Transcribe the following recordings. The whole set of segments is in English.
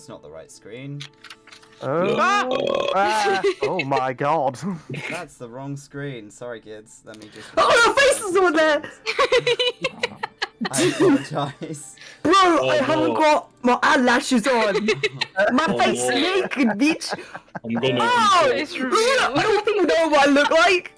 that's not the right screen. Oh my god. That's the wrong screen. Sorry, kids. Let me just. Oh, her face is on there! I apologise. Bro, I haven't got my eyelashes on. My face is naked, bitch. I'm gonna. Oh, It's look, revealed. I don't even know what I look like.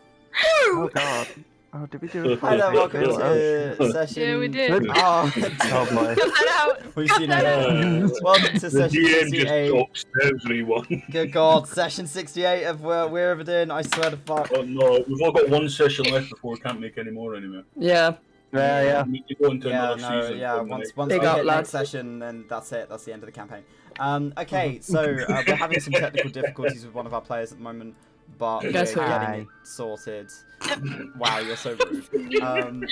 Oh god. Oh, did we do a Hi there, welcome Oh, to session. Yeah, we did. Oh, oh my. Cut that out. we've Cut seen that it. out. Welcome to The session GM just 68. doxed everyone. Good God, session 68 of Weir of Adynn. I swear to fuck. Oh no, we've all got one session left before we can't make any more anyway. Yeah. Yeah. We need to go into Yeah, another no, season. yeah. for Once the I Big hit up, next lads. session, then that's it. That's the end of the campaign. Okay, so we're having some technical difficulties with one of our players at the moment, but we're Guess who? getting it sorted. Wow, you're so rude.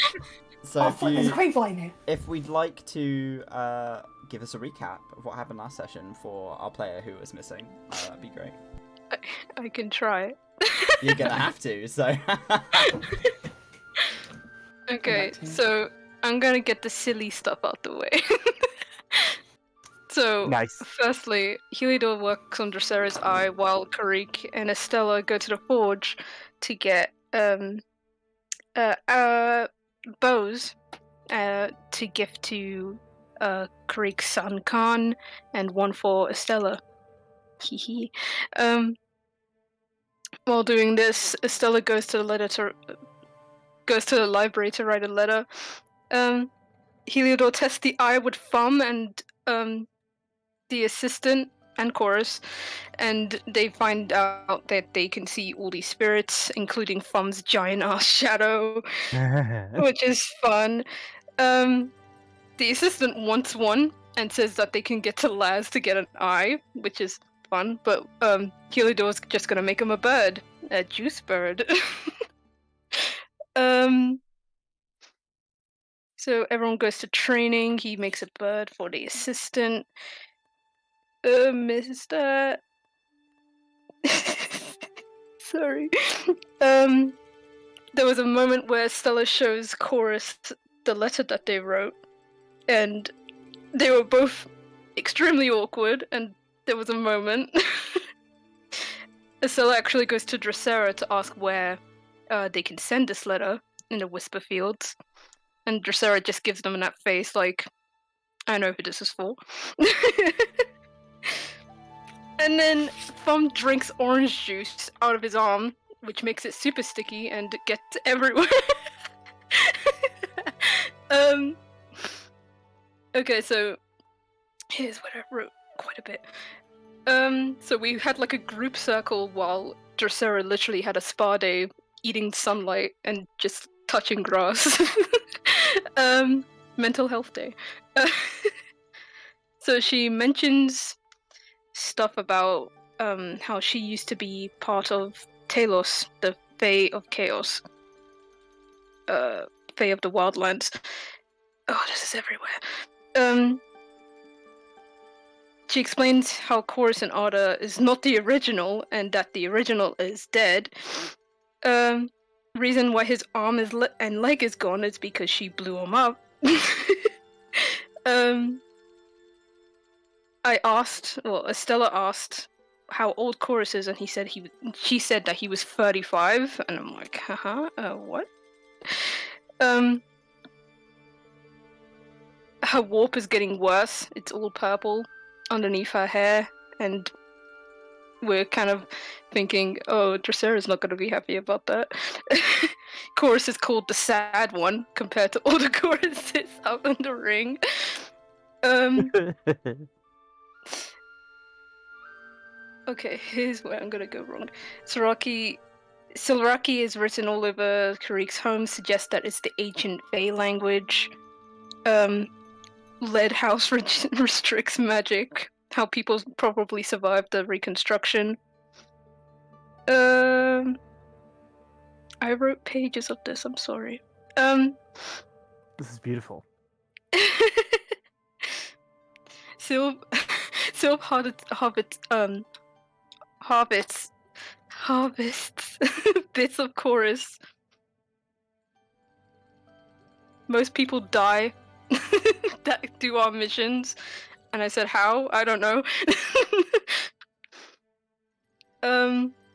So There's a crane flying here. if we'd like to give us a recap of what happened last session for our player who was missing, that'd be great. I can try. You're gonna have to. So. Okay, so I'm gonna get the silly stuff out the way. So, Nice. firstly, Heliodor works under Sarah's eye while Karik and Estella go to the forge to get bows to gift to Karik's son Khan and one for Estella. Hehe. While doing this, Estella goes to the library to write a letter. Heliodor tests the eye with Thumb and the assistant and Chorus, and they find out that they can see all these spirits, including Thumb's giant ass shadow, which is fun. The assistant wants one and says that they can get to Laz to get an eye, which is fun, but Heliodor's just gonna make him a bird, a juice bird. So everyone goes to training. He makes a bird for the assistant. Mr. Sorry. There was a moment where Stella shows Chorus the letter that they wrote, and they were both extremely awkward, and there was a moment. Stella actually goes to Dracera to ask where they can send this letter in the Whisper Fields, and Dracera just gives them that face like, I know who this is for. And then Thumb drinks orange juice out of his arm, which makes it super sticky and gets everywhere. Okay, so here's what I wrote quite a bit. So we had like a group circle while Dracera literally had a spa day, eating sunlight and just touching grass. Mental health day. So she mentions stuff about how she used to be part of Talos, the Fae of Chaos. Fae of the Wildlands. Oh, this is everywhere. She explains how Chorus and Arda is not the original, and that the original is dead. Reason why his arm and leg is gone is because she blew him up. Estella asked how old Chorus is, and she said that he was 35, and I'm like, what? Her warp is getting worse. It's all purple underneath her hair, and we're kind of thinking, oh, Dracera's not going to be happy about that. Chorus is called the sad one compared to all the choruses out in the ring. Okay, here's where I'm gonna go wrong. Silraki is written all over Karik's home, suggests that it's the ancient Fae language. Lead house restricts magic. How people probably survived the reconstruction. I wrote pages of this, I'm sorry. This is beautiful. Sylv harvests bits of Chorus. Most people die that do our missions. And I said, how? I don't know.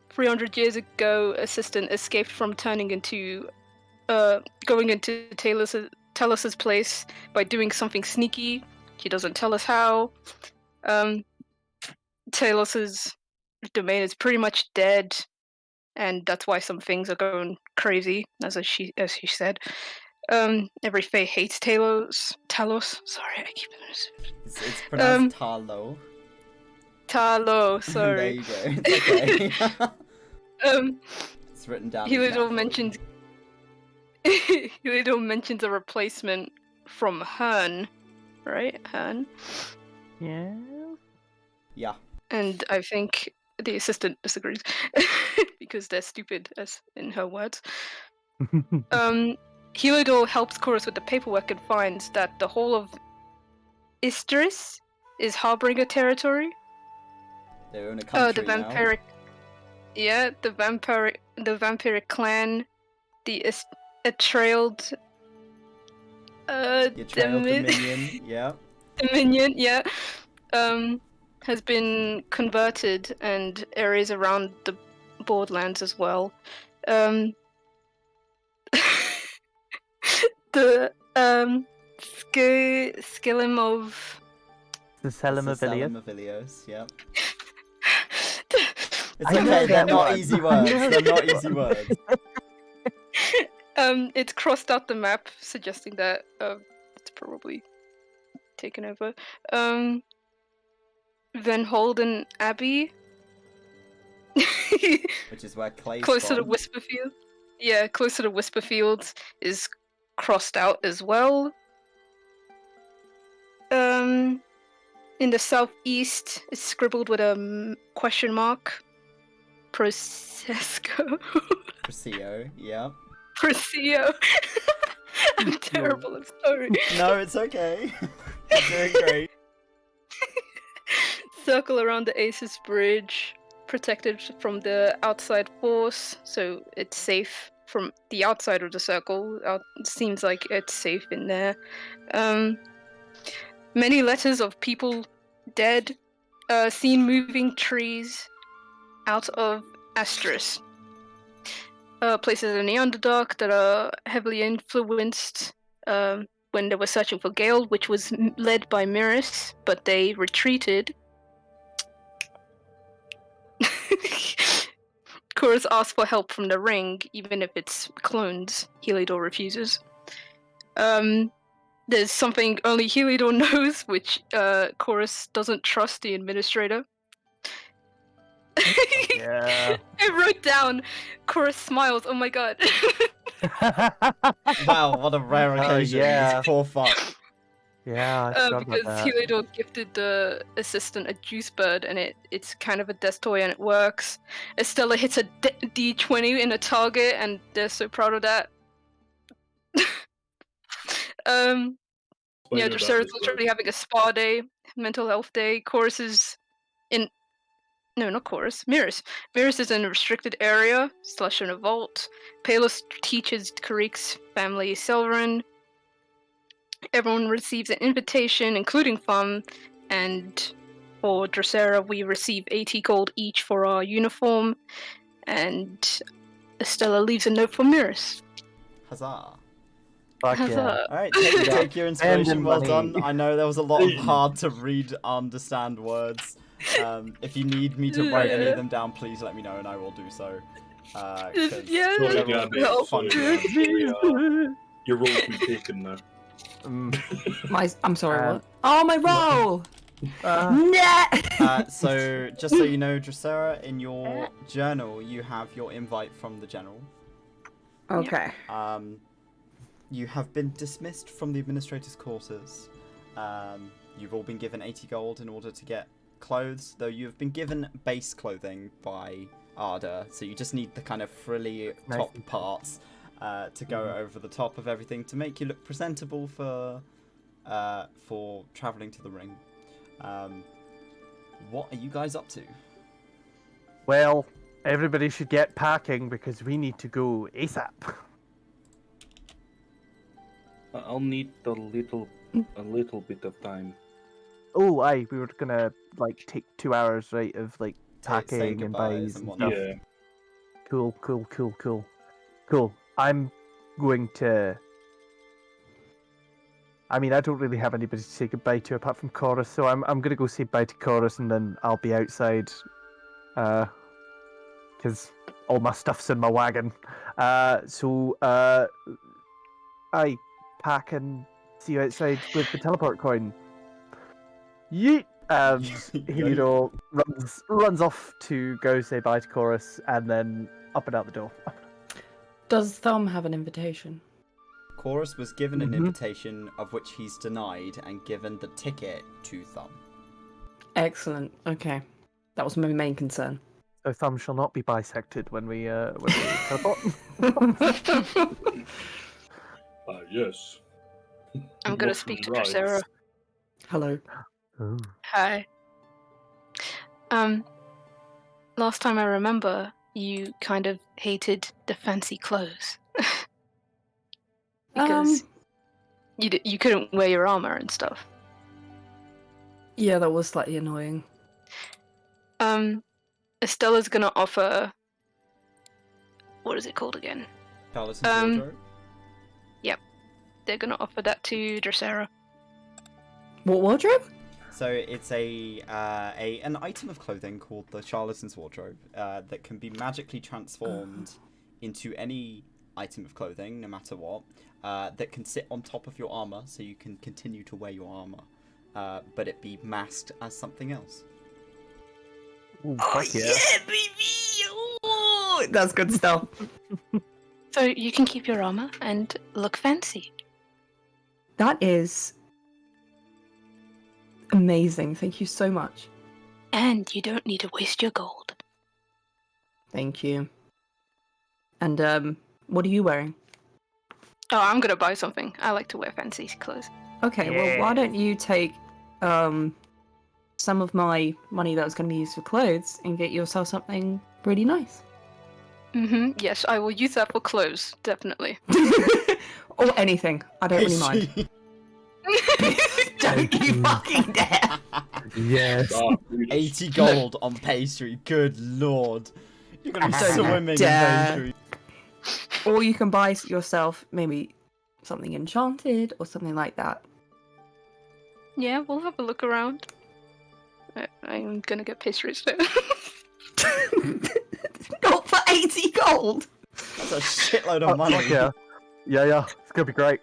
300 years ago, Assistant escaped from turning into, going into Talus's place by doing something sneaky. He doesn't tell us how. Talus's domain is pretty much dead, and that's why some things are going crazy, as she said. Every Fae hates Talos. Sorry, I keep it. It's pronounced Talo. Talo, sorry. There you go. It's okay. It's written down. Heliodor mentions a replacement from Hearn, right? Hearn. Yeah. Yeah. And I think the assistant disagrees because they're stupid, as in her words. Heliodor helps Chorus with the paperwork and finds that the whole of Istris is Harbinger territory. They're in a country the vampiric. now. Yeah, the vampiric clan, the Atrailed. Dominion. Yeah. Dominion, yeah. Has been converted, and areas around the Borderlands as well. The Skillim of The Salamavilius. Salamavilios, yeah. It's I know okay, they're that not one. easy words. They're not easy words. It's crossed out the map, suggesting that it's probably taken over. Van Holden Abbey. Which is where Clay's Close to the from. Whisperfield. Yeah, close to the Whisperfields is crossed out as well. In the southeast, it's scribbled with a question mark. Prosesco. Presidio, yeah. Proscio. I'm terrible, I'm sorry. No, it's okay. You're doing great. Circle around the Aces Bridge, protected from the outside force, so it's safe from the outside of the circle. It seems like it's safe in there. Many letters of people dead, seen moving trees out of Astris. Places in the Underdark that are heavily influenced when they were searching for Gale, which was led by Miris, but they retreated. Chorus asks for help from the Ring, even if it's clones. Heliodor refuses. There's something only Heliodor knows, which Chorus doesn't trust the administrator. Yeah. I wrote down, Chorus smiles, oh my god. Wow, what a rare occasion. yeah. This poor fuck. Yeah, I forgot because about that. Heliodor gifted the assistant a juice bird, and it's kind of a death toy, and it works. Estella hits a D20 in a target, and they're so proud of that. Yeah, Dracera's literally having a spa day, mental health day. Chorus is in... No, not Chorus. Miris. Miris is in a restricted area, / in a vault. Palos teaches Karik's family Selvarin. Everyone receives an invitation, including Fum, and for Dracera we receive 80 gold each for our uniform, and Estella leaves a note for Miris. Huzzah. Fuck yeah. Huzzah. Alright, take your inspiration, And well money. done. I know there was a lot of hard to read, understand words. If you need me to write any of them down, please let me know and I will do so. 'Cause Yeah, Sorry, they're Gabby. all Sorry, fun. Gabby. Your role's been taken now. I'm sorry, Um, what? Oh, my roll! Nah! So, just so you know, Dracera, in your journal, you have your invite from the general. Okay. You have been dismissed from the administrator's quarters. You've all been given 80 gold in order to get clothes, though you've been given base clothing by Arda, so you just need the kind of frilly Nice. top parts to go over the top of everything to make you look presentable for traveling to the ring. What are you guys up to? Well, everybody should get packing because we need to go ASAP. I'll need a little bit of time. Oh, aye, we were gonna like take 2 hours, right, of like Saying packing and goodbyes buys and and whatnot. stuff. Yeah. Cool. I'm going to. I mean, I don't really have anybody to say goodbye to apart from Chorus, so I'm gonna go say bye to Chorus, and then I'll be outside, because all my stuff's in my wagon. I pack and see you outside with the teleport coin. Yeet! And Helio runs off to go say bye to Chorus, and then up and out the door. Does Thumb have an invitation? Chorus was given an Mhm. invitation of which he's denied and given the ticket to Thumb. Excellent. Okay. That was my main concern. So Thumb shall not be bisected when we teleport. Yes. I'm gonna Looks speak to right. Dracera. Hello. Ooh. Hi. Last time I remember, you kind of hated the fancy clothes because you couldn't wear your armor and stuff. Yeah, that was slightly annoying. Estella's gonna offer. What is it called again? Charlatan's wardrobe. They're gonna offer that to Dracera. What wardrobe? So it's an item of clothing called the Charlatan's wardrobe that can be magically transformed into any item of clothing, no matter what, that can sit on top of your armor, so you can continue to wear your armor, but it be masked as something else. Ooh, fuck yeah. baby! Ooh, that's good stuff. So you can keep your armor and look fancy. That is amazing. Thank you so much. And you don't need to waste your gold. Thank you. And what are you wearing? Oh, I'm gonna buy something. I like to wear fancy clothes. Okay, well, why don't you take some of my money that was going to be used for clothes and get yourself something really nice? Yes, I will use that for clothes, definitely. Or anything. I don't really mind. Don't you fucking dare! Yes. 80 gold on pastry. Good lord. You're gonna be Don't swimming in dare. pastry. Or you can buy yourself maybe something enchanted or something like that. Yeah, we'll have a look around. I'm gonna get pastries there. Not for 80 gold! That's a shitload of money. Fuck yeah. Yeah. It's gonna be great.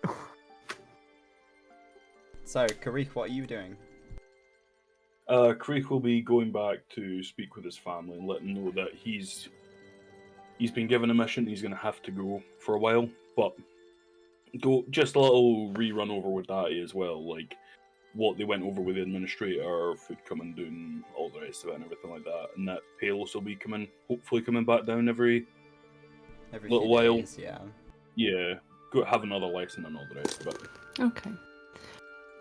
So, Karik, what are you doing? Creek will be going back to speak with his family and let them know that he's been given a mission. He's going to have to go for a while, but go just a little rerun over with that as well, like what they went over with the administrator, food coming down, all the rest of it, and everything like that. And that Palos will be hopefully coming back down every little few while. days, yeah. Yeah, go have another lesson and all the rest of it. Okay.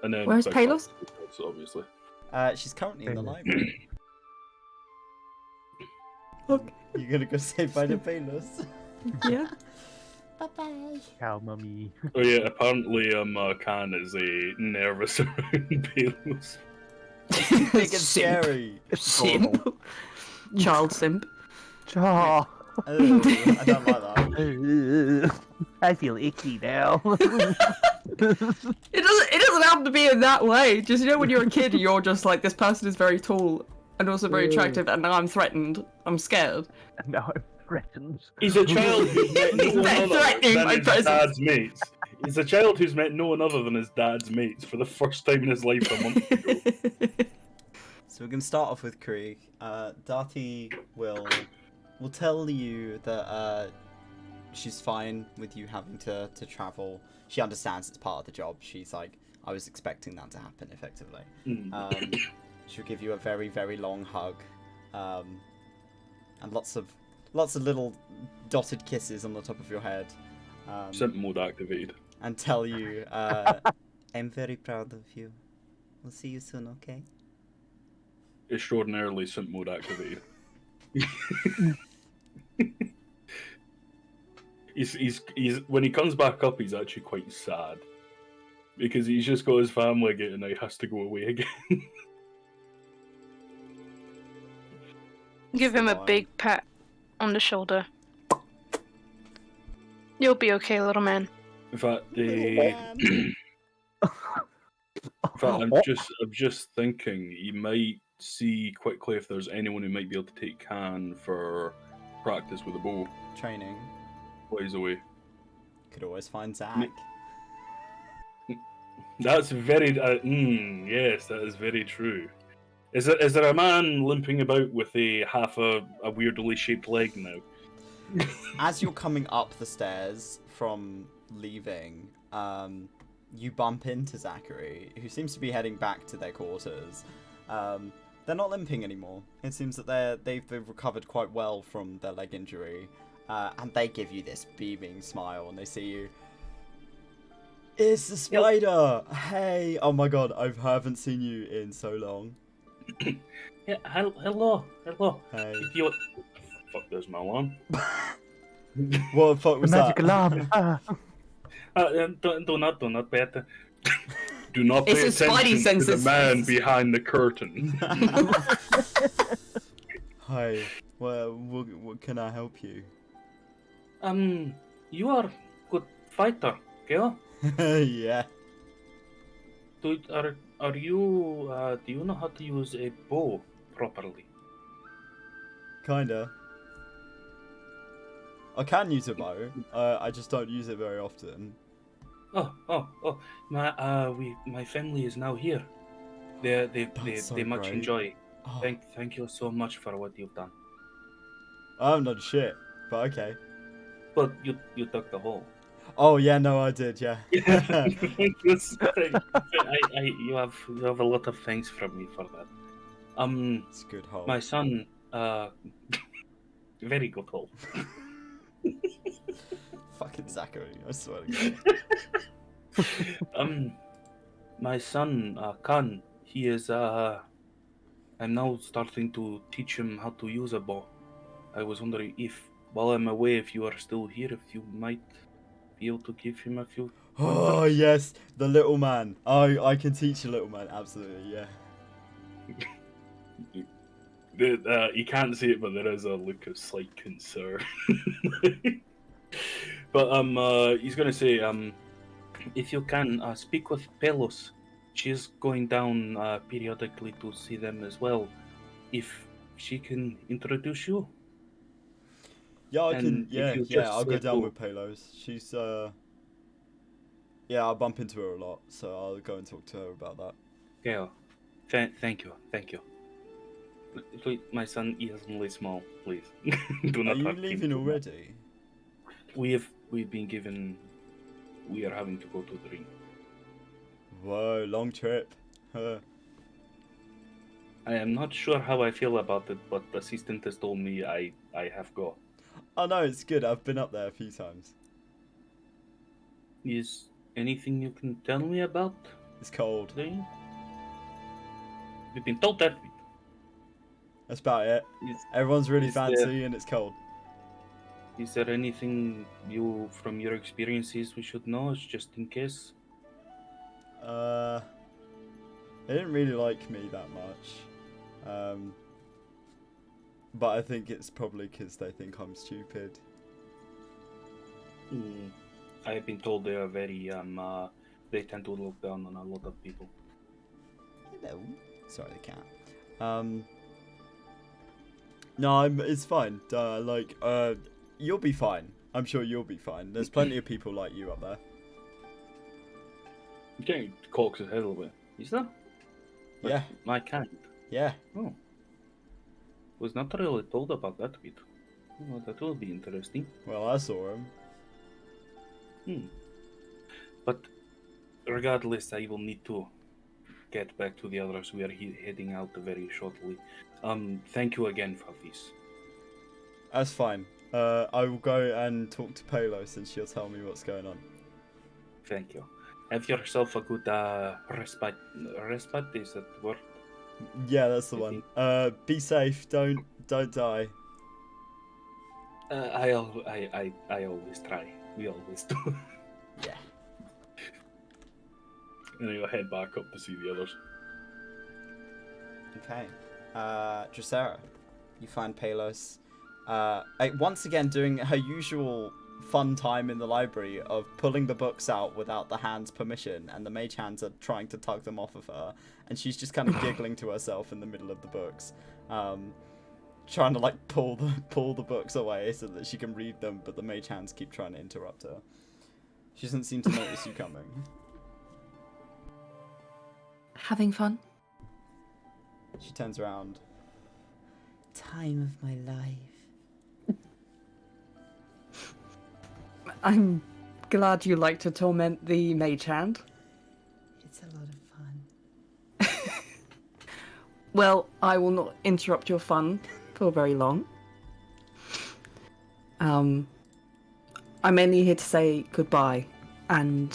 And then Where's Big Palos? Boss, obviously. She's currently in the library. Okay. You're gonna go say bye to Palos? Yeah. Bye-bye. Cow mummy. Oh yeah, apparently Khan is nervous around Palos. Big and scary. Simp. Child simp. Oh, Oh, I don't like that. I feel icky now. It doesn't have to be in that way. Just, you know, when you're a kid, you're just like, this person is very tall and also very attractive, and now I'm threatened. I'm scared. No, I'm threatened. He's a child who's met no He's one very other threatening, than my his presence. dad's mates. He's a child who's met no one other than his dad's mates for the first time in his life a month ago. So we're gonna start off with Krieg. Darty will tell you that she's fine with you having to travel. She understands it's part of the job. She's like, I was expecting that to happen, effectively. She'll give you a very, very long hug, and lots of little dotted kisses on the top of your head. Simp mode activated. And tell you, I'm very proud of you. We'll see you soon, okay? Extraordinarily simp mode activated. he's when he comes back up, he's actually quite sad. because he's just got his family again and now he has to go away again. Give him a Fine. big pat on the shoulder. You'll be okay, little man. In fact, Man. I'm just thinking he might see quickly if there's anyone who might be able to take Can for practice with a bow Training. while he's away. Could always find Zach. That's very yes, that is very true. Is there a man limping about with a weirdly shaped leg now? As you're coming up the stairs from leaving, you bump into Zachary, who seems to be heading back to their quarters. They're not limping anymore. It seems that they've recovered quite well from their leg injury, and they give you this beaming smile when they see you. It's the spider! Hey! Oh my god, I haven't seen you in so long. Yeah, hello. Hey. Idiot. Fuck, there's my alarm. What the fuck The was magic that? alarm. Do not pay attention. Do not It's pay his spidey attention to the senses. man behind the curtain. Hi. Well, what can I help you? You are good fighter, girl. Yeah. Are you? Do you know how to use a bow properly? Kinda. I can use a bow. I just don't use it very often. Oh! My family is now here. They That's so much great. enjoy. Oh, Thank you so much for what you've done. I haven't done shit, but okay. But you dug the hole. Oh yeah, no, I did. Yeah. Yes, you have a lot of thanks from me for that. It's a good hole. My son, very good hole. Fucking Zachary, I swear to God. My son, Khan, he is, I'm now starting to teach him how to use a bow. I was wondering if, while I'm away, if you are still here, if you might be able to give him a few. Oh yes, the little man. Oh, I can teach a little man. Absolutely, yeah. You can't see it, but there is a look of slight concern. But he's gonna say, if you can, speak with Pelos. She is going down periodically to see them as well. If she can introduce you. Yeah, I And can. if Yeah, you yeah. just I'll go say down to- with Palos. She's yeah, I bump into her a lot, so I'll go and talk to her about that. Yeah. Thank you. Please, my son is only small. Please, do Are not you hurt him leaving too much. already? We've been given. We are having to go to the ring. Whoa, long trip. Huh. I am not sure how I feel about it, but the assistant has told me I have go. Oh no, it's good. I've been up there a few times. Is anything you can tell me about It's cold. the ring? We've been told that. That's about it. Is, Everyone's really is there- fancy and it's cold. is there anything you, from your experiences, we should know? It's just in case. They didn't really like me that much. But I think it's probably because they think I'm stupid. I have been told they are very they tend to look down on a lot of people. Hello. Sorry, the cat. No, it's fine. You'll be fine. I'm sure you'll be fine. There's plenty of people like you up there. He kind of cocks his head a little bit. Is that? Yeah. My kind. Yeah. Oh. Was not really told about that bit. Oh, that will be interesting. Well, I saw him. But regardless, I will need to get back to the others. We are heading out very shortly. Thank you again for this. That's fine. I will go and talk to Palos and she'll tell me what's going on. Thank you. Have yourself a good respite. Respite is that word? Yeah, that's the one. Be safe. Don't die. I always try. We always do. Yeah. And he'll head back up to see the others. Okay. Dracera, you find Palos once again doing her usual fun time in the library of pulling the books out without the hand's permission, and the mage hands are trying to tug them off of her, and she's just kind of giggling to herself in the middle of the books, trying to like pull the books away so that she can read them, but the mage hands keep trying to interrupt her. She doesn't seem to notice you coming. Having fun? She turns around. Time of my life. I'm glad you like to torment the mage hand. It's a lot of fun. Well, I will not interrupt your fun for very long. I'm mainly here to say goodbye and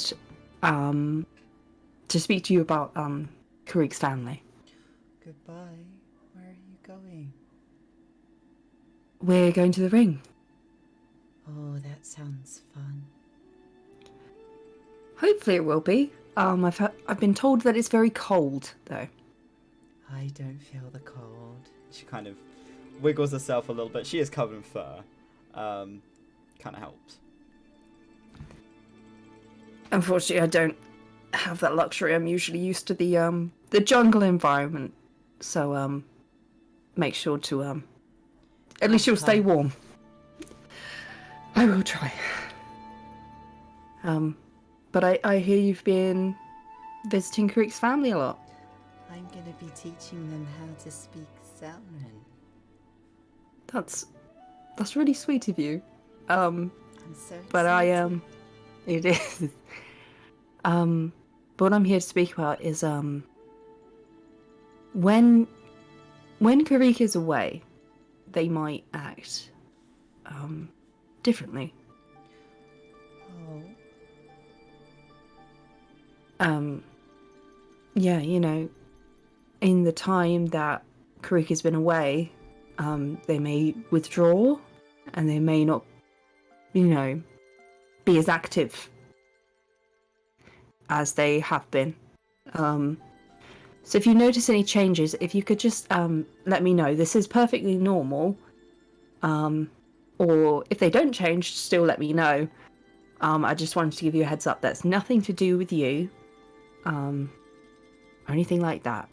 to speak to you about Karik's family. Goodbye. Where are you going? We're going to the ring. Oh, that sounds fun. Hopefully it will be. I've been told that it's very cold though. I don't feel the cold. She kind of wiggles herself a little bit. She is covered in fur. Kind of helps. Unfortunately, I don't have that luxury. I'm usually used to the jungle environment, so make sure to at least you'll stay warm. I will try. But I hear you've been visiting Karik's family a lot. I'm gonna be teaching them how to speak Selran. That's really sweet of you. I'm so excited. But it is. But what I'm here to speak about is when Karik is away, they might act differently. Oh. Yeah, you know, in the time that Karik has been away, they may withdraw, and they may not, you know, be as active as they have been. So if you notice any changes, if you could just let me know. This is perfectly normal. Or if they don't change, still let me know. I just wanted to give you a heads up. That's nothing to do with you. Or anything like that.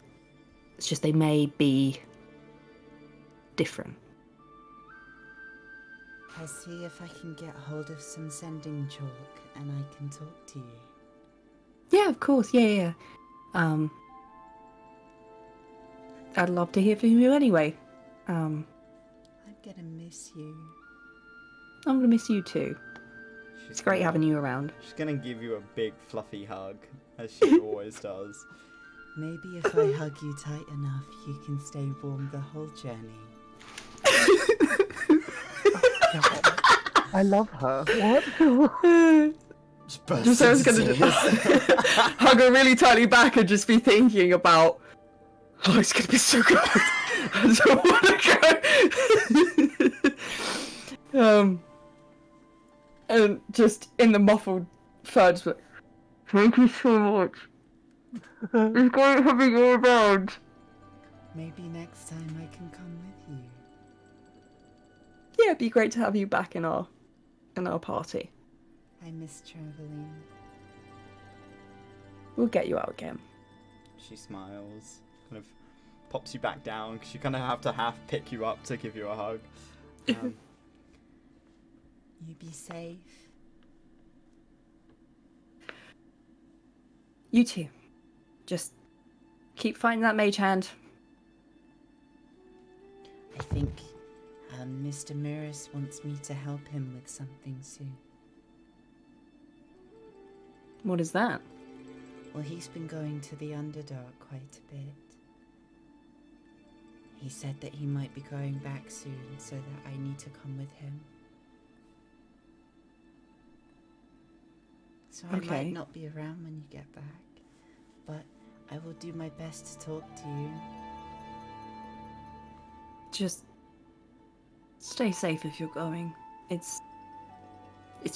It's just they may be different. I'll see if I can get hold of some sending chalk and I can talk to you. Yeah, of course. Yeah. I'd love to hear from you anyway. I'm gonna miss you. I'm gonna miss you too. It's great having you around. She's gonna give you a big fluffy hug, as she always does. Maybe if I hug you tight enough, you can stay warm the whole journey. I love her. What? Just I was gonna hug her really tightly back and just be thinking about, oh, it's gonna be so good. I don't wanna go. And just in the muffled thirds, but thank you so much. It's great having you around. Maybe next time I can come with you. Yeah, it'd be great to have you back in our party. I miss traveling. We'll get you out again. She smiles, kind of pops you back down, because you kind of have to half pick you up to give you a hug. You be safe. You too. Just keep fighting that mage hand. I think Mr. Muris wants me to help him with something soon. What is that? Well, he's been going to the Underdark quite a bit. He said that he might be going back soon, so that I need to come with him. So I Okay. might not be around when you get back, but I will do my best to talk to you. Just stay safe if you're going. It's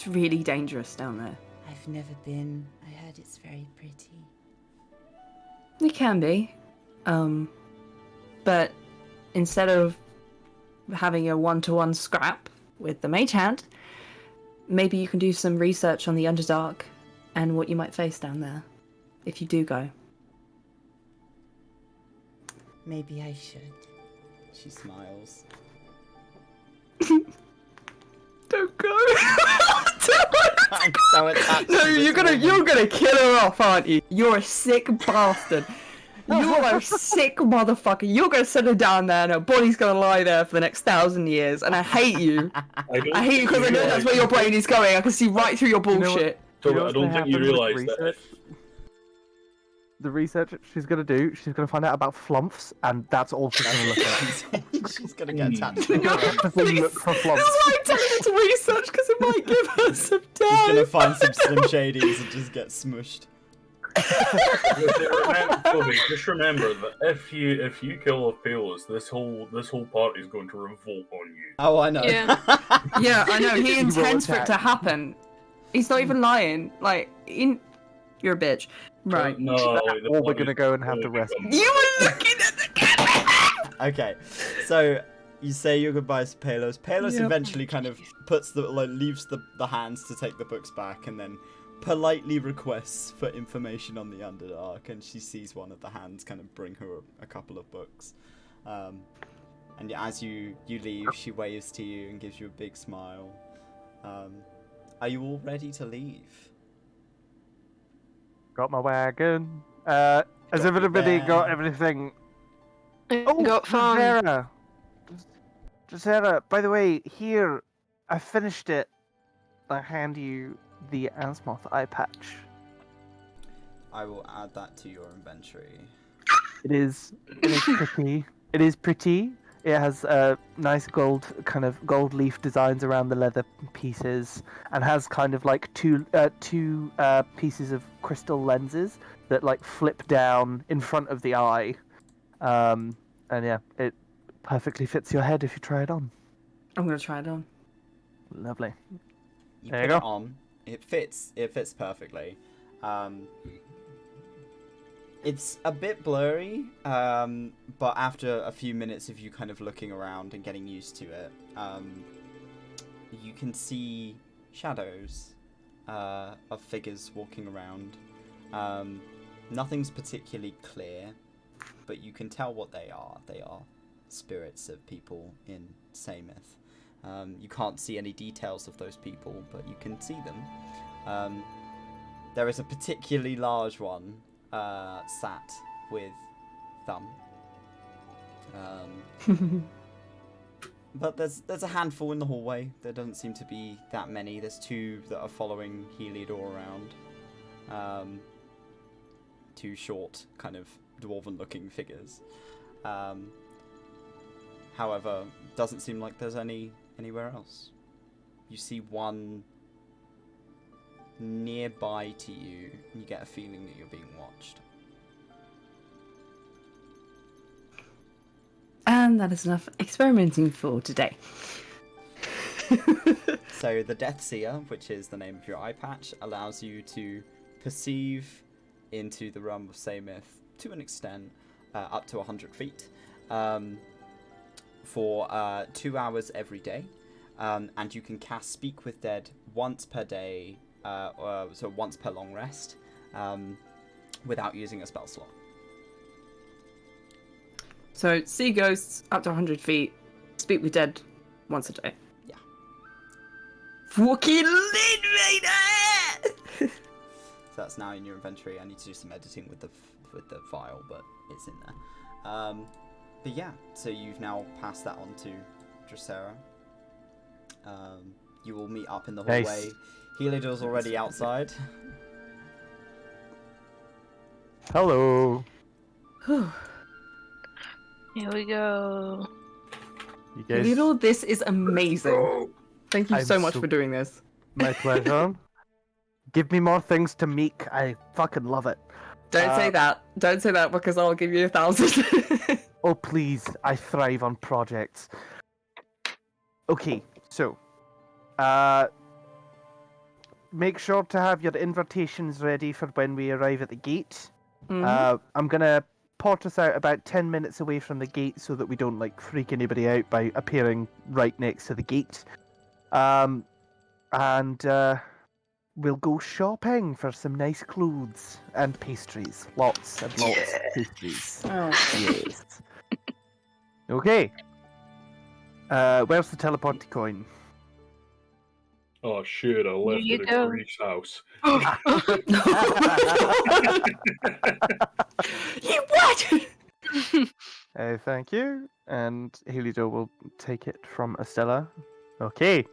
really dangerous down there. I've never been. I heard it's very pretty. It can be. But instead of having a one-to-one scrap with the mage hand, maybe you can do some research on the Underdark and what you might face down there if you do go. Maybe I should. She smiles. Don't go. I'm so attached. No, to this you're woman. gonna kill her off, aren't you? You're a sick bastard. You're a sick motherfucker. You're gonna set her down there, and her body's gonna lie there for the next 1,000 years. And I hate you. I hate you because I know that's where your brain is going. I can see right through your bullshit. So You know I what's don't gonna think you happen with realise that. research? The research she's gonna do, she's gonna find out about flumps, and that's all she's gonna look at. She's gonna get attached. She's gonna actively look for This flumps. is why I'm telling you to research because it might give her some She's gonna time. find some Slim Shadys and just get smushed. Toby, just remember that if you kill Palos, this whole party is going to revolt on you. Oh, I know. Yeah. Yeah, I know. He He will intends for it to attack. happen. He's not even lying. Like, you're a bitch. Right. No, the Or we're plan gonna is go and have to really rest. become- You were looking at the camera. Okay, so you say your goodbyes to Palos. Palos Yep. eventually kind of leaves the hands to take the books back, and then politely requests for information on the Underdark. And she sees one of the hands kind of bring her a couple of books. And as you leave, she waves to you and gives you a big smile. Are you all ready to leave? Got my wagon. Has Got everybody your got van. everything? Oh, Got fun. Dracera, by the way, here, I finished it. I hand you the Ansmoth eye patch. I will add that to your inventory. It is pretty. It is pretty. It has nice gold leaf designs around the leather pieces, and has kind of like two pieces of crystal lenses that like flip down in front of the eye. And yeah, it perfectly fits your head if you try it on. I'm gonna try it on. Lovely. You There put you it go. on. It fits perfectly. It's a bit blurry, but after a few minutes of you kind of looking around and getting used to it, you can see shadows of figures walking around. Nothing's particularly clear, but you can tell what they are. They are spirits of people in Sameth. You can't see any details of those people, but you can see them. There is a particularly large one sat with Thumb. But there's a handful in the hallway. There doesn't seem to be that many. There's two that are following Heliodor around. Two short, kind of dwarven-looking figures. However, doesn't seem like there's anywhere else. You see one nearby to you, and you get a feeling that you're being watched. And that is enough experimenting for today. So the Death Seer, which is the name of your eye patch, allows you to perceive into the realm of Sameth to an extent, up to 100 feet, for 2 hours every day. And you can cast Speak with Dead once per day, so once per long rest, without using a spell slot. So, see ghosts up to 100 feet, speak with dead once a day. Yeah. Fucking lit, mate! So that's now in your inventory. I need to do some editing with the file, but it's in there. But yeah, so you've now passed that on to Dracera. You will meet up in the hallway. Nice. Heliodor's already outside. Hello. Here we go. You guys. Little, this is amazing. Thank you I'm so much so- for doing this. My pleasure. Give me more things to meek. I fucking love it. Don't say that. Don't say that because I'll give you 1,000. Oh, please. I thrive on projects. Okay, so. Make sure to have your invitations ready for when we arrive at the gate. I'm gonna port us out about 10 minutes away from the gate so that we don't like freak anybody out by appearing right next to the gate. And we'll go shopping for some nice clothes and pastries. Lots and lots of pastries. Oh. Yes. Okay. Where's the teleporty coin? Oh shit! I left you it at go. Grief's house. You what? Thank you. And Helido will take it from Estella. Okay.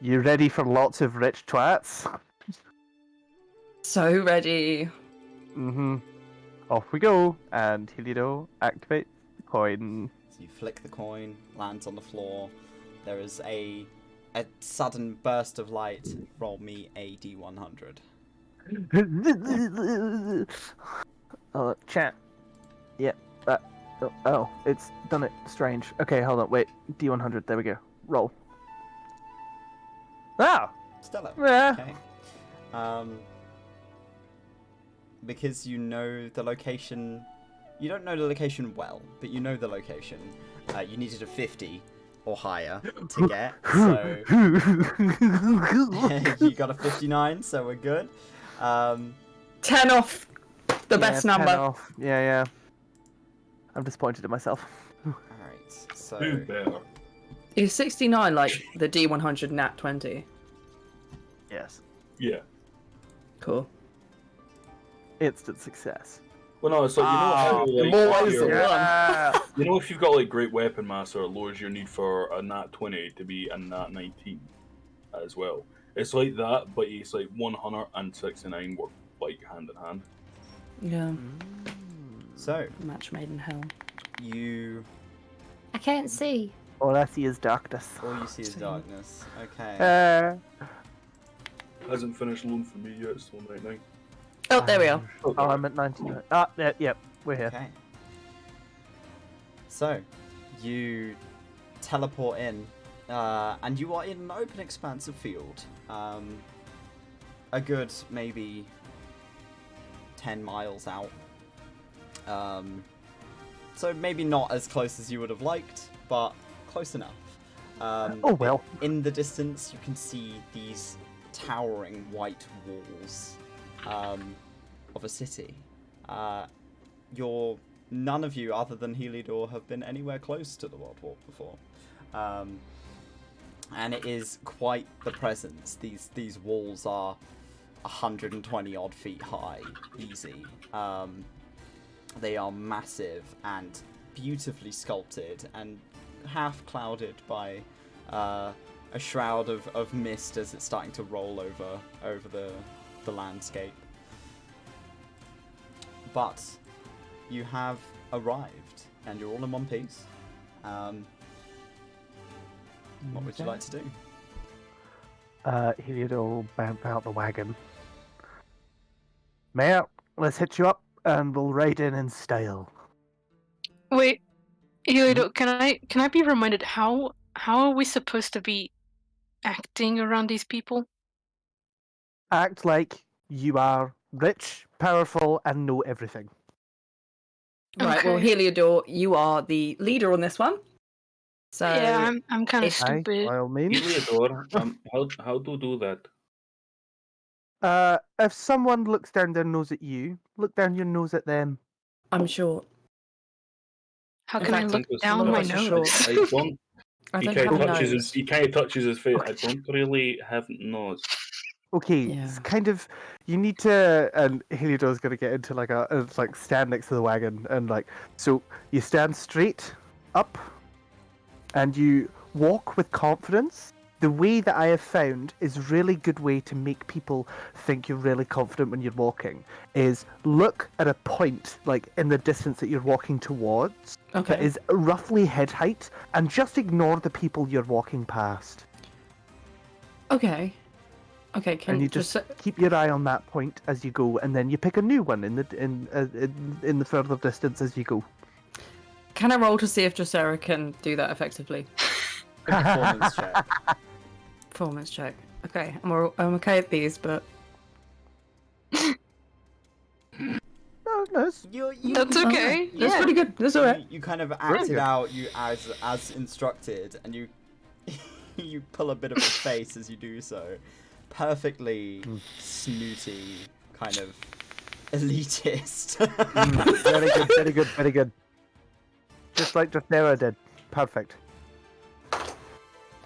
You ready for lots of rich twats? So ready. Mm-hmm. Off we go. And Helido activates the coin. So you flick the coin, lands on the floor. There is a sudden burst of light. Roll me a d100. Chat. Yep. Oh, it's done it strange. Okay, hold on. Wait. D100. There we go. Roll. Ah! Stellar. Yeah. Okay. Because you know the location. You don't know the location well, but you know the location. You needed a 50 or higher to get, so you got a 59, so we're good. 10 off. The best 10 number. off. Yeah. I'm disappointed in myself. Alright, so Do better. Is 69 like the D100 nat 20? Yes. Yeah. Cool. Instant success. Well, no, it's like you know more how is the Yeah. you know if you've got like great weapon master, it lowers your need for a nat 20 to be a nat 19 as well. It's like that, but it's like 100 and 69 work like hand in hand. Yeah. so Match made in hell. you I can't see. All I see is darkness. all you see is darkness. Okay. Hasn't finished loan for me yet, still 99. Oh, there we are. Oh, I'm at 99. Yep, we're here. Okay. So, you teleport in, and you are in an open, expansive field. A good maybe 10 miles out. So maybe not as close as you would have liked, but close enough. Oh well. In the distance, you can see these towering white walls of a city. None of you, other than Heliodor, have been anywhere close to the World Walk before, and it is quite the presence. These walls are 120 odd feet high, easy. They are massive and beautifully sculpted, and half clouded by a shroud of mist as it's starting to roll over the landscape. But you have arrived, and you're all in one piece. What would you like to do? Heliodor will bounce out the wagon. Mayor, let's hitch you up and we'll ride in style. Wait, Heliodor, can I be reminded how are we supposed to be acting around these people? Act like you are rich, powerful, and know everything. Right, well, Okay. Heliodor, you are the leader on this one. So Yeah, I'm kind of if Aye, stupid. by all means. Heliodor, how to do that? If someone looks down their nose at you, look down your nose at them. I'm sure. How In can I fact, look it's down not my so nose? sure. I don't. I He don't kind have of a touches nose. he kind of touches his face. I don't really have nose. Okay, Yeah. it's kind of you need to, and Heliodor's gonna get into like like stand next to the wagon and like so you stand straight up, and you walk with confidence. The way that I have found is a really good way to make people think you're really confident when you're walking is look at a point like in the distance that you're walking towards that Okay. is roughly head height, and just ignore the people you're walking past. Okay. Okay, can And you just keep your eye on that point as you go, and then you pick a new one in the further distance as you go. Can I roll to see if Drosera can do that effectively? A performance check. Performance check. Okay, I'm okay at these, but nice. That's okay. That's Yeah. pretty good. That's alright. You kind of Really acted good. out you as instructed, and you you pull a bit of a face as you do so. Perfectly snooty, kind of elitist. Very good, very good, very good. Just like Drifnera did. Perfect.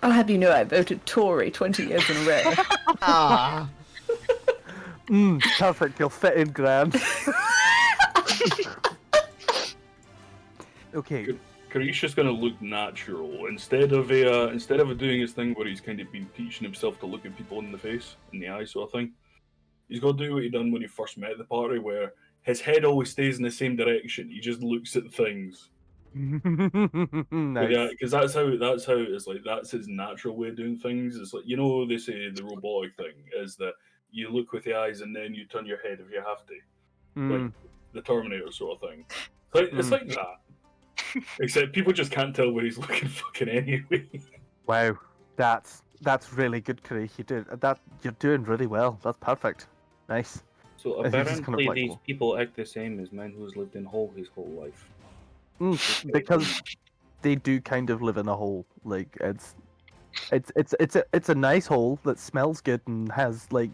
I'll have you know I voted Tory 20 years in a row. Ah. Perfect. You'll fit in grand. Okay. Karish's just gonna look natural instead of doing his thing where he's kind of been teaching himself to look at people in the face, in the eye, sort of thing. He's got to do what he done when he first met the party, where his head always stays in the same direction. He just looks at things. Nice. Yeah, because that's how it's like. That's his natural way of doing things. It's like, they say the robotic thing is that you look with the eyes and then you turn your head if you have to, like the Terminator sort of thing. It's like that. Except people just can't tell where he's looking fucking anyway. Wow, that's really good, Karish. You're doing really well. That's perfect. Nice. So He's just kind of apparently like- these people act the same as man who's lived in hole his whole life. Because they do kind of live in a hole. Like it's a nice hole that smells good and has like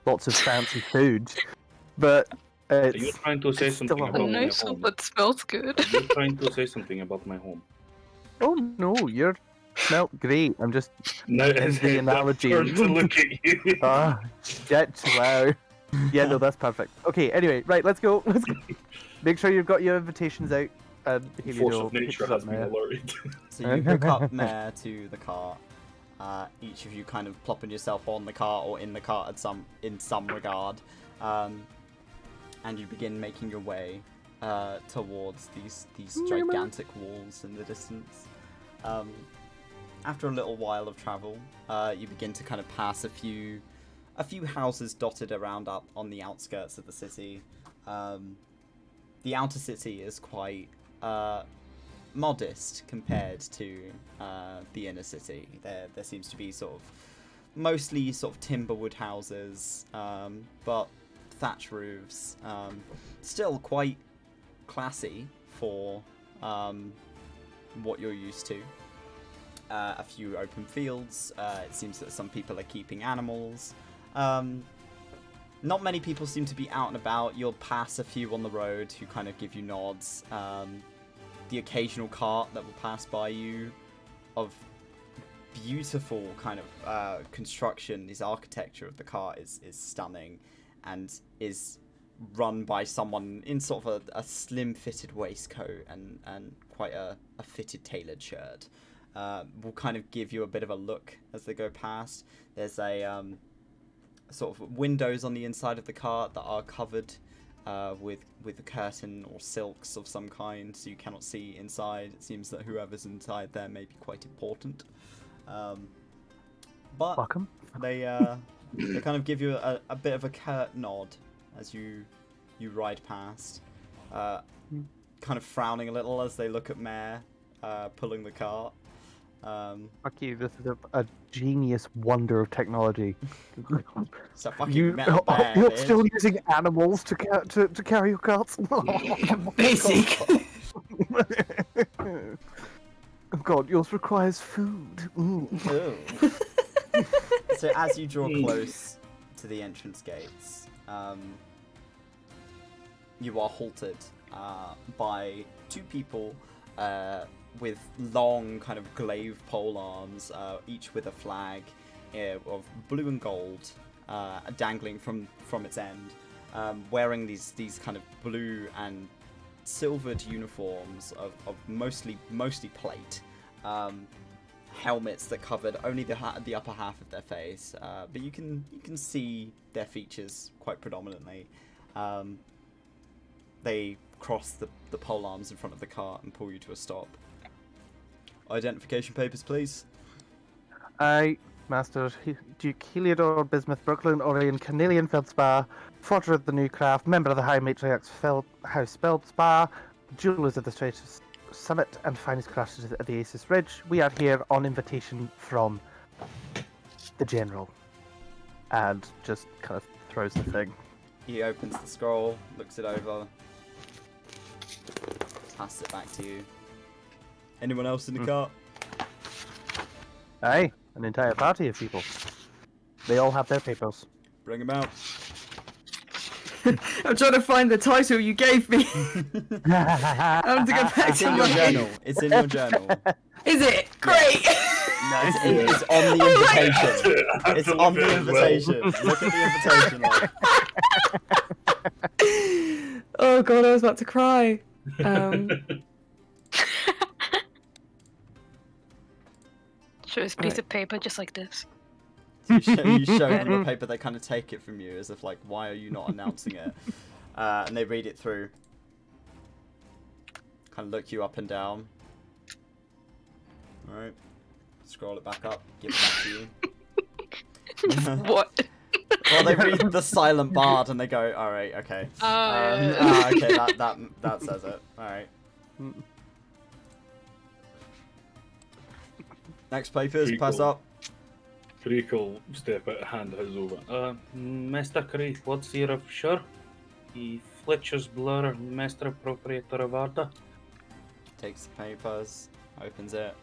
lots of fancy food, but Are you it's trying to say it's still something a about hole. my Nice home? but smells good. Are you trying to say something about my home? oh no, you're smelt great. I'm just Now his the head analogy. turned to look at you. shit. Wow. Yeah, no, that's perfect. Okay, anyway, right, let's go. Let's go. Make sure you've got your invitations out. And Force Helio of nature picks has up been Maya. alerted. So you hook up Mare to the cart. Each of you kind of plopping yourself on the cart or in the cart in some regard, and you begin making your way towards these gigantic walls in the distance. After a little while of travel, you begin to kind of pass a few houses dotted around up on the outskirts of the city. The outer city is quite modest compared to the inner city. There seems to be mostly timber wood houses, but thatch roofs. Still quite classy for what you're used to. A few open fields. It seems that some people are keeping animals. Not many people seem to be out and about. You'll pass a few on the road who kind of give you nods. The occasional cart that will pass by you of beautiful kind of construction. This architecture of the cart is stunning and is run by someone in sort of a slim fitted waistcoat and quite a fitted tailored shirt. Will kind of give you a bit of a look as they go past. There's a sort of windows on the inside of the cart that are covered with a curtain or silks of some kind, so you cannot see inside. It seems that whoever's inside there may be quite important. But Welcome. they kind of give you a bit of a curt nod as you ride past, kind of frowning a little as they look at Mare pulling the cart. Fuck you, this is a genius wonder of technology. It's a fucking metal bear, You're bitch. still using animals to carry your carts? Basic. Oh god, yours requires food. Ooh. So as you draw close to the entrance gates, you are halted by two people with long kind of glaive pole arms, each with a flag of blue and gold dangling from its end, wearing these kind of blue and silvered uniforms of mostly plate, helmets that covered only the upper half of their face, but you can see their features quite predominantly. They cross the pole arms in front of the cart and pull you to a stop. Identification papers, please. I, Master Duke Heliodor, Bismuth, Brooklyn, Orion, Carnelian, Feldspar, Forger of the New Craft, member of the High Matriarch's House Feldspar, Jewelers of the Stratus Summit, and finest crafters at the Aces Ridge. We are here on invitation from the General. And just kind of throws the thing. He opens the scroll, looks it over. passes it back to you. Anyone else in the cart? Aye, an entire party of people. They all have their papers. Bring them out. I'm trying to find the title you gave me. I have to go back It's to in your my... journal. It's in your journal. Is it? Great! It's on the invitation. It's on the invitation. Look at the invitation. Like. Oh god, I was about to cry. Show this piece of paper just like this. You show them the paper, they kind of take it from you as if like, why are you not announcing it? And they read it through. Kind of look you up and down. Alright. Scroll it back up, give it back to you. What? Well, they read the silent bard and they go, alright, okay. Okay, that says it. Alright. Next papers, pass up. Creek will step out, hand his over. Mr. Creek, what's your official? The Fletcher's Blur, Master Proprietor of Arda. Takes the papers, opens it.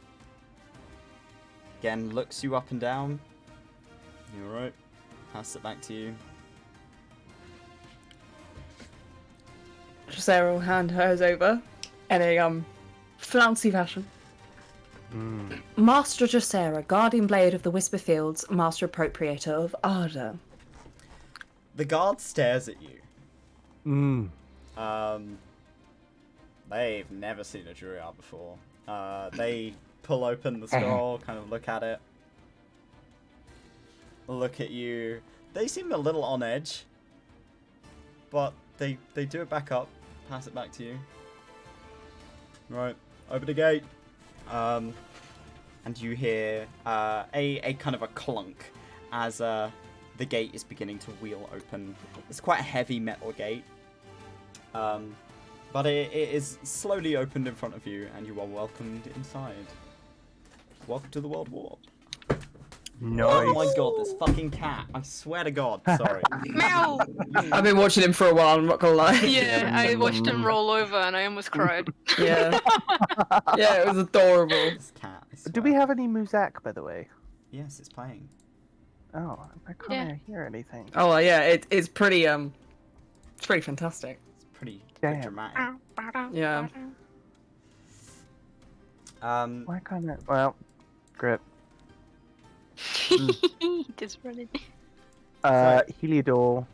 Again, looks you up and down. You alright? Pass it back to you. Sarah will hand hers over in a flouncy fashion. Master Josera, Guardian Blade of the Whisper Fields, Master Appropriator of Arda. The guard stares at you. They've never seen a Druid before. They pull open the scroll, kind of look at it. Look at you. They seem a little on edge. But they do it back up. Pass it back to you. Right. Open the gate. And you hear a kind of a clunk as the gate is beginning to wheel open. It's quite a heavy metal gate. But it is slowly opened in front of you, and you are welcomed inside. Welcome to the World Warp. Nice. Oh my god, this fucking cat. I swear to god, sorry. Meow! I've been watching him for a while, I'm not gonna lie. Yeah, I watched him roll over and I almost cried. Yeah. Yeah, it was adorable. This cat, I Do we swear. have any music, by the way? Yes, it's playing. Oh, I can't hear anything. Oh well, yeah, it's pretty it's pretty fantastic. It's pretty Damn. dramatic. Yeah. Why can't it? Well, grip. Just running. Heliodor.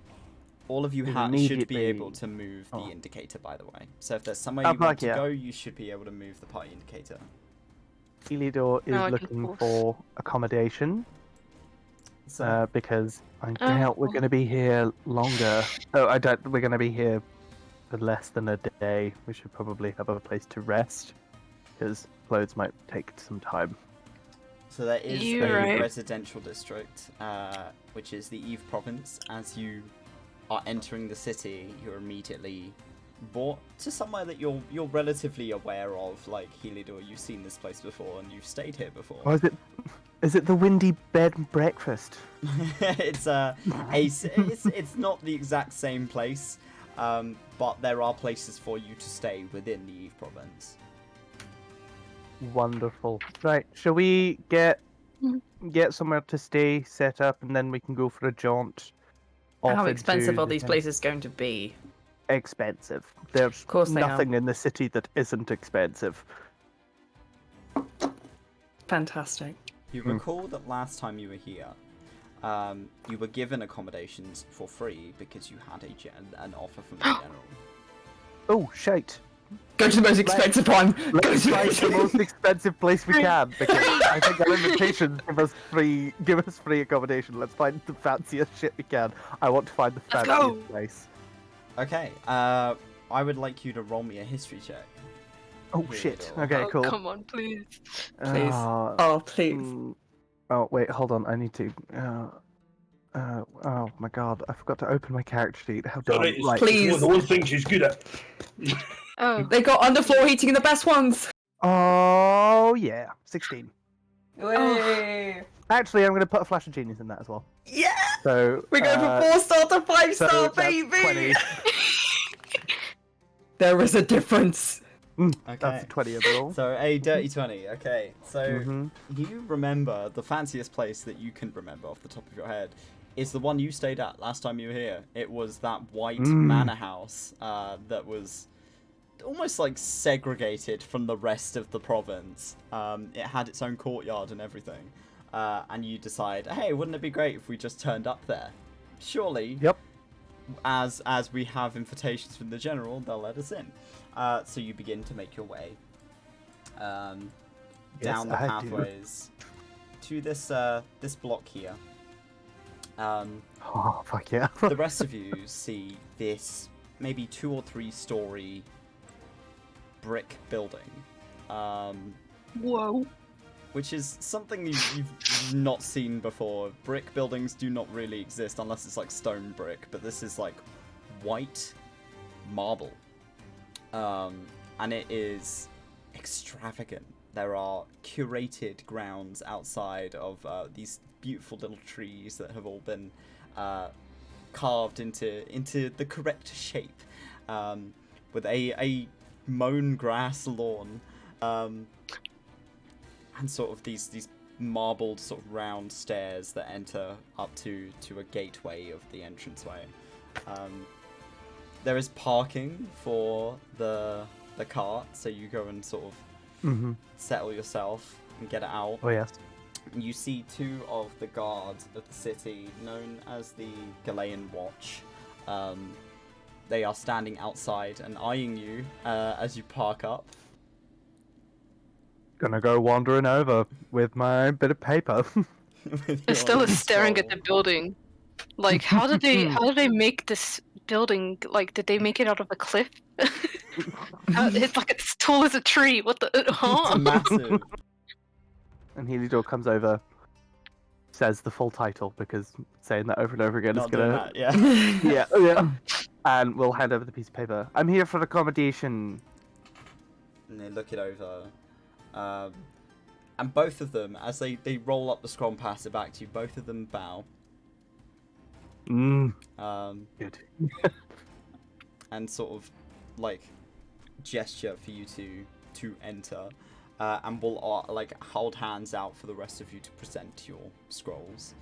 All of you should be Immediately- able to move the Oh. indicator, by the way. So if there's somewhere Oh, you want fuck yeah. to go, you should be able to move the party indicator. Heliodor is No, I can looking force. for accommodation So because I doubt we're going to be here longer. Oh, I doubt we're going to be here for less than a day. We should probably have a place to rest because clothes might take some time. So there is You're a right. residential district, which is the Eve province. As you are entering the city, you're immediately brought to somewhere that you're relatively aware of, like Heliodor. You've seen this place before, and you've stayed here before. Or is it the Windy Bed and Breakfast? It's it's not the exact same place, but there are places for you to stay within the Eve province. Wonderful. Right, shall we get somewhere to stay, set up, and then we can go for a jaunt? off How into expensive are the these kind- places going to be? Expensive. There's course they are. nothing in the city that isn't expensive. Fantastic. You recall that last time you were here, you were given accommodations for free because you had an offer from the general. Oh, shite. Go to the most expensive one. Go Let's to find the most expensive place we can because I think our invitations give us free accommodation. Let's find the fanciest shit we can. I want to find the Let's fanciest go. place. Okay, I would like you to roll me a history check. Oh Here we shit. go. Okay, Oh, cool. come on, please. Please. Uh, Oh, please. Oh wait, hold on. I need to. Oh my god, I forgot to open my character sheet. How dumb. Sorry, it's Right. Please. the one thing she's good at. Oh, They got underfloor heating in the best ones. Oh yeah, 16. Way. Actually, I'm going to put a flash of genius in that as well. Yeah. So We're going from 4-star to 5-star, so that's baby. 20. There is a difference. Okay. That's a 20 overall. So a dirty 20. Okay. So Mhm. you remember the fanciest place that you can remember off the top of your head is the one you stayed at last time you were here. It was that white manor house that was almost like segregated from the rest of the province. It had its own courtyard and everything. And you decide, hey, wouldn't it be great if we just turned up there? Surely. Yep. As we have invitations from the general, they'll let us in. So you begin to make your way down the I do. pathways to this this block here. Oh, fuck yeah. The rest of you see this maybe 2 or 3 story brick building, Whoa. which is something you've not seen before. Brick buildings do not really exist unless it's like stone brick, but this is like white marble. And it is extravagant. There are curated grounds outside of these beautiful little trees that have all been carved into the correct shape, with a mown grass lawn, and sort of these marbled sort of round stairs that enter up to a gateway of the entranceway. There is parking for the cart, so you go and sort of settle yourself and get it out. Oh, yes. You see 2 of the guards of the city, known as the Galean Watch. They are standing outside and eyeing you as you park up. Gonna go wandering over with my bit of paper. Estella is staring at the building. Like, how did they make this building? Like, did they make it out of a cliff? It's like as tall as a tree. What the? It's massive. And Heliodor comes over, says the full title, because saying that over and over again Not is doing gonna... that, yeah. Yeah. And we'll hand over the piece of paper. I'm here for accommodation. And they look it over. And both of them, as they roll up the scroll and pass it back to you, both of them bow. Good. And sort of like gesture for you to enter, and will like hold hands out for the rest of you to present your scrolls.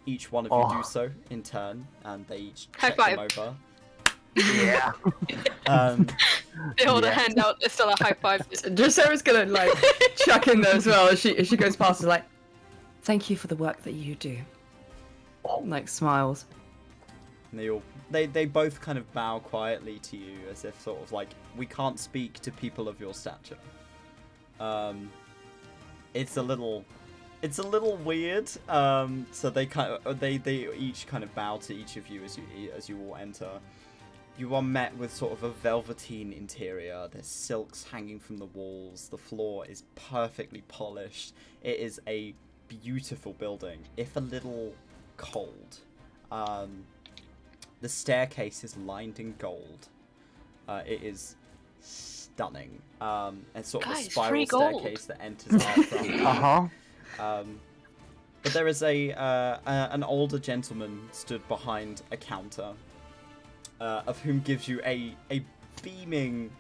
Each one of you do so in turn, and they each check them over. Yeah. They hold a hand out. Estella high five. Dracera's gonna like chuck in there as well as she goes past. Is like, thank you for the work that you do. Like smiles. And they both kind of bow quietly to you, as if sort of like, we can't speak to people of your stature. It's a little weird. So they each kind of bow to each of you as you all enter. You are met with sort of a velveteen interior. There's silks hanging from the walls. The floor is perfectly polished. It is a beautiful building, if a little cold. The staircase is lined in gold. It is stunning. It's sort of a spiral staircase that enters out from. But there is an older gentleman stood behind a counter, of whom gives you a beaming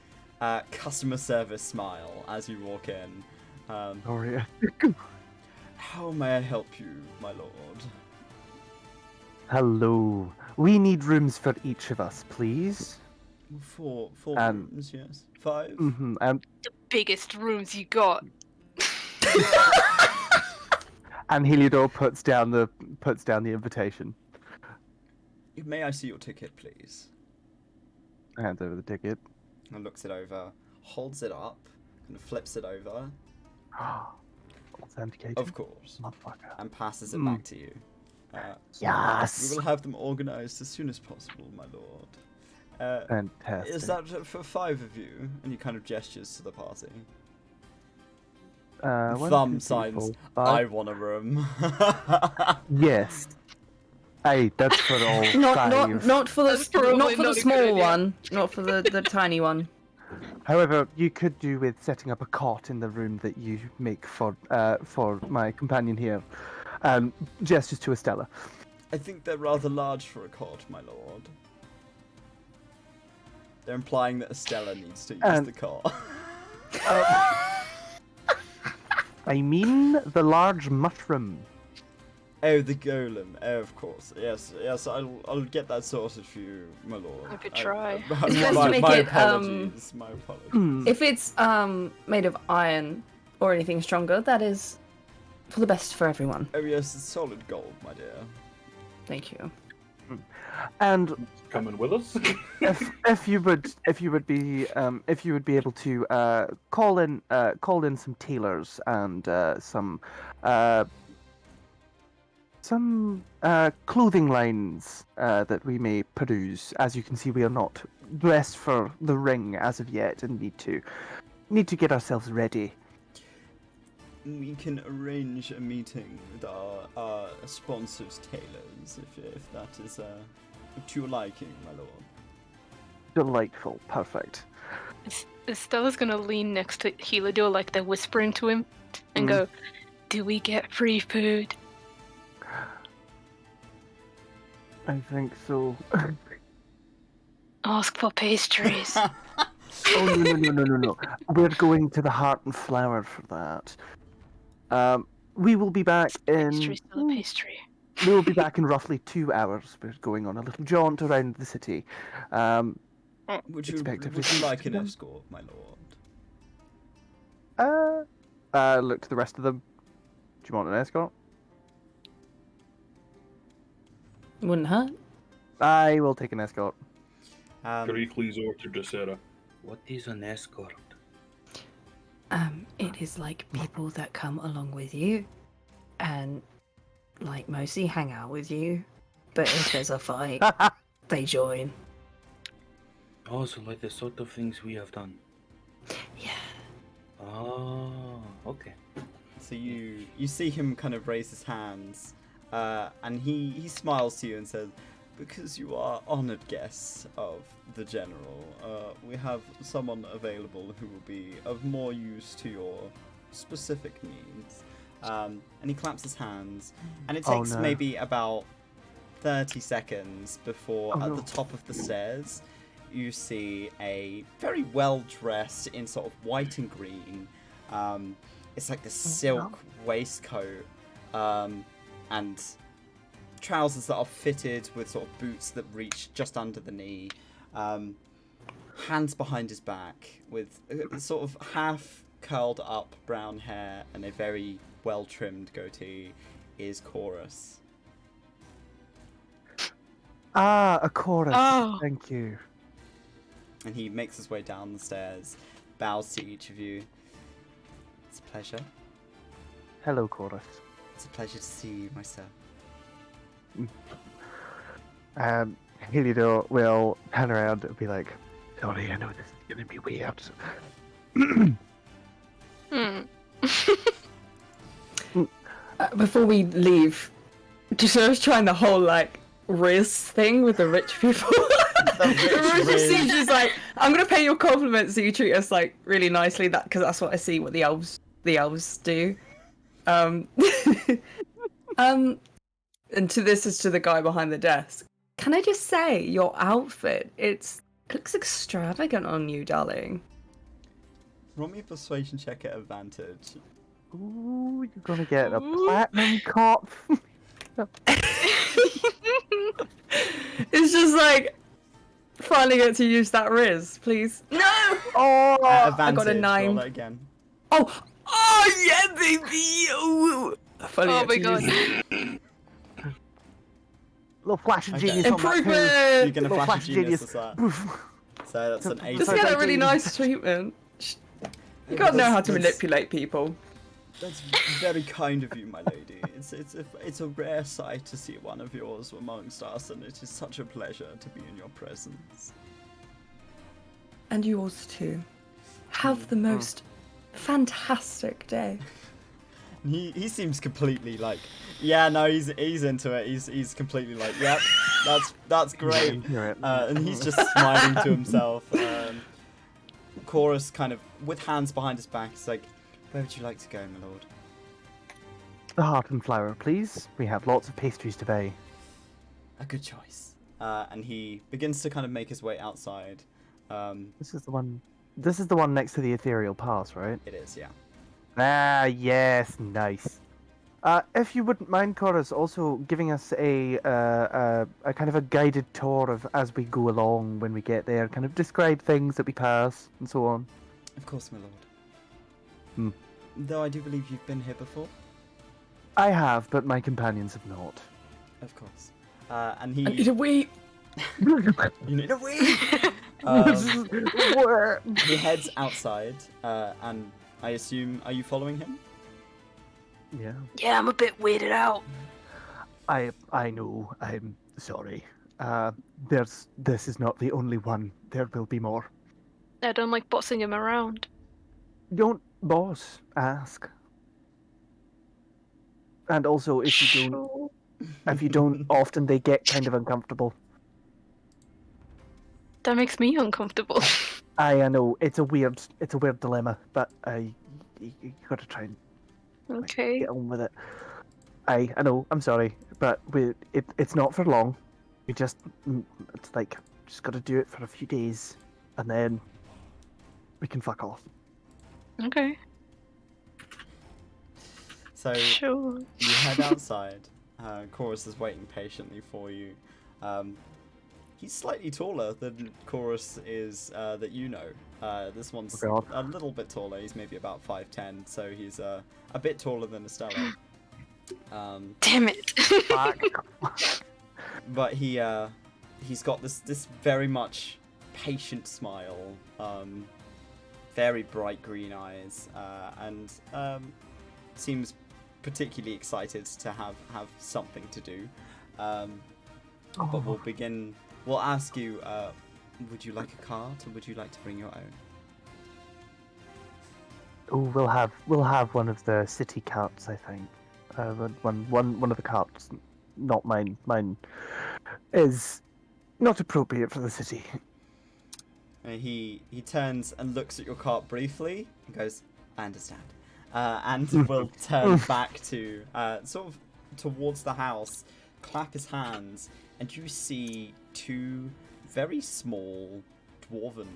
customer service smile as you walk in. Oh yeah. How may I help you, my lord? Hello. We need rooms for each of us, please. 4 rooms, yes. 5. Mm-hmm. The biggest rooms you got. And Heliodor puts down the invitation. May I see your ticket, please? Hands over the ticket. And looks it over, holds it up, and flips it over. Authenticated. Of course. Motherfucker. And passes it back to you. Yes. We will have them organised as soon as possible, my lord. Fantastic. Is that for 5 of you? And he kind of gestures to the party. 1, Thumb 2, 3, signs. 4, 5. I want a room. Yes. Hey, that's for all 5. Not for That's the probably not for not the a good small idea. one. Not for the tiny one. However, you could do with setting up a cot in the room that you make for my companion here. Gestures to Estella. I think they're rather large for a cot, my lord. They're implying that Estella needs to use And- the car. I mean the large mushroom. Oh, the golem. Oh, of course. Yes, I'll get that sorted for you, my lord. I could try. It's best to make my it, apologies. My apologies. Hmm. If it's made of iron or anything stronger, that is for the best for everyone. Oh yes, it's solid gold, my dear. Thank you. And Coming with us? if you would be able to call in some tailors and some clothing lines that we may produce. As you can see, we are not dressed for the ring as of yet, and need to get ourselves ready. We can arrange a meeting with our sponsors, tailors, if that is to your liking, my lord. Delightful, perfect. Estella's gonna lean next to Heliodor like they're whispering to him and go, "Do we get free food?" I think so. Ask for pastries. Oh no! We're going to the Heart and Flower for that. We will be back in. Pastry's still a pastry. We will be back in roughly 2 hours. We're going on a little jaunt around the city. Would you Expect everything like to an be done. escort, my lord? Look to the rest of them. Do you want an escort? Wouldn't hurt. I will take an escort. Greek leans over to Dracera. What is an escort? It is like people that come along with you and like mostly hang out with you. But if there's a fight, they join. Oh, so like the sort of things we have done. Yeah. Oh, okay. So you see him kind of raise his hands, and he smiles to you and says, "Because you are honoured guests of the general, we have someone available who will be of more use to your specific needs." And he claps his hands, and it Oh, takes no. maybe about 30 seconds before at no. the top of the stairs you see a very well-dressed in sort of white and green. It's like this silk waistcoat and trousers that are fitted with sort of boots that reach just under the knee. Hands behind his back with sort of half curled up brown hair and a very well-trimmed goatee is Chorus. Ah, a chorus. Oh. Thank you. And he makes his way down the stairs, bows to each of you. It's a pleasure. Hello, chorus. It's a pleasure to see you, my sir. Heliodor will turn around and be like, "Sorry, I know this is gonna be weird." Before we leave, just I was trying the whole like Riz thing with the rich people. rich Riz. She's like, "I'm gonna pay your compliments so you treat us like really nicely." That because that's what I see what the elves do. And to this is to the guy behind the desk. Can I just say your outfit? It looks extravagant on you, darling. Roll me a persuasion check at advantage. Ooh, you're gonna get a Ooh. platinum cop. It's just like finally get to use that Riz, please. No. Oh, I Advantage. got a 9. Roll that again. Oh yeah, baby. Ooh. Finally Oh get my to god. use- Little flash of Okay. genius on that too. You're Improvement. gonna Little flash a genius as that. Poof. So that's an 8. Just get a really nice treatment. You gotta know how to manipulate people. That's very kind of you, my lady. It's a rare sight to see one of yours amongst us, and it is such a pleasure to be in your presence. And yours too. Have the most fantastic day. He seems completely like, yeah, no, he's into it. He's completely like, yep, that's great. And he's just smiling to himself. Chorus kind of with hands behind his back. He's like, where would you like to go, my lord? The Heart and Flower, please. We have lots of pastries to buy. A good choice. And he begins to kind of make his way outside. This is the one. This is the one next to the ethereal pass, right? It is, yeah. Ah, yes, nice. If you wouldn't mind, Chorus, also giving us a kind of a guided tour of as we go along when we get there, kind of describe things that we pass and so on. Of course, my lord. Hmm. Though I do believe you've been here before. I have, but my companions have not. Of course. And he. I need a wee. You need a wee. He heads outside, and I assume, are you following him? Yeah. Yeah, I'm a bit weirded out. I know. I'm sorry. This is not the only one. There will be more. I don't like bossing him around. Don't boss. Ask. And also, if you don't, often they get kind of uncomfortable. That makes me uncomfortable. I know it's a weird dilemma, but you gotta try and Okay. get on with it. I know. I'm sorry, but it's not for long. We just gotta do it for a few days, and then we can fuck off. Okay. So Sure. you head outside. Chorus is waiting patiently for you. He's slightly taller than Chorus is that you know. This one's Oh, God. a little bit taller. He's maybe about 5'10", so he's a bit taller than Estella. Damn it. But he's got this very much patient smile, very bright green eyes, and seems particularly excited to have something to do. But we'll begin. We'll ask you, would you like a cart or would you like to bring your own? Oh, we'll have one of the city carts, I think. One of the carts, not mine. Mine is not appropriate for the city. And he turns and looks at your cart briefly and goes, I understand. And will turn back to sort of towards the house, clap his hands, and you see two very small dwarven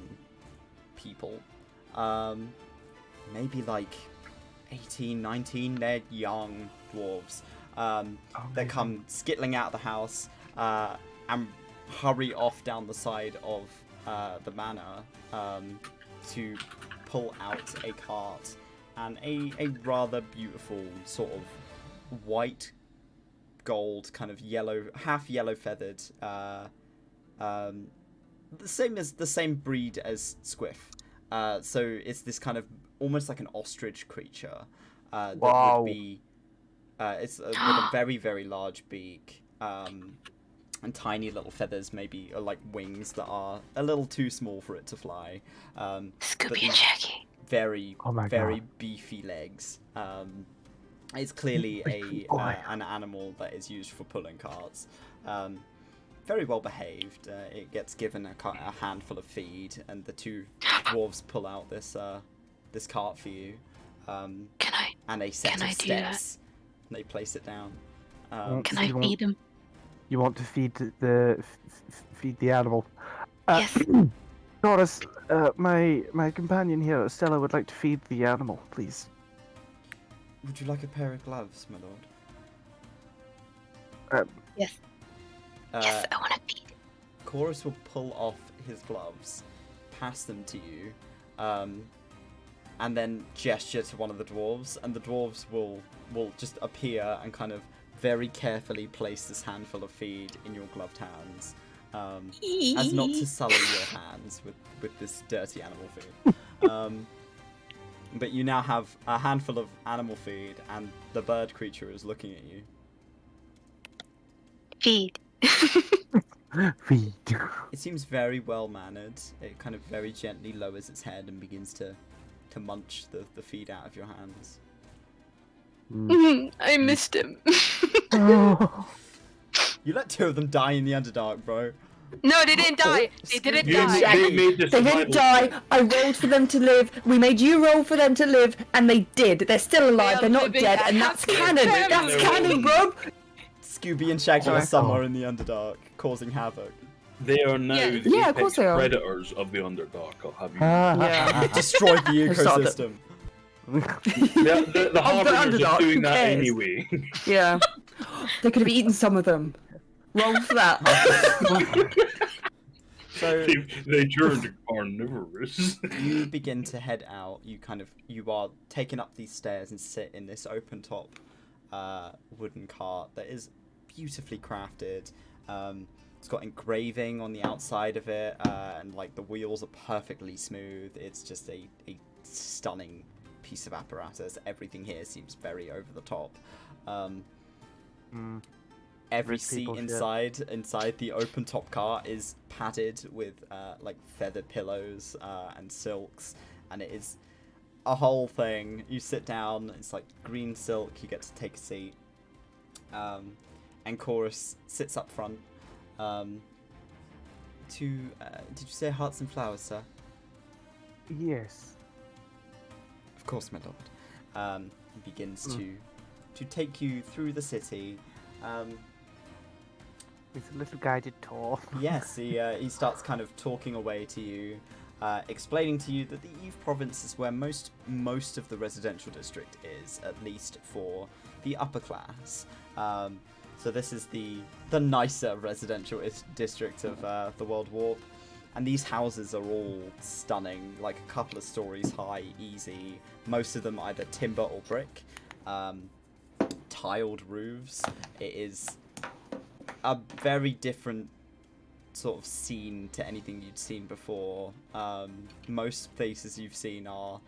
people. Maybe like 18, 19, they're young dwarves. They come skittling out of the house and hurry off down the side of the manor to pull out a cart and a rather beautiful sort of white gold kind of yellow, half yellow feathered, the same breed as Squiff. So it's this kind of almost like an ostrich creature that Wow. would be it's with a very, very large beak and tiny little feathers, maybe like wings that are a little too small for it to fly. Scooby and Shaggy. Very, Oh my very God. beefy legs. It's clearly an animal that is used for pulling carts. Very well behaved. It gets given a handful of feed, and the two dwarves pull out this cart for you. Can I? And a set Can of I do that? steps. And they place it down. Can I You want- feed him? You want to feed the animal? Yes. Doris, my companion here, Stella, would like to feed the animal, please. Would you like a pair of gloves, my lord? Yes. Uh, Yes, I want to feed. Chorus will pull off his gloves, pass them to you, and then gesture to one of the dwarves, and the dwarves will just appear and kind of very carefully place this handful of feed in your gloved hands, as not to sully your hands with this dirty animal feed. But you now have a handful of animal feed, and the bird creature is looking at you. Feed. Feed. It seems very well mannered. It kind of very gently lowers its head and begins to munch the feed out of your hands. I missed him. You let two of them die in the Underdark, bro. No, they didn't die. They didn't You die. made the They didn't die. I rolled for them to live. We made you roll for them to live, and they did. They're still alive. are They're not living dead, a and that's happy canon. family. That's canon, bro. Scooby and Shaggy Oh are my somewhere God. in the Underdark, causing havoc. They are now Yeah. the Yeah, of course apex they are. predators of the Underdark. I'll have you. Yeah. Destroyed the Stop it. ecosystem. The the Harbingers Underdark, are doing who that cares? anyway. Yeah. They could have eaten some of them. Roll for that. So they turned carnivorous. you begin to head out. You are taking up these stairs and sit in this open top wooden cart that is beautifully crafted. It's got engraving on the outside of it, and like the wheels are perfectly smooth. It's just a stunning piece of apparatus. Everything here seems very over the top. Every Rich seat people shit. inside the open top cart is padded with like feather pillows and silks, and it is a whole thing. You sit down, it's like green silk. You get to take a seat, and Chorus sits up front. Did you say hearts and flowers, sir? Yes. Of course, my lord. He begins to take you through the city. It's a little guided tour. Yes, he starts kind of talking away to you, explaining to you that the Eve province is where most of the residential district is, at least for the upper class. So this is the nicer residential district of the World Warp, and these houses are all stunning, like a couple of stories high, easy. Most of them either timber or brick, tiled roofs. It is a very different sort of scene to anything you'd seen before. Most places you've seen are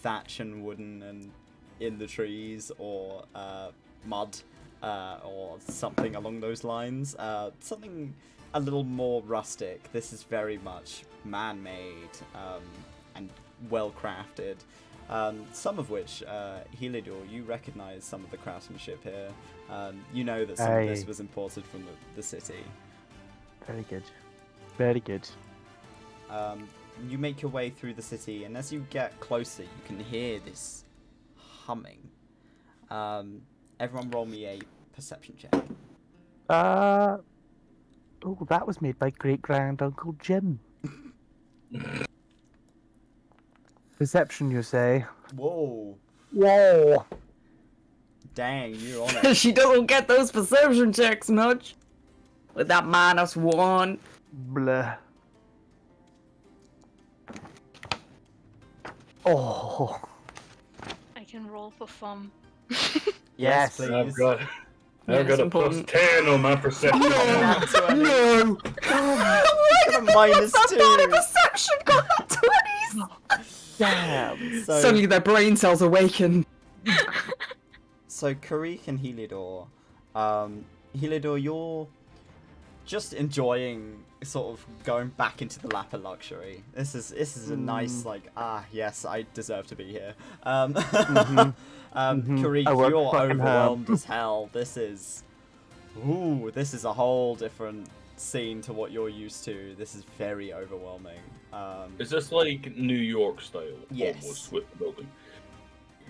thatch and wooden and in the trees, or mud, or something along those lines. Something a little more rustic. This is very much man-made and well-crafted. Some of which, Helidor, you recognize some of the craftsmanship here. You know that some of this was imported from the city. Very good. Very good. You make your way through the city, and as you get closer, you can hear this humming. Everyone roll me a perception check. Oh, that was made by great-grand-uncle Jim. Perception, you say? Whoa. Whoa! Dang, you're on it. She doesn't get those perception checks much. With that -1. Blah. Oh. I can roll for fun. Yes, Yes. please. I've got it's a important. +10 on my perception. Nat 20. No! Got a minus That's not a 2. perception, got that 20s! Damn. So, Suddenly their brain cells awaken. so Karik and Helidor, Helidor, you're just enjoying sort of going back into the lap of luxury. This is a nice, like, yes, I deserve to be here. Karik, I work you're fucking hard. overwhelmed as hell. This is a whole different scene to what you're used to. This is very overwhelming. Is this like New York style? Yes. Almost with the building.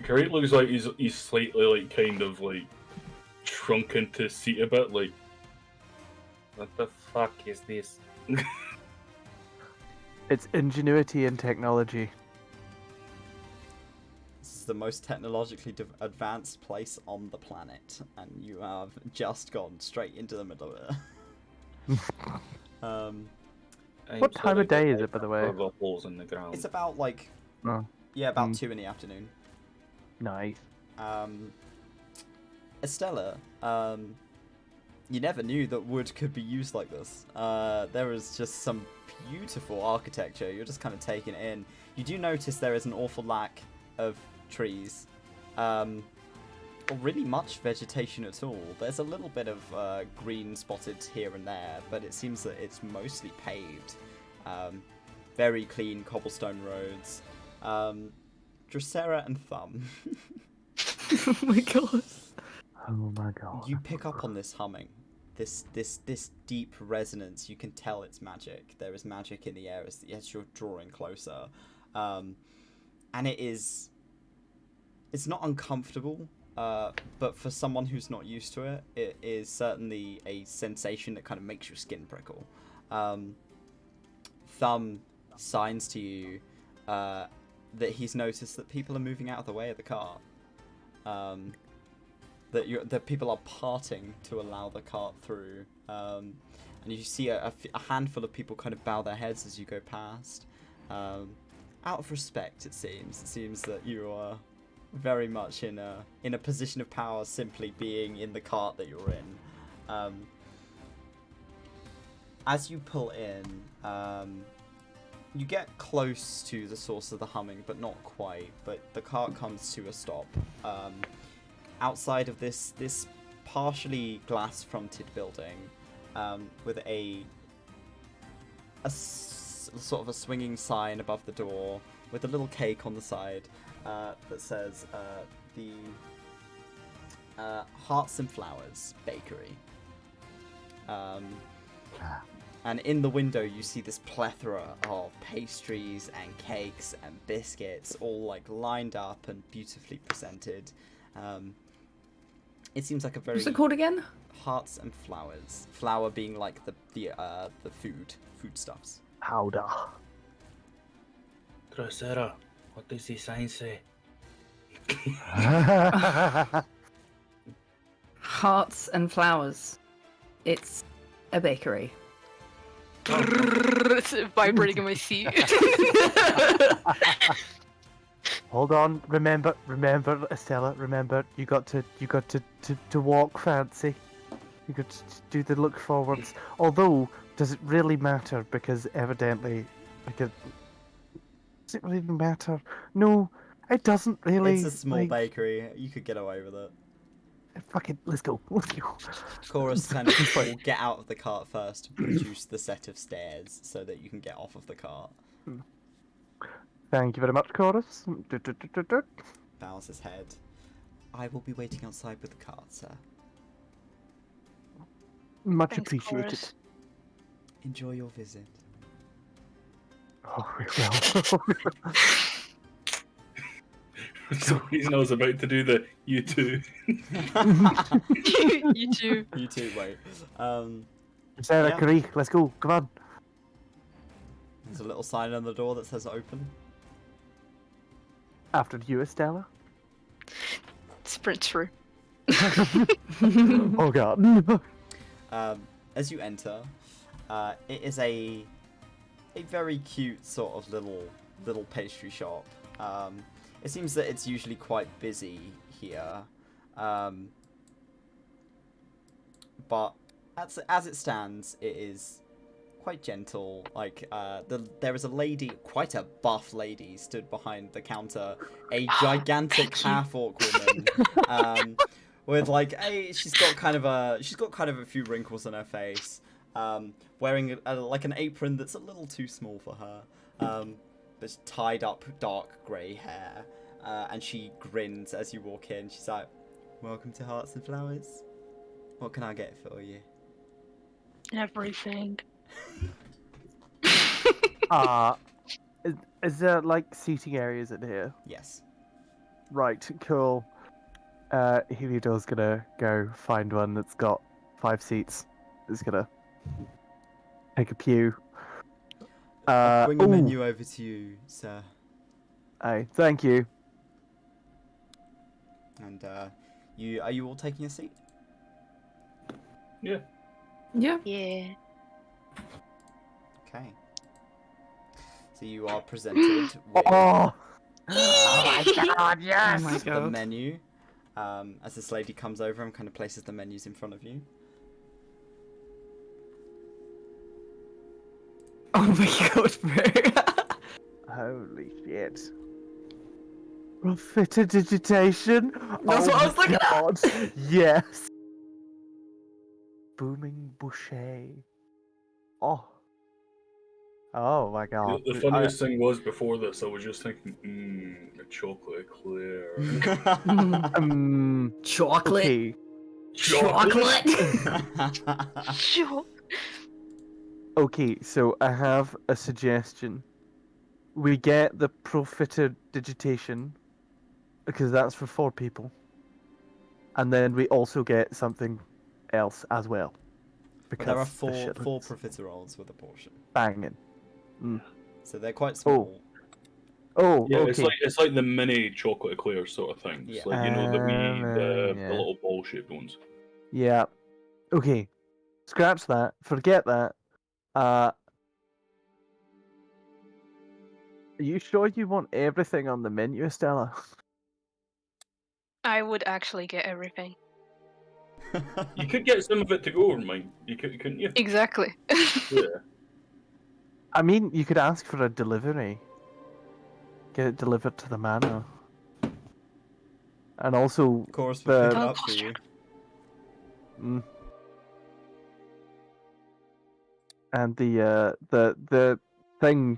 Kareem looks like he's slightly like kind of like shrunk into his seat a bit. Like, what the fuck is this? It's ingenuity and technology. This is the most technologically advanced place on the planet, and you have just gone straight into the middle of it. What time of day is it, by the way? The holes in the ground. It's about like, Oh, about 2 in the afternoon. nice. Estella, you never knew that wood could be used like this. There is just some beautiful architecture. You're just kind of taking it in. You do notice there is an awful lack of trees, or really much vegetation at all. There's a little bit of green spotted here and there, but it seems that it's mostly paved. Very clean cobblestone roads. Dracera and Thumb. Oh my god. Oh my god. You pick up on this humming, this deep resonance. You can tell it's magic. There is magic in the air as you're drawing closer, and it's not uncomfortable, but for someone who's not used to it, it is certainly a sensation that kind of makes your skin prickle. Thumb signs to you that he's noticed that people are moving out of the way of the cart. That people are parting to allow the cart through. And you see a handful of people kind of bow their heads as you go past. Out of respect, it seems. It seems that you are very much in a position of power simply being in the cart that you're in. As you pull in, you get close to the source of the humming, but not quite. But the cart comes to a stop. Outside of this partially glass-fronted building, with a sort of a swinging sign above the door, with a little cake on the side that says the Hearts and Flowers Bakery. And in the window you see this plethora of pastries and cakes and biscuits, all like lined up and beautifully presented. It seems like a very... What's it called again? Hearts and Flowers. Flower being like the foodstuffs. Powder. Grosera, what does the sign say? Hearts and Flowers. It's a bakery. It's vibrating in my seat. Hold on, remember, Estella, remember, you got to walk fancy. You got to do the look forwards. Although, does it really matter? Because evidently, does it really matter? No, it doesn't really. It's a small bakery. You could get away with it. Fuck it, let's go. Chorus kind of will get out of the cart first to produce the set of stairs so that you can get off of the cart. Thank you very much, Chorus. Bows his head. I will be waiting outside with the cart, sir. Much Thanks, appreciated. Chorus. Enjoy your visit. Oh, we will. For some reason I was about to do the you too. You too. You too, wait. Sarah, Yeah. Curry, let's go. Come on. There's a little sign on the door that says open. After you, Estella. Sprint through. Oh god. As you enter, it is a very cute sort of little pastry shop. It seems that it's usually quite busy here, but as it stands, it is quite gentle. Like there is a lady, quite a buff lady, stood behind the counter, a gigantic half-orc woman, with like she's got kind of a few wrinkles on her face, wearing like an apron that's a little too small for her, but tied up dark grey hair, and she grins as you walk in. She's like, "Welcome to Hearts and Flowers. What can I get for you?" Everything. Is there like seating areas in here? Yes. Right, cool. Heliodor's gonna go find one that's got 5 seats. Is gonna take a pew. I'll bring the ooh, menu over to you, sir. Aye, thank you. And are you all taking a seat? Yeah. Yeah. Yeah. Okay. So you are presented with Oh my god, yes! Oh my the god. menu. As this lady comes over and kind of places the menus in front of you. Oh my god, bro. Holy shit. Fitter digitation? That's what I was looking at. at! Yes! Booming boucher. Oh. Oh my god. The funniest thing was before this, I was just thinking, a chocolate eclair. Chocolate. Okay. Chocolate. Sure. Okay, so I have a suggestion. We get the Profiter digitation, because that's for 4 people. And then we also get something else as well. because there are the shit four looks profiteroles with a portion, banging. so they're quite small. Oh, Yeah, okay. it's like the mini chocolate eclairs sort of things. Yeah. Like the Yeah. little ball shaped ones. Yeah. Okay. Scratch that. Forget that. Are you sure you want everything on the menu, Stella? I would actually get everything. You could get some of it to go, mine. Couldn't you? Exactly. Yeah. I mean, you could ask for a delivery. Get it delivered to the manor. And also, Of course, we'll pick it the up for you. and the thing,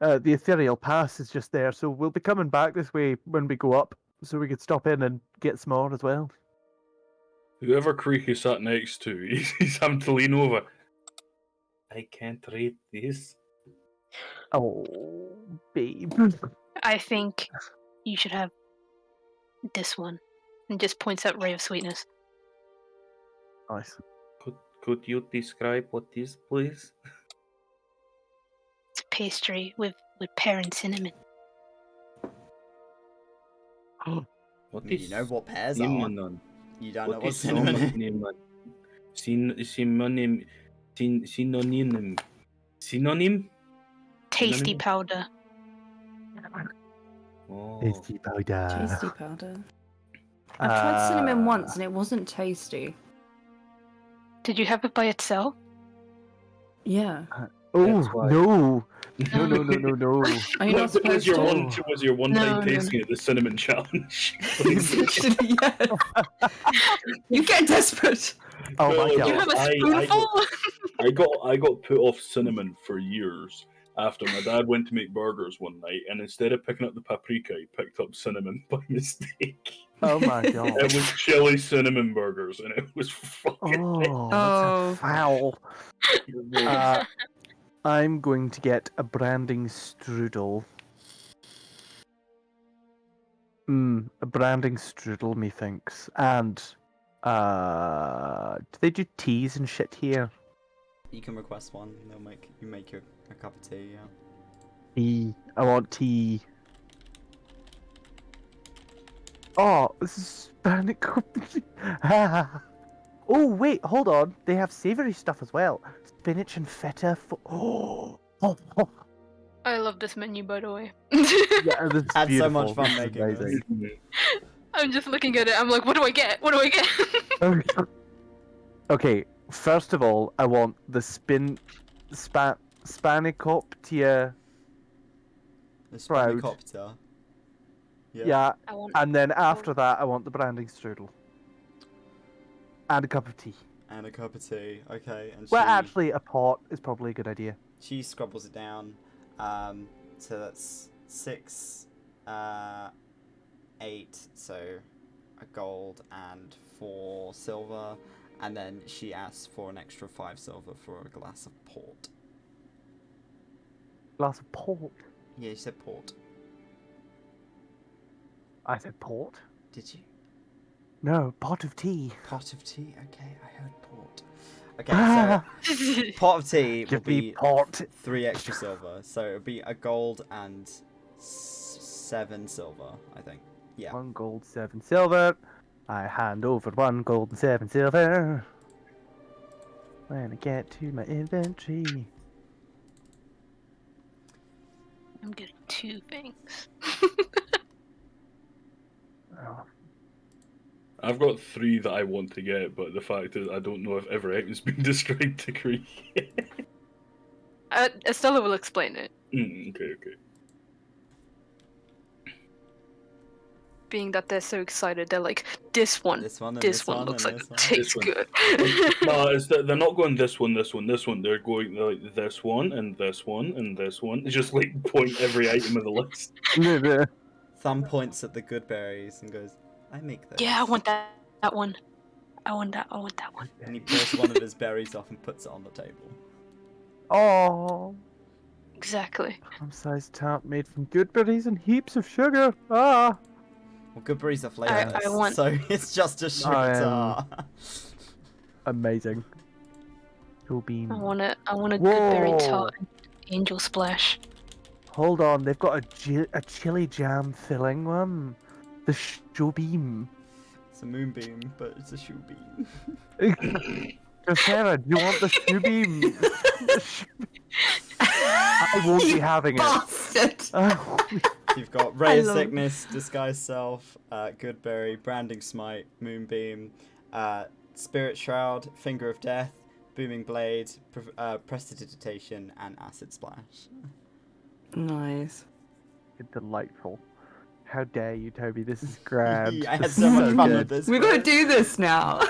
the ethereal pass is just there, so we'll be coming back this way when we go up, so we could stop in and get some more as well. Whoever Creaky sat next to, he's having to lean over. I can't read this. Oh, babe. I think you should have this one. And just points at Ray of Sweetness. Nice. Could you describe what is, please? It's pastry with pear and cinnamon. What You is know what pears are. cinnamon? You don't know What what is cinnamon is. Synonym? Tasty Cinnamon? powder. Oh. Tasty powder. Tasty powder. I've tried cinnamon once and it wasn't tasty. Did you have it by itself? Yeah. Oh That's why. no! No. No! Are you not Was supposed your to? one No, time no. tasting at the cinnamon challenge? Literally, yes. You get desperate. Oh my Well, god! You have a I spoonful? I got put off cinnamon for years after my dad went to make burgers one night, and instead of picking up the paprika, he picked up cinnamon by mistake. Oh my god! It was chili cinnamon burgers, and it was fucking. Oh, Oh. that's foul. I'm going to get a branding strudel. A branding strudel, methinks. And, do they do teas and shit here? You can request one. They'll make you a cup of tea. Yeah. Tea. I want tea. Oh, this is Hispanic coffee. Oh, wait, hold on. They have savoury stuff as well. Spinach and feta. Oh. I love this menu, by the way. Yeah, this is Had so beautiful. much fun This is making amazing. this. I'm just looking at it. I'm like, what do I get? What do I get? Okay, first of all, I want the Spanakoptia. The Proud. spanakopter. Yeah, I want. and then after that, I want the branding strudel. And a cup of tea. And a cup of tea. Okay. And Well, actually, a pot is probably a good idea. she scrabbles it down. So that's 6, 8. So a gold and 4 silver, and then she asks for an extra 5 silver for a glass of port. Glass of port. Yeah, you said port. I said port. Did you? No, pot of tea. Pot of tea. Okay, I heard port. Okay, so pot of tea will Give me be port. 3 extra silver. So it would be a gold and 7 silver, I think. Yeah. 1 gold, 7 silver. I hand over 1 gold and 7 silver. When I get to my inventory. I'm getting 2 things. Oh. I've got 3 that I want to get, but the fact is, I don't know if every item's been described to Creek. Estella will explain it. Okay. Being that they're so excited, they're like, this one This one and this this one one looks and like this it one. tastes This one. good. No, it's that they're not going this one. They're going like this one and this one and this one. It's just like point every item in the list. Thumb points at the good berries and goes, I make those. Yeah, I want that one. I want that one. And he pulls one of his berries off and puts it on the table. Oh, Exactly. palm-sized tart made from good berries and heaps of sugar. Ah. Well, good berries are flavourless, I want- so it's just a sugar I am- tart. Amazing. Cool beam. I want a good berry Whoa. tart and angel splash. Hold on, they've got a chili jam filling one. The show beam. It's a moonbeam, but it's a shoe beam. Sarah, do you want the shoe beam? I won't be having it. Bastard! You've got Ray of love- Sickness, Disguise Self, Good Berry, Branding Smite, Moonbeam, Spirit Shroud, Finger of Death, Booming Blade, Prestidigitation, and Acid Splash. Nice. Delightful. How dare you, Toby? This is grand. I had This so is much fun good. with this. We're gonna quiz. do this now.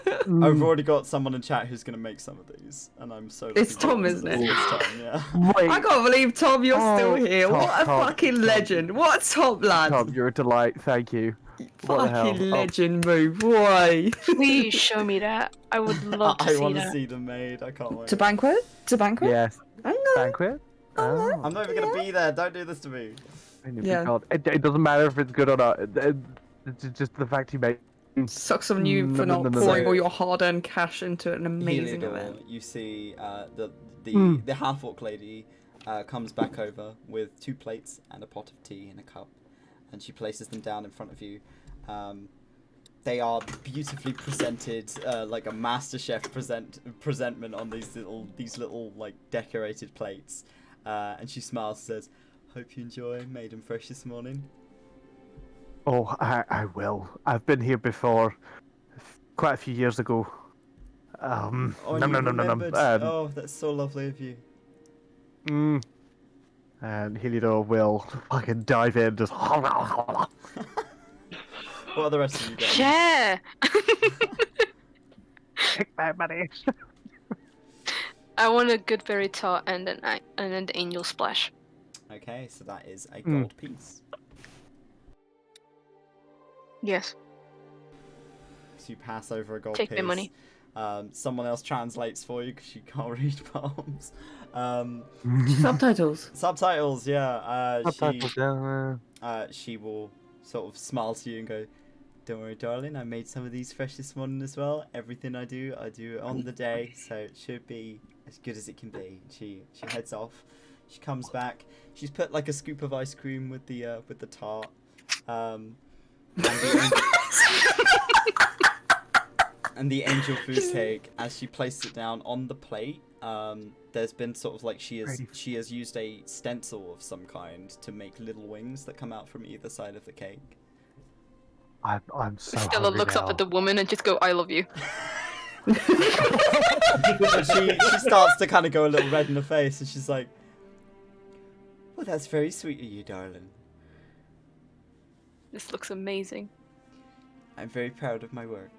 I've already got someone in chat who's going to make some of these, and I'm so. It's looking forward Tom, to isn't this. it? It's Tom, yeah. Wait, I can't believe, Tom, you're still here. Tom, What a Tom, fucking Tom. legend. What a top lad. Tom, you're a delight. Thank you. What the hell? Fucking Oh. legend move. Why? Please show me that. I would love to I see want to that. see them made. I can't wait. To banquet? To banquet? Yes. I know. Banquet? Oh. I'm not even going to be there. Don't do this to me. Yeah. God. It doesn't matter if it's good or not. It's just the fact you made. Sucks on you for not No. pouring all your hard-earned cash into an amazing Heliodor, event. you see the Mm. half-orc lady comes back over with 2 plates and a pot of tea in a cup, and she places them down in front of you. They are beautifully presented, like a MasterChef presentment on these little like decorated plates. And she smiles and says, "Hope you enjoy. Made them fresh this morning." Oh, I will. I've been here before, quite a few years ago. Oh, No. you remembered. Oh, that's so lovely of you. And Heliodor will fucking dive in, just. What are the rest of you doing? Yeah. Take that money. I want a good berry tart and an angel splash. Okay, so that is a gold piece. Yes. So you pass over a gold Take piece. my money. Someone else translates for you because you can't read palms. Subtitles. Subtitles, yeah. Subtitles, yeah. She will sort of smile to you and go, "Don't worry, darling. I made some of these fresh this morning as well. Everything I do on the day, so it should be as good as it can be." She heads off. She comes back. She's put like a scoop of ice cream with the tart. And the angel food cake, as she places it down on the plate, there's been sort of like she has used a stencil of some kind to make little wings that come out from either side of the cake. I'm so Stella hungry looks now. up at the woman and just go, "I love you." So she starts to kind of go a little red in the face, and she's like, "Well, that's very sweet of you, darling. This looks amazing. I'm very proud of my work."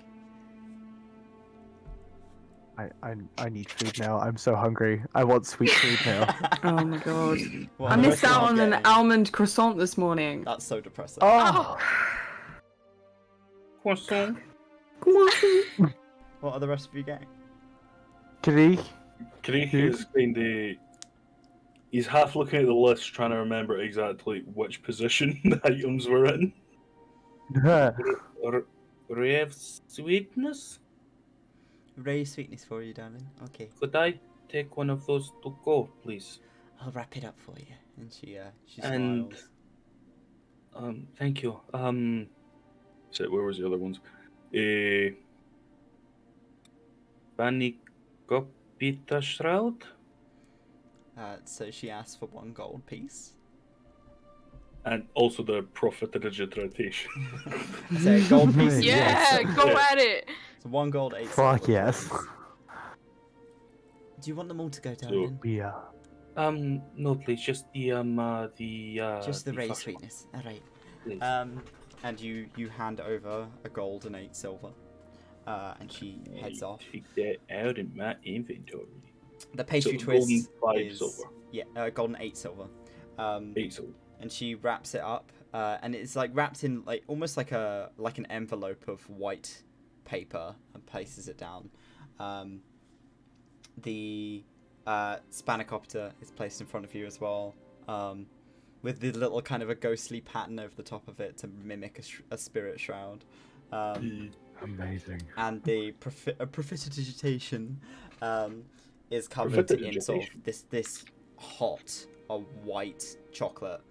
I need food now. I'm so hungry. I want sweet food now. Oh my god. What I are the missed rest of out you on an getting? almond croissant this morning. That's so depressing. Oh, Croissant. What are the rest of you getting? Krieg. Craig is kind of. He's half looking at the list, trying to remember exactly which position the items were in. Ray of sweetness? Ray of sweetness for you, darling. Okay, Could I take one of those to go, please? I'll wrap it up for you. And she And- smiles. Thank you. So where was the other ones? Panikopita Shroud? So she asks for 1 gold piece. And also the Prestidigitation. So gold piece. Yeah, Yes. go Yeah. at it. So 1 gold, 8 Fuck silver. yes. Do you want them all to go, darling? Yeah. No, please, just the Just the ray of first sweetness. All right. one, please. And you hand over a gold and 8 silver. And she heads off. Take that out in my inventory. The pastry So twist golden 5 is silver. yeah, golden 8 silver. 8 silver. And she wraps it up, and it's like wrapped in like almost like an envelope of white paper, and places it down. The Spanakopter is placed in front of you as well, with the little kind of a ghostly pattern over the top of it to mimic a spirit shroud. Amazing. and the precipitation is covered in sort of this hot white chocolate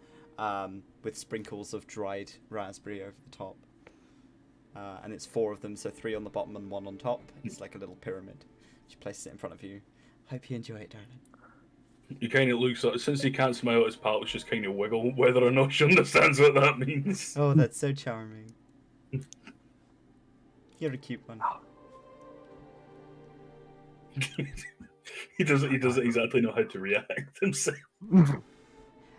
with sprinkles of dried raspberry over the top. And it's 4 of them, so 3 on the bottom and 1 on top. It's like a little pyramid. She places it in front of you. Hope you enjoy it, darling. He kind of looks like, since he can't smile at his palates, just kind of wiggle, whether or not she understands what that means. Oh, that's so charming. You're a cute one. He doesn't exactly know how to react himself.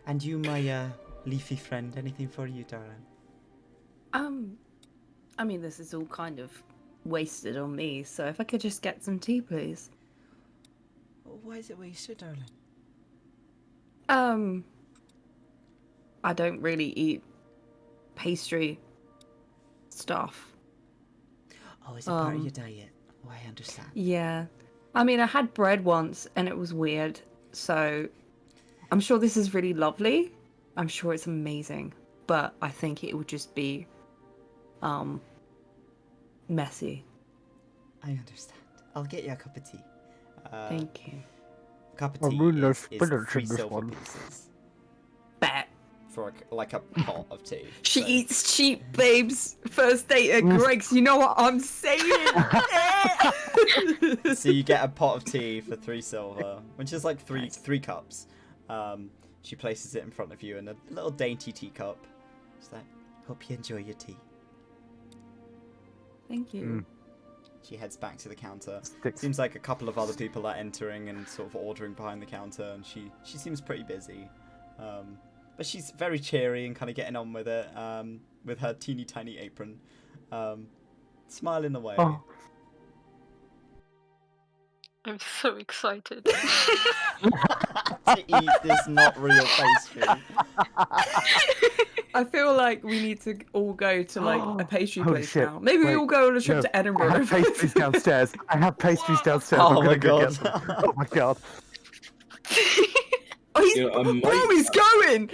And you, my leafy friend, anything for you, darling? I mean, this is all kind of wasted on me, so if I could just get some tea, please. Why is it wasted, darling? I don't really eat pastry stuff. Oh, is it part of your diet? Oh, I understand. Yeah. I mean, I had bread once and it was weird, so I'm sure this is really lovely. I'm sure it's amazing, but I think it would just be messy. I understand. I'll get you a cup of tea. Thank you. A cup of I tea mean, there's is spinach 3 in this silver one. pieces Bet. for like a pot of tea. She So- eats cheap, babes. First date at Greg's. You know what I'm saying? So you get a pot of tea for 3 silver, which is like three cups. She places it in front of you in a little dainty teacup. She's like, hope you enjoy your tea. Thank you. She heads back to the counter. Sticks. Seems like a couple of other people are entering and sort of ordering behind the counter, and she seems pretty busy. But she's very cheery and kind of getting on with it, with her teeny tiny apron, smiling away. Oh. I'm so excited. To eat this not real pastry. I feel like we need to all go to like a pastry Holy place shit. now. Maybe we Wait, all go on a trip no, to I Edinburgh. have pastries downstairs. I have pastries downstairs. Oh I'm my gonna go God. get them. Oh my god. Oh, he's, You know, I might- oh, he's going.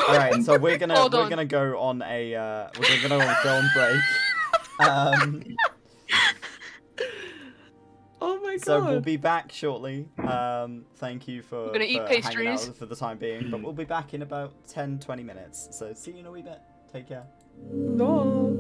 All right, so we're gonna Hold on. go on a we're gonna go on break. Oh my god. So we'll be back shortly. Thank you for, We're gonna eat for hanging pastries. out for the time being, but we'll be back in about 10-20 minutes. So see you in a wee bit. Take care. No.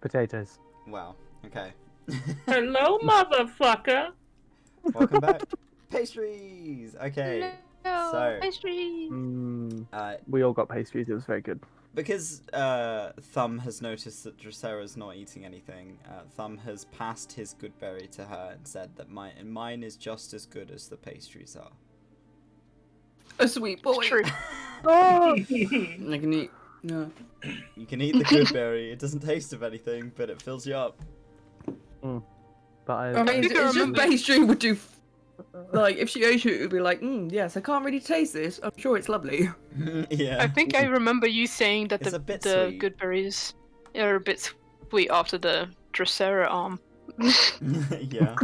Potatoes. Wow. Okay. Hello, motherfucker. Welcome back. Pastries. Okay. No, So, pastry. We all got pastries. It was very good. because Thumb has noticed that Dracera's not eating anything, Thumb has passed his good berry to her and said that mine is just as good as the pastries are. A sweet boy. True. I can eat. No. You can eat the good berry. It doesn't taste of anything, but it fills you up. But I mean, think I it's just remember- pastry would do. Like, if she ate it, it would be like, yes, I can't really taste this. I'm sure it's lovely. Yeah. I think I remember you saying that It's the a bit the sweet. good berries are a bit sweet after the Dracera arm. Yeah.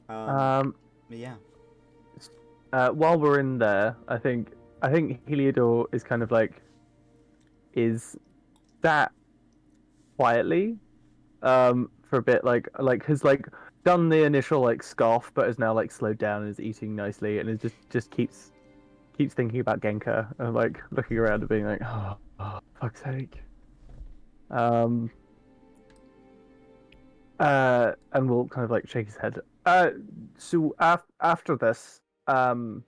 Um, But yeah. while we're in there, I think Heliodor is kind of like sat quietly, for a bit, like has like done the initial like scoff, but is now like slowed down and is eating nicely, and is just keeps thinking about Genka and like looking around and being like, oh fuck's sake. And will kind of like shake his head. So after this, do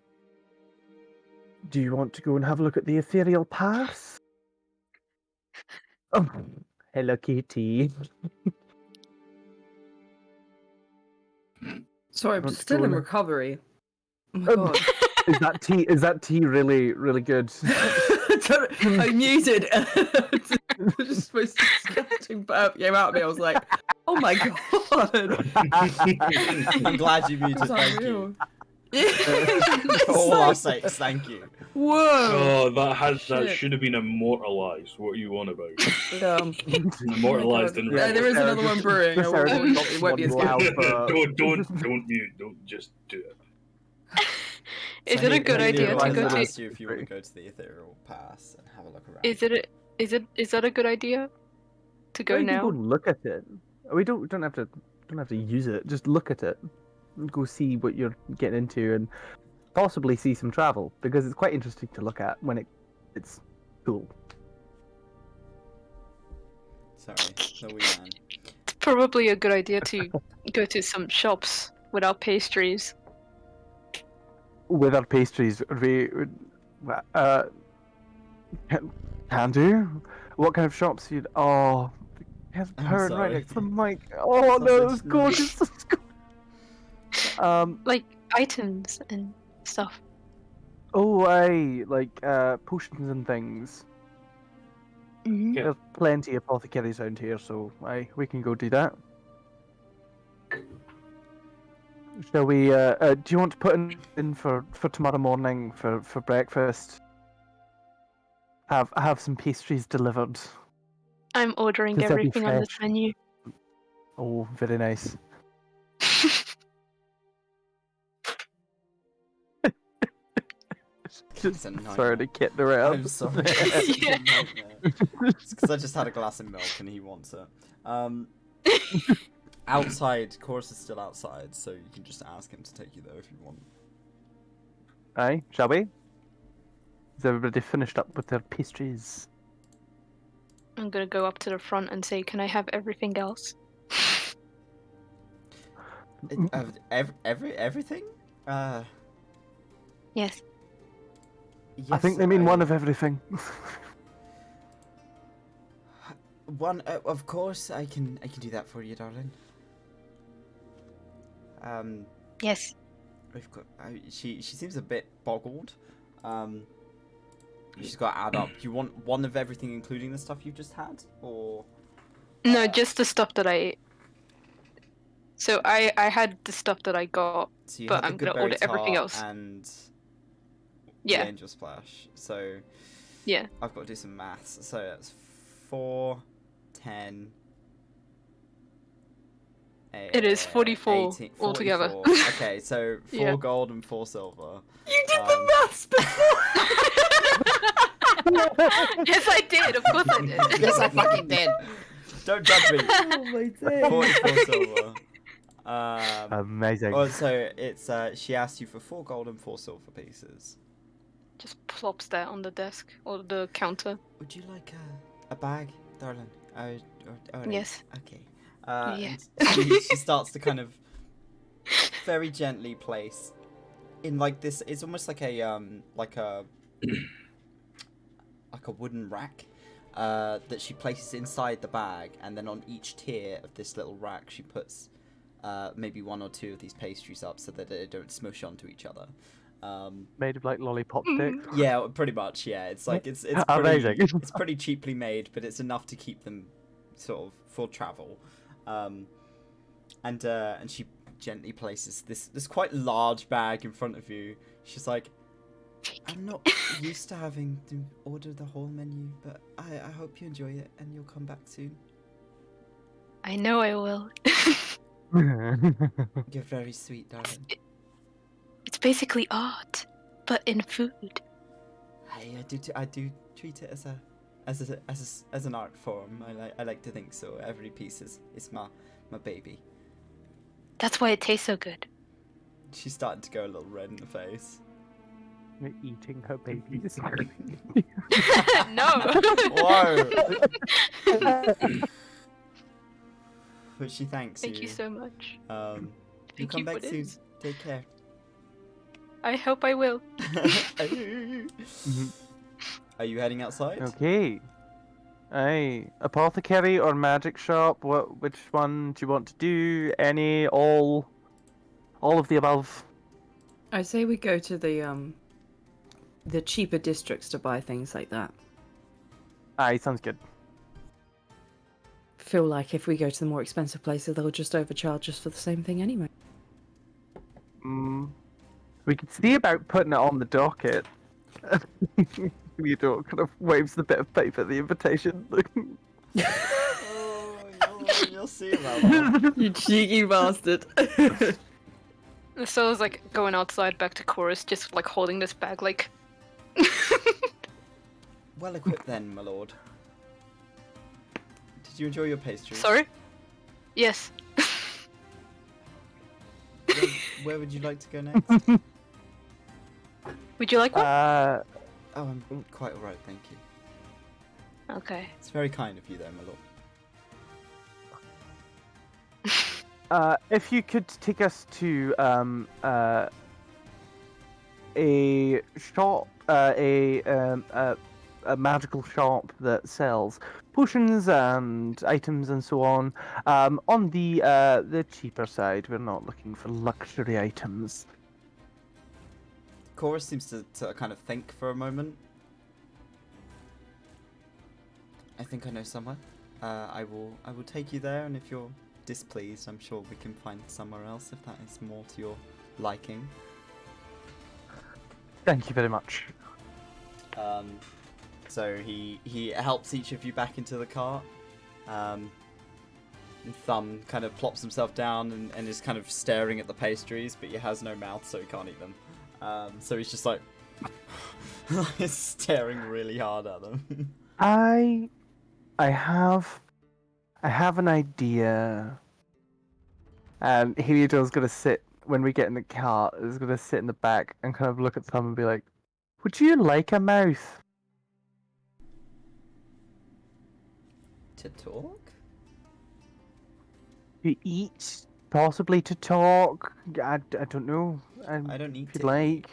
you want to go and have a look at the ethereal pass? Oh, hello, Kitty. Sorry, I'm Want to still go in in? recovery. Oh my god. Is that tea really good? I muted. Just supposed to scratching burp came out of me. I was like, oh my god. I'm glad you muted. That's Thank unreal. you. For all our sakes, thank you. Whoa. Oh, that Shit. should have been immortalized. What are you on about? Oh Immortalized my in God. Yeah, there is Sarah, another one brewing. I Sarah, won't- just it won't be as one good. loud burp. don't mute. Don't just do it. Is So it a he- good he idea to realised go and to? asked you if you want to go to the ethereal pass and have a look around. Is that a good idea to go You can go now? look at it. We don't have to use it. Just look at it. Go see what you're getting into and possibly see some travel, because it's quite interesting to look at when it's cool. Sorry, the wee man. It's probably a good idea to go to some shops without pastries. With our pastries, can do. What kind of shops you'd? Oh, has I'm parrot right sorry. next to the mic. Oh no, it's Sausage gorgeous. It's gorgeous. Like items and stuff. Oh, aye, like potions and things. Mm-hmm. Yeah. There's plenty of apothecaries around here, so aye, we can go do that. Shall we? Do you want to put in for tomorrow morning for breakfast? Have some pastries delivered. I'm ordering 'Cause they'll be everything on this fresh. menu. Oh, very nice. It's Just a nightmare. sorry to kid around. I'm sorry. Yeah. It's because I just had a glass of milk and he wants it. Outside, Chorus is still outside, so you can just ask him to take you there if you want. Aye, shall we? Is everybody finished up with their pastries? I'm gonna go up to the front and say, "Can I have everything else?" Everything? Yes. I think they mean one of everything. One, of course, I can do that for you, darling. Yes. We've got. She seems a bit boggled. She's got to add up. Do you want one of everything, including the stuff you just had, or? No, just the stuff that I ate. So I had the stuff that I got. So you But had the I'm gonna Goodberry order everything Tart else. and Yeah. the Angel Splash. So Yeah. I've got to do some maths. So that's 4, 10. It is 44 altogether. 44. Okay, so 4 Yeah. gold and 4 silver. You did the maths before! Yes, I did. Of course I did. Yes, I fucking did. Don't judge me. Oh my days. 44 silver. Amazing. Oh, so it's she asked you for 4 gold and 4 silver pieces. Just plops there on the desk or the counter. Would you like A bag, darling. Oh, right. Yes. Okay. Yeah. And she starts to kind of very gently place in like this. It's almost like a like a wooden rack that she places inside the bag, and then on each tier of this little rack she puts maybe one or two of these pastries up so that they don't smush onto each other. Made of like lollipop sticks. Yeah, pretty much. Yeah, it's like it's pretty, Amazing. it's pretty cheaply made, but it's enough to keep them sort of for travel. And she gently places this quite large bag in front of you. She's like, I'm not used to having to order the whole menu, but I hope you enjoy it and you'll come back soon. I know I will. You're very sweet, darling. It's basically art, but in food. I do treat it as an art form. I like to think so. Every piece is my baby. That's why it tastes so good. She's starting to go a little red in the face. You're eating her babies. No. Whoa! But she thanks you. Thank you so much. You Thank come you back for soon. this. Take care. I hope I will. Are you heading outside? Okay. Aye. Apothecary or magic shop? Which one do you want to do? Any? All of the above? I say we go to the cheaper districts to buy things like that. Aye, sounds good. Feel like if we go to the more expensive places, they'll just overcharge us for the same thing anyway. We could see about putting it on the docket. You know, kind of waves the bit of paper, the invitation. Oh, you'll see about that. You cheeky bastard. So I was like going outside back to chorus, just like holding this bag, like. Well equipped then, my lord. Did you enjoy your pastries? Sorry? Yes. Where would you like to go next? Would you like one? Oh, I'm quite alright, thank you. Okay. It's very kind of you there, my lord. If you could take us to a shop, a magical shop that sells potions and items and so on. On the cheaper side, we're not looking for luxury items. Chorus seems to kind of think for a moment. I think I know somewhere. I will take you there, and if you're displeased, I'm sure we can find somewhere else if that is more to your liking. Thank you very much. So he helps each of you back into the cart. And Thumb kind of plops himself down and is kind of staring at the pastries, but he has no mouth, so he can't eat them. So he's just like staring really hard at them. I have an idea. Heliodor's gonna sit when we get in the cart. Is gonna sit in the back and kind of look at Thumb and be like, "Would you like a mouth?" To talk? To eat, possibly to talk. I don't know. I don't need If you'd to. like.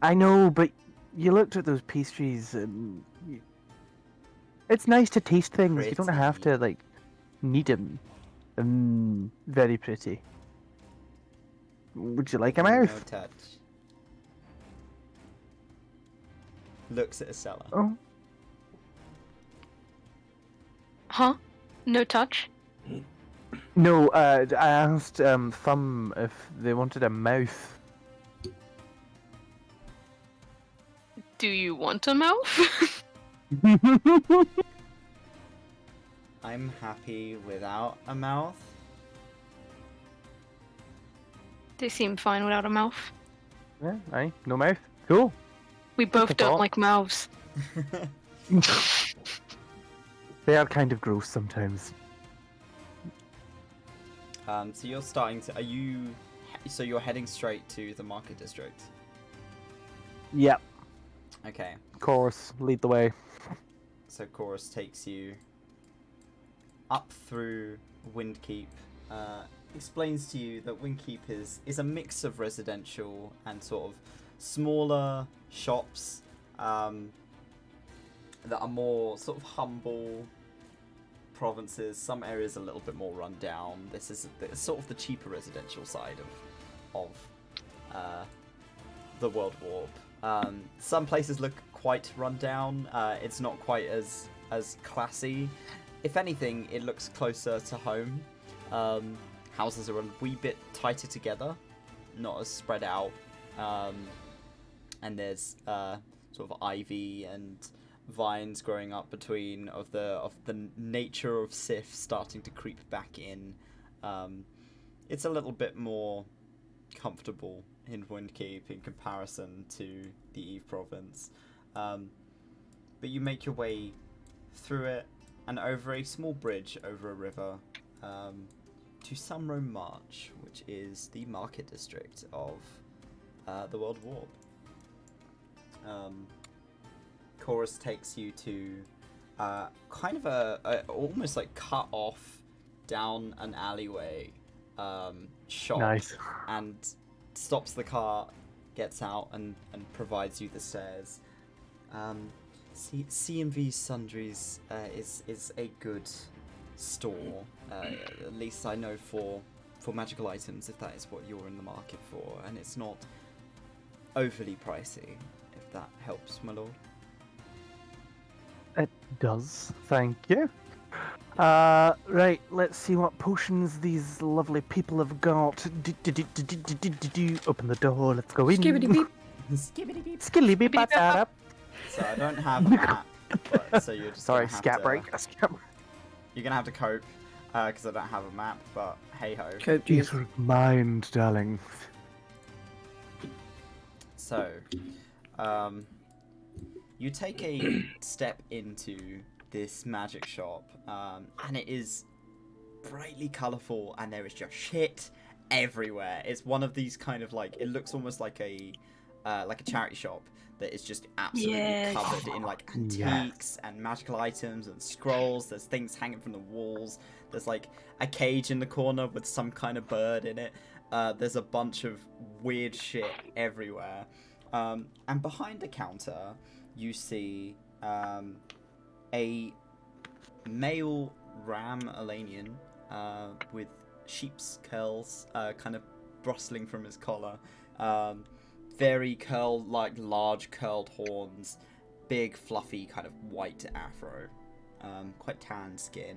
I know, but you looked at those pastries and it's nice to taste things. You don't have to like need them. Very pretty. Would you like a No mouth? touch. Looks at a seller. Oh, Huh? No touch? no. I asked Thumb if they wanted a mouth. Do you want a mouth? I'm happy without a mouth. They seem fine without a mouth. Yeah, aye, no mouth. Cool. We both a don't thought. like mouths. They are kind of gross sometimes. So you're starting to. Are you? So you're heading straight to the market district. Yep. Okay. Of course, lead the way. So Chorus takes you up through Windkeep. Explains to you that Windkeep is a mix of residential and sort of smaller shops that are more sort of humble provinces. Some areas a little bit more run down. This is sort of the cheaper residential side of the World Warp. Some places look quite run down. It's not quite as classy. If anything, it looks closer to home. Houses are a wee bit tighter together, not as spread out. And there's sort of ivy and vines growing up between of the nature of Sif starting to creep back in. It's a little bit more comfortable in Windkeep in comparison to the Eve province. But you make your way through it and over a small bridge over a river to Sumrow March, which is the market district of the World Warp. Chorus takes you to kind of a almost like cut off down an alleyway shop. Nice. And stops the car, gets out and provides you the stairs. C&V Sundries is a good store, at least I know for magical items, if that is what you're in the market for, and it's not overly pricey, if that helps, my lord. It does, thank you. Right, let's see what potions these lovely people have got. Open the door, let's go in. Skibbity beep. Skibbity beep. Skilly beep, up. So I don't have a map, but so you're just sorry, gonna have scat to, break. You're gonna have to cope, because I don't have a map, but hey ho. Cope, These are mind, darling. So, you take a step into this magic shop, and it is brightly colourful, and there is just shit everywhere. It's one of these kind of like, it looks almost like a charity shop that is just absolutely covered in like antiques and magical items and scrolls. There's things hanging from the walls. There's like a cage in the corner with some kind of bird in it. There's a bunch of weird shit everywhere. And behind the counter, you see a male ram Elanian with sheep's curls kind of bristling from his collar. Very large curled horns, big fluffy kind of white afro, quite tan skin,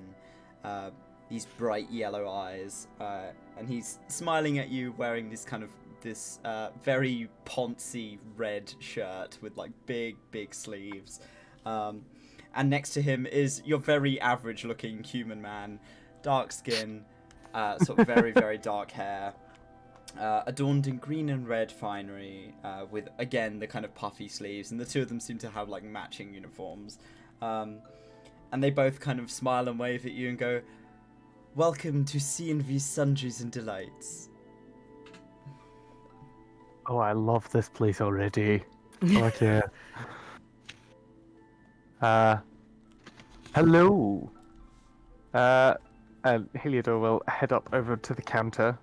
these bright yellow eyes, and he's smiling at you wearing this very poncy red shirt with like big sleeves. And next to him is your very average looking human man, dark skin, sort of very, very dark hair, adorned in green and red finery, with, again, the kind of puffy sleeves, and the two of them seem to have, like, matching uniforms. And they both kind of smile and wave at you and go, "Welcome to C&V Sundries and Delights." Oh, I love this place already. Okay. Hello. And Heliodor will head up over to the counter.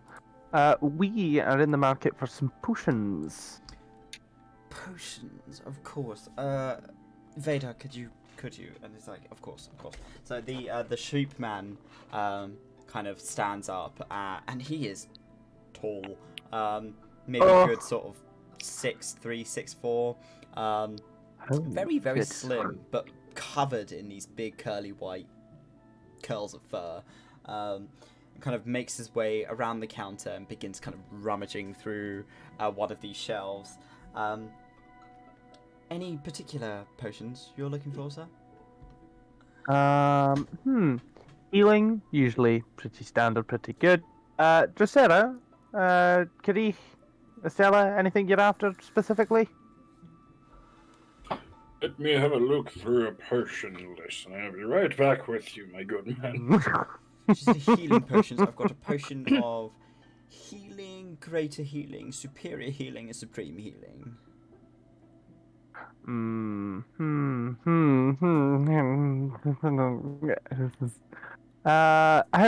We are in the market for some potions. Potions, of course. Veda, could you? And he's like, of course. So the sheep man kind of stands up, and he is tall. Maybe a good sort of 6'3", 6'4". Very, very slim, but covered in these big curly white curls of fur. Kind of makes his way around the counter and begins kind of rummaging through one of these shelves. Any particular potions you're looking for, sir? Healing, usually pretty standard, pretty good. Dracera, Kari, Estella, anything you're after specifically? Let me have a look through a potion list, and I'll be right back with you, my good man. Just healing potions. I've got a potion of healing, greater healing, superior healing, and supreme healing. How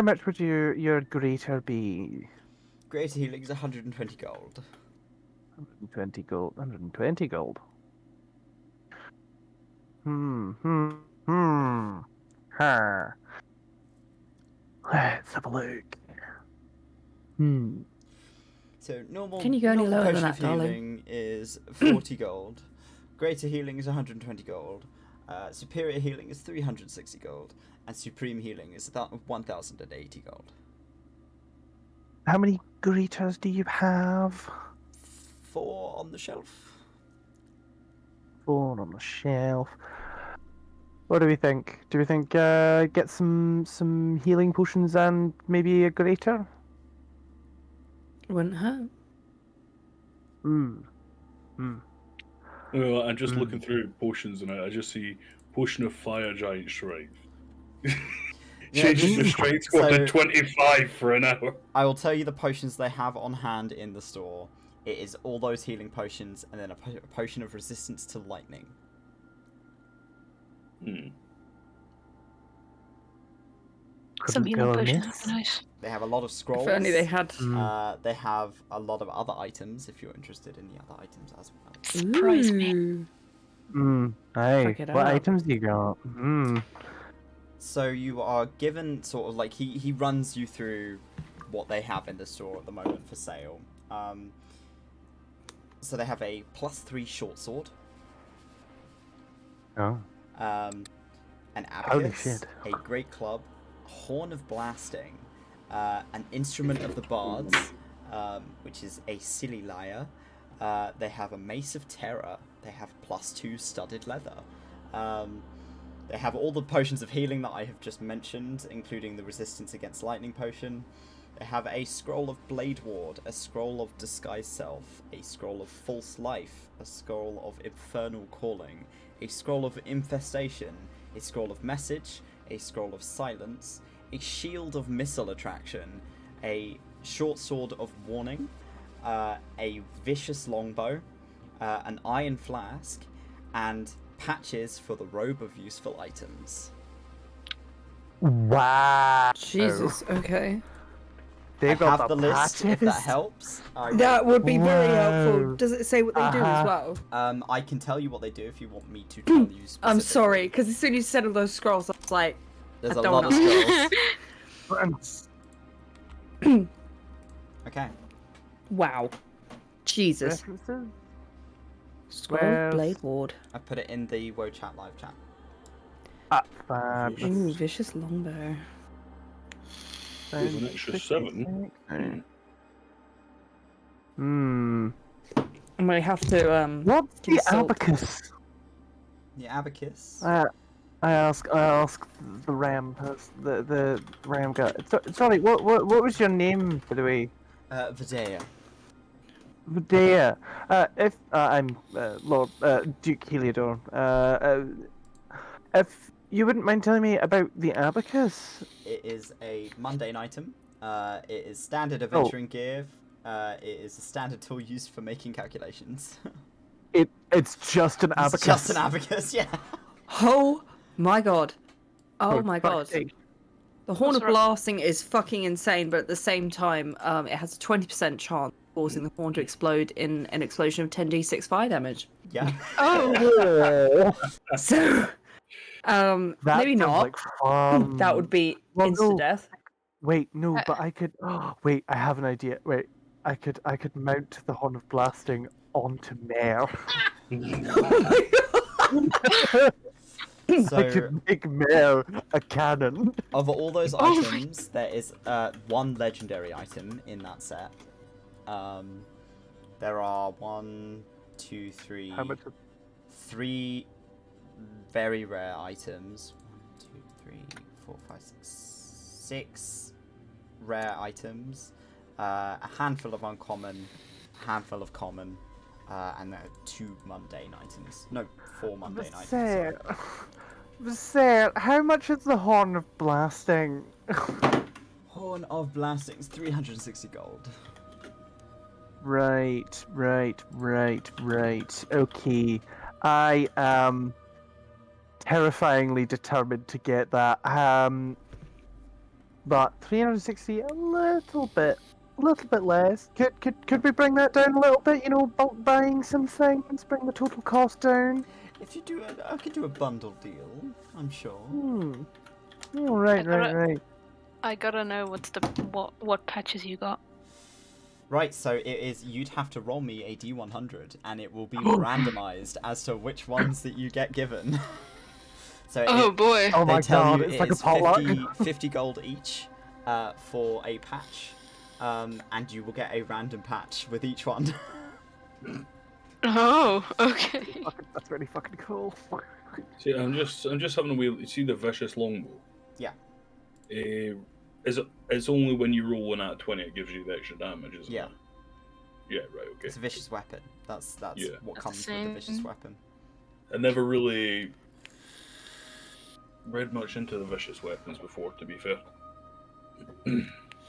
much would your greater be? Greater healing is 120 gold. 120 gold. 120 gold. Huh. Let's have a look. So normal, Can you go any normal lower than potion that, of darling? healing is 40 gold. Greater healing is 120 gold. Superior healing is 360 gold. And supreme healing is 1080 gold. How many greeters do you have? 4 on the shelf. 4 on the shelf. What do we think? Do we think get some healing potions and maybe a greater? Wouldn't hurt. I'm just looking through potions and I just see potion of fire giant strength. Changes your strength score to 25 for an hour. I will tell you the potions they have on hand in the store. It is all those healing potions and then a potion of resistance to lightning. Some Couldn't healing go potions amiss. would be nice. They have a lot of scrolls. If only they had. They have a lot of other items if you're interested in the other items as well. Surprise me. Aye. Check it What out. items do you got? So you are given sort of like he runs you through what they have in the store at the moment for sale. So they have a +3 short sword. Oh. An Holy abacus, shit. a great club, horn of blasting, an instrument of the bards, which is a silly lyre. They have a mace of terror. They have +2 studded leather. They have all the potions of healing that I have just mentioned, including the resistance against lightning potion. They have a scroll of blade ward, a scroll of disguise self, a scroll of false life, a scroll of infernal calling, a scroll of infestation, a scroll of message, a scroll of silence, a shield of missile attraction, a short sword of warning, a vicious longbow, an iron flask, and patches for the robe of useful items. Wow. Jesus. Okay. They I got have the list if that patches. helps. That would be very helpful. Wow. Does it say what they do as well? I can tell you what they do if you want me to tell you specifically. I'm sorry, because as soon as you said all those scrolls, I was like, There's I a don't lot of know. scrolls. Okay. wow. Jesus. References? Scroll Where's- Blade Ward. I put it in the Woe Chat live chat. Fab. Ooh, Vicious Longbow. There's an extra 7. I might have to, What's the consult. abacus? The abacus. I ask the ram, the ram guy. Sorry, what was your name, by the way? Videa. Videa. If I'm Lord Duke Heliodor. If you wouldn't mind telling me about the abacus. It is a mundane item. It is standard adventuring gear. It is a standard tool used for making calculations. It's just an abacus. It's just an abacus, yeah. Oh my god. Oh For my fuck's god. sake. The Horn What's of wrong? Blasting is fucking insane, but at the same time, it has a 20% chance of causing the horn to explode in an explosion of 10d6 fire damage. Yeah. Oh, So, that maybe sounds not. like fun. That would be Well, instant no. death. Wait, no, but I could. Wait, I have an idea. Wait, I could mount the Horn of Blasting onto Mare. I So, could make Mare a cannon. of all those Oh my- items, there is one legendary item in that set. There are 1, 2, 3, How much? 3 very rare items. 1, 2, 3, 4, 5, 6, 6 rare items. A handful of uncommon, a handful of common, and there are 2 mundane items. No, 4 mundane items. sorry. Vasir, how much is the Horn of Blasting? Horn of Blastings, 360 gold. Right. Okay. I am terrifyingly determined to get that. But 360, a little bit less. Could we bring that down a little bit? You know, bulk buying some things, bring the total cost down. If you do, I could do a bundle deal. I'm sure. Oh, right. I gotta know what patches you got. Right, so it is. You'd have to roll me a D100, and it will be randomized as to which ones that you get given. So Oh boy. Oh they my tell god, you it's like a it's potluck. 50 gold each for a patch, and you will get a random patch with each one. Oh, okay. That's really fucking cool. See, I'm just having a wheel. You see the vicious longbow? Yeah. It's only when you roll one at 20 it gives you the extra damage, isn't Yeah. it? Yeah, right, okay. It's a vicious weapon. That's Yeah. what That's comes the with the same. vicious weapon. I never really read much into the vicious weapons before, to be fair.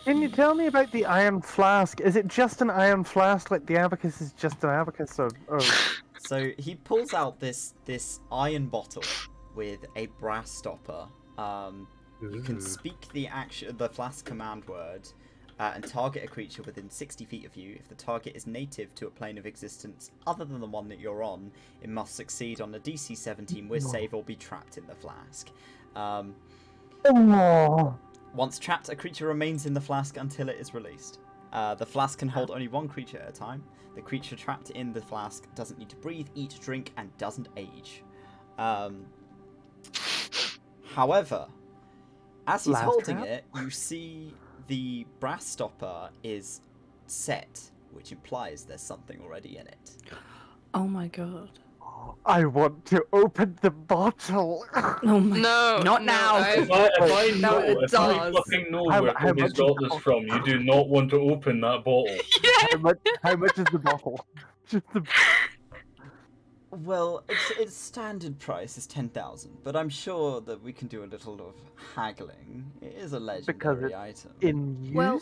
Can you tell me about the iron flask? Is it just an iron flask, like the abacus is just an abacus, or... So he pulls out this iron bottle with a brass stopper. You can speak the flask command word and target a creature within 60 feet of you. If the target is native to a plane of existence other than the one that you're on, it must succeed on a DC 17 Wiz save or be trapped in the flask. Once trapped, a creature remains in the flask until it is released. The flask can hold only one creature at a time. The creature trapped in the flask doesn't need to breathe, eat, drink, and doesn't age. However, as he's holding it, you see the brass stopper is set, which implies there's something already in it. Oh my god. I want to open the bottle. Oh my No, Not no, now. If I No, it fucking know How where much Toby's is got the this from, you do not want to open that bottle. How much is the bottle? Just the... Well, its standard price is 10,000, but I'm sure that we can do a little of haggling. It is a legendary item. in use? Well-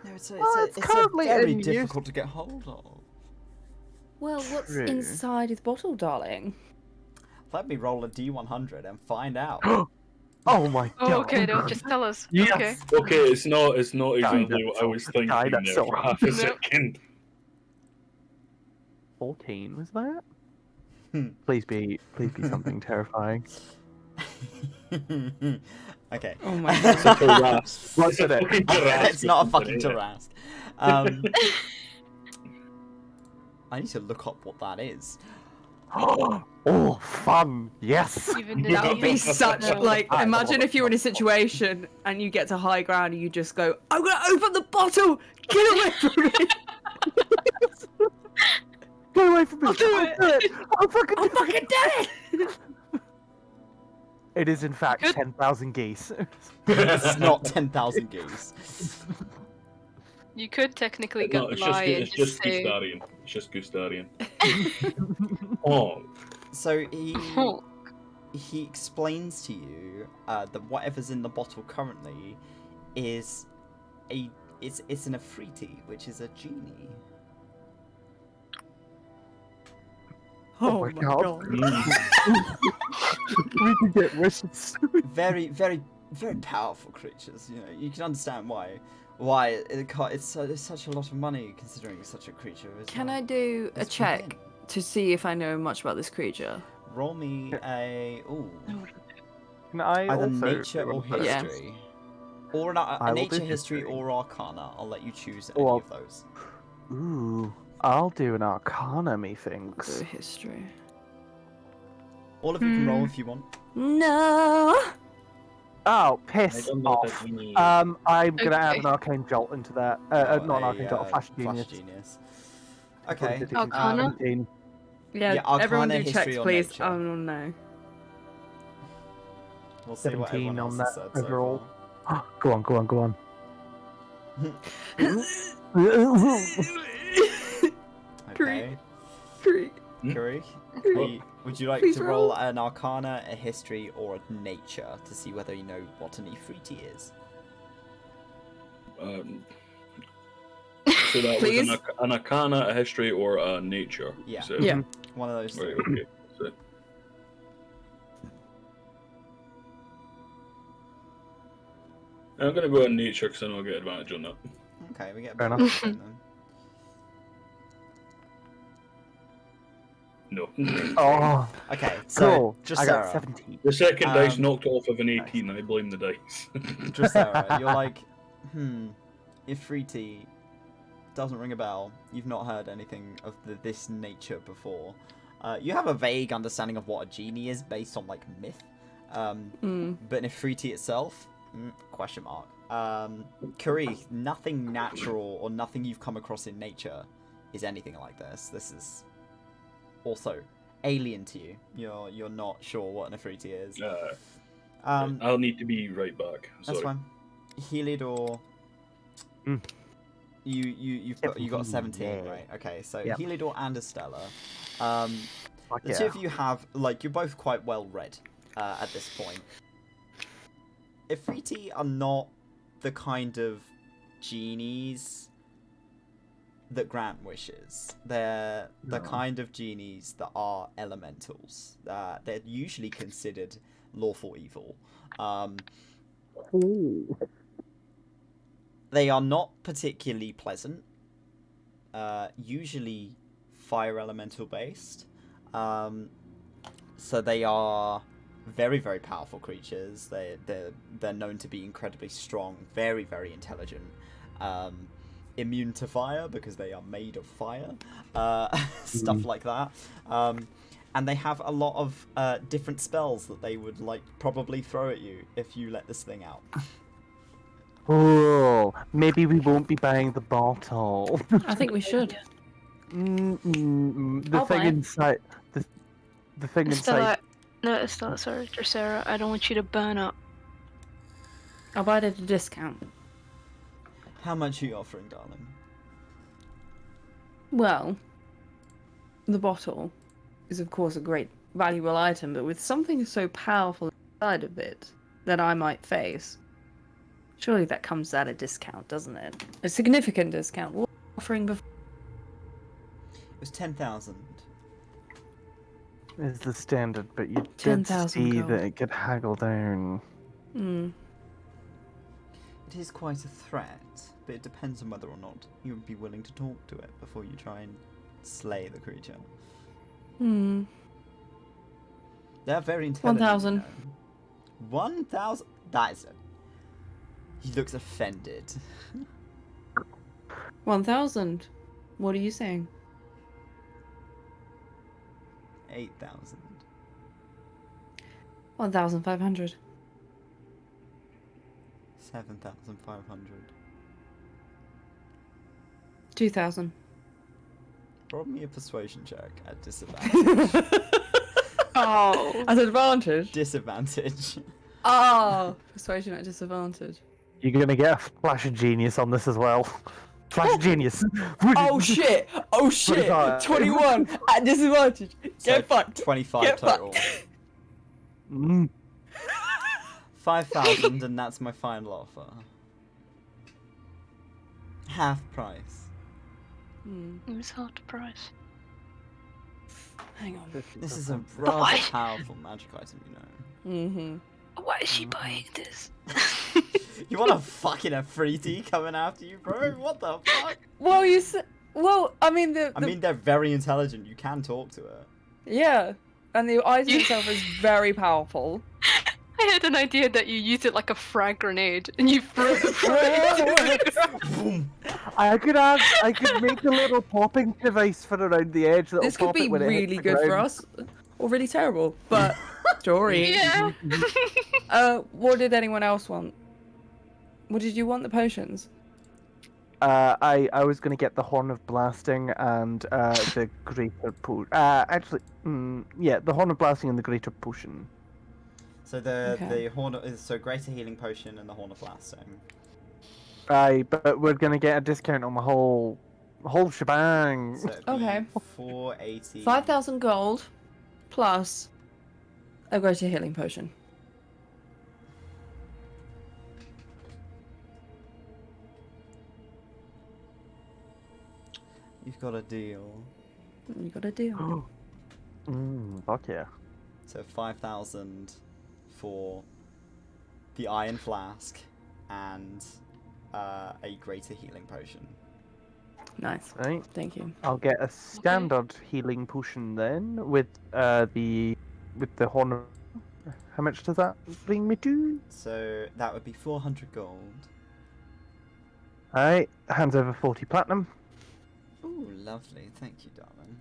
No, it's currently very in use. difficult to get hold of. Well, what's True. inside his bottle, darling? Let me roll a D100 and find out. Oh my Oh, god. okay, don't just tell us. Yes. Okay. Okay, it's not exactly what I was Guy, thinking that's there so- for half a No. second. 14 was that? Hmm. Please be something terrifying. Okay. Oh my It's god. a Tarrasque. What's in it? fucking Tarrasque It's not a or fucking something, Tarrasque. I need to look up what that is. Oh, fun! Yes. Even That would be such No. like. I Imagine love if you're in a situation and you get to high ground and you just go, "I'm gonna open the bottle. Get away from me! Get away from me! I'll do it. I'll fucking I'm do fucking dead!" It is in fact Good. 10,000 geese. It's not 10,000 geese. You could technically No, get it's lie and just just say. Gustarian. It's just Gustarian. Oh, So Oh, he explains to you that whatever's in the bottle currently is it's an Afriti, which is a genie. Oh my god. We can get wishes. Very, very, very powerful creatures. You know, you can understand why it's such a lot of money considering such a creature. As Can well. I do a It's check within. to see if I know much about this creature? Roll me a Can I either also nature do or one of those? Yeah. history, or a I will do nature, history, history. or arcana. I'll let you choose any Or- of those. Ooh, I'll do an arcana, Do methinks. a history. All of you can roll if you want. No. Oh, I piss don't know off. that you need. I'm gonna add Okay. an arcane jolt into that. Oh, Not an arcane jolt, a flash genius. Okay. Arcana? 17. Yeah, Yeah, Arcana, everyone do history, checks, or please. nature. Oh no. We'll see what 17 everyone on else that has said so overall. far. Go on. Okay. Creek. Kuri, would you like Please to roll roll. an arcana, a history, or a nature to see whether you know what an Ifriti is? So that Please? was an Arcana, a History, or a Nature. you Yeah. said? Yeah. One of those Right. three. Okay. So, I'm gonna go on Nature because I know I get advantage on that. Okay, we get a Fair bit enough. of then. No. Oh, Okay, so cool. I got Dracera. 17. The second dice Um, knocked off of an 18. I blame the dice. Dracera, you're like, Ifriti doesn't ring a bell. You've not heard anything of this nature before. You have a vague understanding of what a genie is based on like myth. But Ifriti itself, question mark. Kuri, nothing natural or nothing you've come across in nature is anything like this. This is also alien to you. You're not sure what an Ifriti is. I'll need to be right back. That's Sorry. fine. Heliodor, you got 17, yeah. right? Okay, so Yep. Heliodor and Estella. Fuck The yeah. two of you have, like, you're both quite well read at this point. Ifriti are not the kind of genies that grant wishes. They're the kind of genies that are elementals. They're usually considered lawful evil. Ooh. They are not particularly pleasant. Usually fire elemental based. So they are very, very powerful creatures. They're known to be incredibly strong, very, very intelligent. Immune to fire because they are made of fire. Stuff like that. And they have a lot of different spells that they would like probably throw at you if you let this thing out. Oh, maybe we won't be buying the bottle. I think we should. The I'll thing buy it. inside. The thing inside. Estella, no, Estella, sorry, Dracera, I don't want you to burn up. I'll buy it at a discount. How much are you offering, darling? Well, the bottle is of course a great valuable item, but with something so powerful inside of it that I might face, surely that comes at a discount, doesn't it? A significant discount. What were you offering before? It was 10,000. Is the standard, but you did 10,000 see gold. that it could haggle down. It is quite a threat, but it depends on whether or not you would be willing to talk to it before you try and slay the creature. They're very intelligent. 1,000. You know. 1,000? That is it. He looks offended. 1,000. What are you saying? 8,000. 1,500. 7,500. 2,000. Roll me a persuasion check at disadvantage. Oh. At advantage? Disadvantage. Oh! Persuasion at disadvantage. You're gonna get a flash of genius on this as well. Flash of genius. Oh shit! Oh shit! 25. 21 at disadvantage. So Get fucked. 25 Get total. fucked. 5,000, and that's my final offer. Half price. It was hard to price. Hang on. This is a rather Why? powerful magic item, you know. Why is she buying this? You want a fucking Afriti coming after you, bro? What the fuck? Well, you said. Well, I mean I mean, they're very intelligent. You can talk to her. yeah, and the item itself is very powerful. I had an idea that you used it like a frag grenade and you threw it. Boom. I could make a little popping device for around the edge. That'll This could pop be it when it hits really the good for ground. us, or really terrible. But story. Yeah. What did anyone else want? What did you want? The potions. I was gonna get the Horn of Blasting and the Greater Potion. Actually, yeah, the Horn of Blasting and the Greater Potion. So the Okay. horn is Greater Healing Potion and the Horn of Blasting. But we're gonna get a discount on the whole shebang. So it'd Okay. be 480. 5,000 gold, plus a greater healing potion. You've got a deal. You got a deal. Fuck yeah. So 5,000 for the iron flask and a greater healing potion. Nice. Right. Thank you. I'll get a standard healing potion then with the horn. How much does that bring me to? So that would be 400 gold. Alright, hands over 40 platinum. Ooh, lovely. Thank you, darling.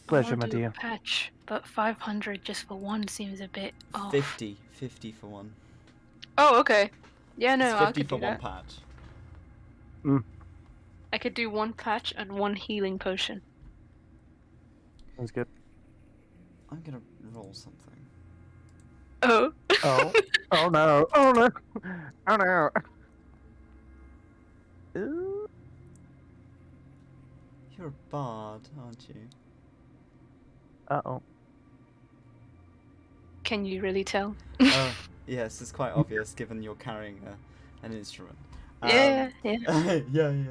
Pleasure, I my wanna do dear. a patch, but 500 just for one seems a bit off. 50 for one. Oh, okay. Yeah, no, It's I 50 could for do one that. patch. I could do one patch and one healing potion. That's good. I'm gonna roll something. Oh. Oh. Oh no. Oh no. Oh no. Ooh. You're a bard, aren't you? Uh-oh. Can you really tell? Oh, yes, it's quite obvious given you're carrying an instrument. Yeah, yeah. yeah.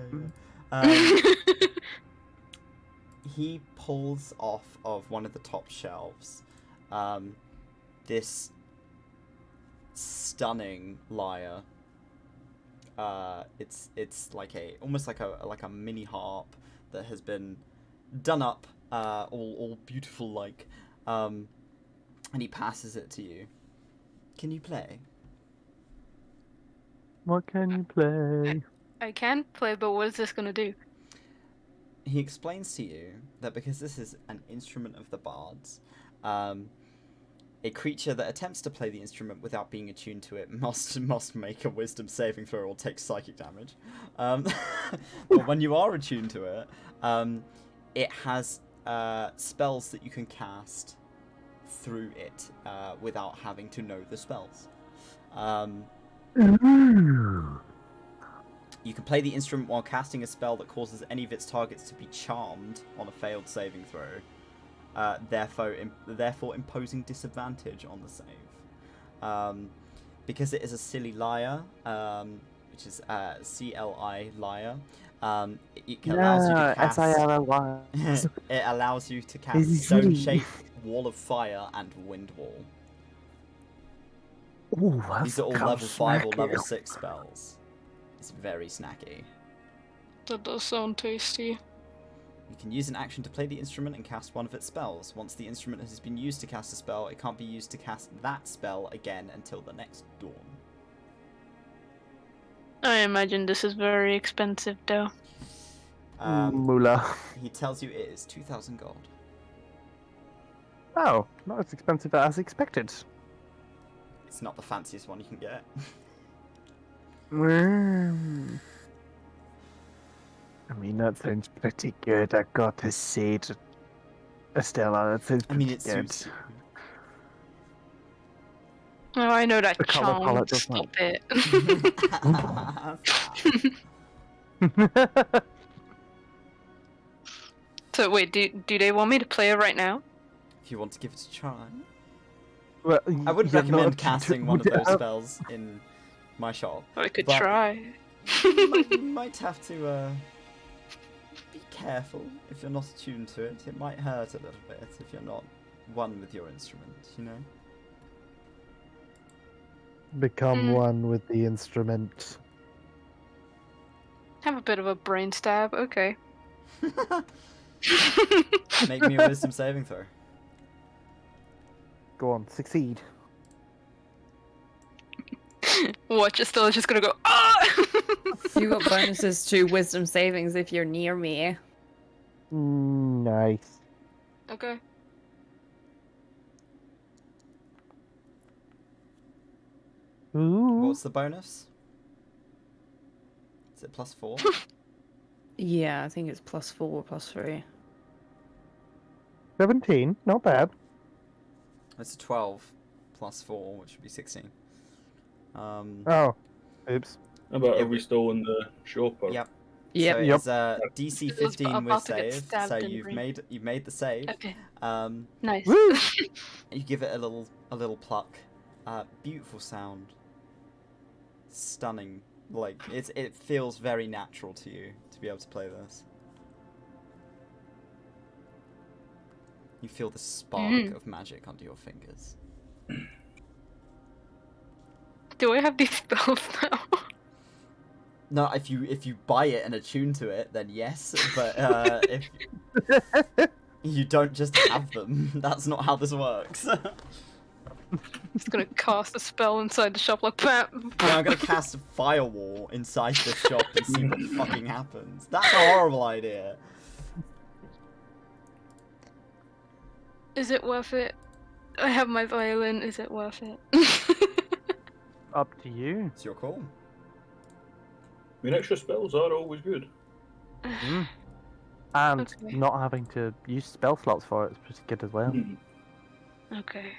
He pulls off of one of the top shelves this stunning lyre. It's like almost like a mini harp that has been done up all beautiful like, and he passes it to you. Can you play? What can you play? I can play, but what is this gonna do? He explains to you that because this is an instrument of the bards, a creature that attempts to play the instrument without being attuned to it must make a wisdom saving throw or take psychic damage. But when you are attuned to it, it has spells that you can cast through it without having to know the spells. You can play the instrument while casting a spell that causes any of its targets to be charmed on a failed saving throw, therefore imposing disadvantage on the save. Because it is a silly lyre, which is CLI lyre, it allows you to cast. S-I-L-L-Y. It allows you to cast Stone Shape, Wall of Fire, and Wind Wall. Ooh, that's These are all kind level of 5 or snacky. level 6 spells. It's very snacky. That does sound tasty. You can use an action to play the instrument and cast one of its spells. Once the instrument has been used to cast a spell, it can't be used to cast that spell again until the next dawn. I imagine this is very expensive, though. Moolah. He tells you it is 2,000 gold. Oh, not as expensive as expected. It's not the fanciest one you can get. I mean, that sounds pretty good, I gotta say. Estella, that sounds I pretty mean, it good. suits Oh, I know that The colour charm. palette does Stop you. it. So wait, do they want me to play it right now? If you want to give it a try. Well, I would you're not recommend to- casting one of would- those spells in my shop. I could But- try. You might have to be careful if you're not attuned to it. It might hurt a little bit if you're not one with your instrument, you know? Become Mm. one with the instrument. Have a bit of a brain stab. Okay. Make me a wisdom saving throw. Go on, succeed. Watch, Estella's just gonna go, ah! You got bonuses to wisdom savings if you're near me. Nice. Okay. Ooh. What's the bonus? Is it +4? Yeah, I think it's +4 or +3. 17, not bad. It's a 12 +4, which would be 16. Oh, oops. How about, Yeah, are we still in the shop? Or... Yep. Yep. So Yep. it's a DC It was 15 with about to get save. stabbed So in the you've brain. made the save. Okay. Um, Nice. Woo! you give it a little pluck. Beautiful sound. Stunning. Like it feels very natural to you to be able to play this. You feel the spark of magic under your fingers. Do I have these spells now? No, if you buy it and attune to it, then yes. But if you don't just have them, that's not how this works. Just gonna cast a spell inside the shop like bam. Now I'm gonna cast a firewall inside the shop and see what fucking happens. That's a horrible idea. Is it worth it? I have my violin. Is it worth it? Up to you. It's your call. I mean, extra spells are always good. Mm. And Okay. not having to use spell slots for it is pretty good as well. Hmm. Okay.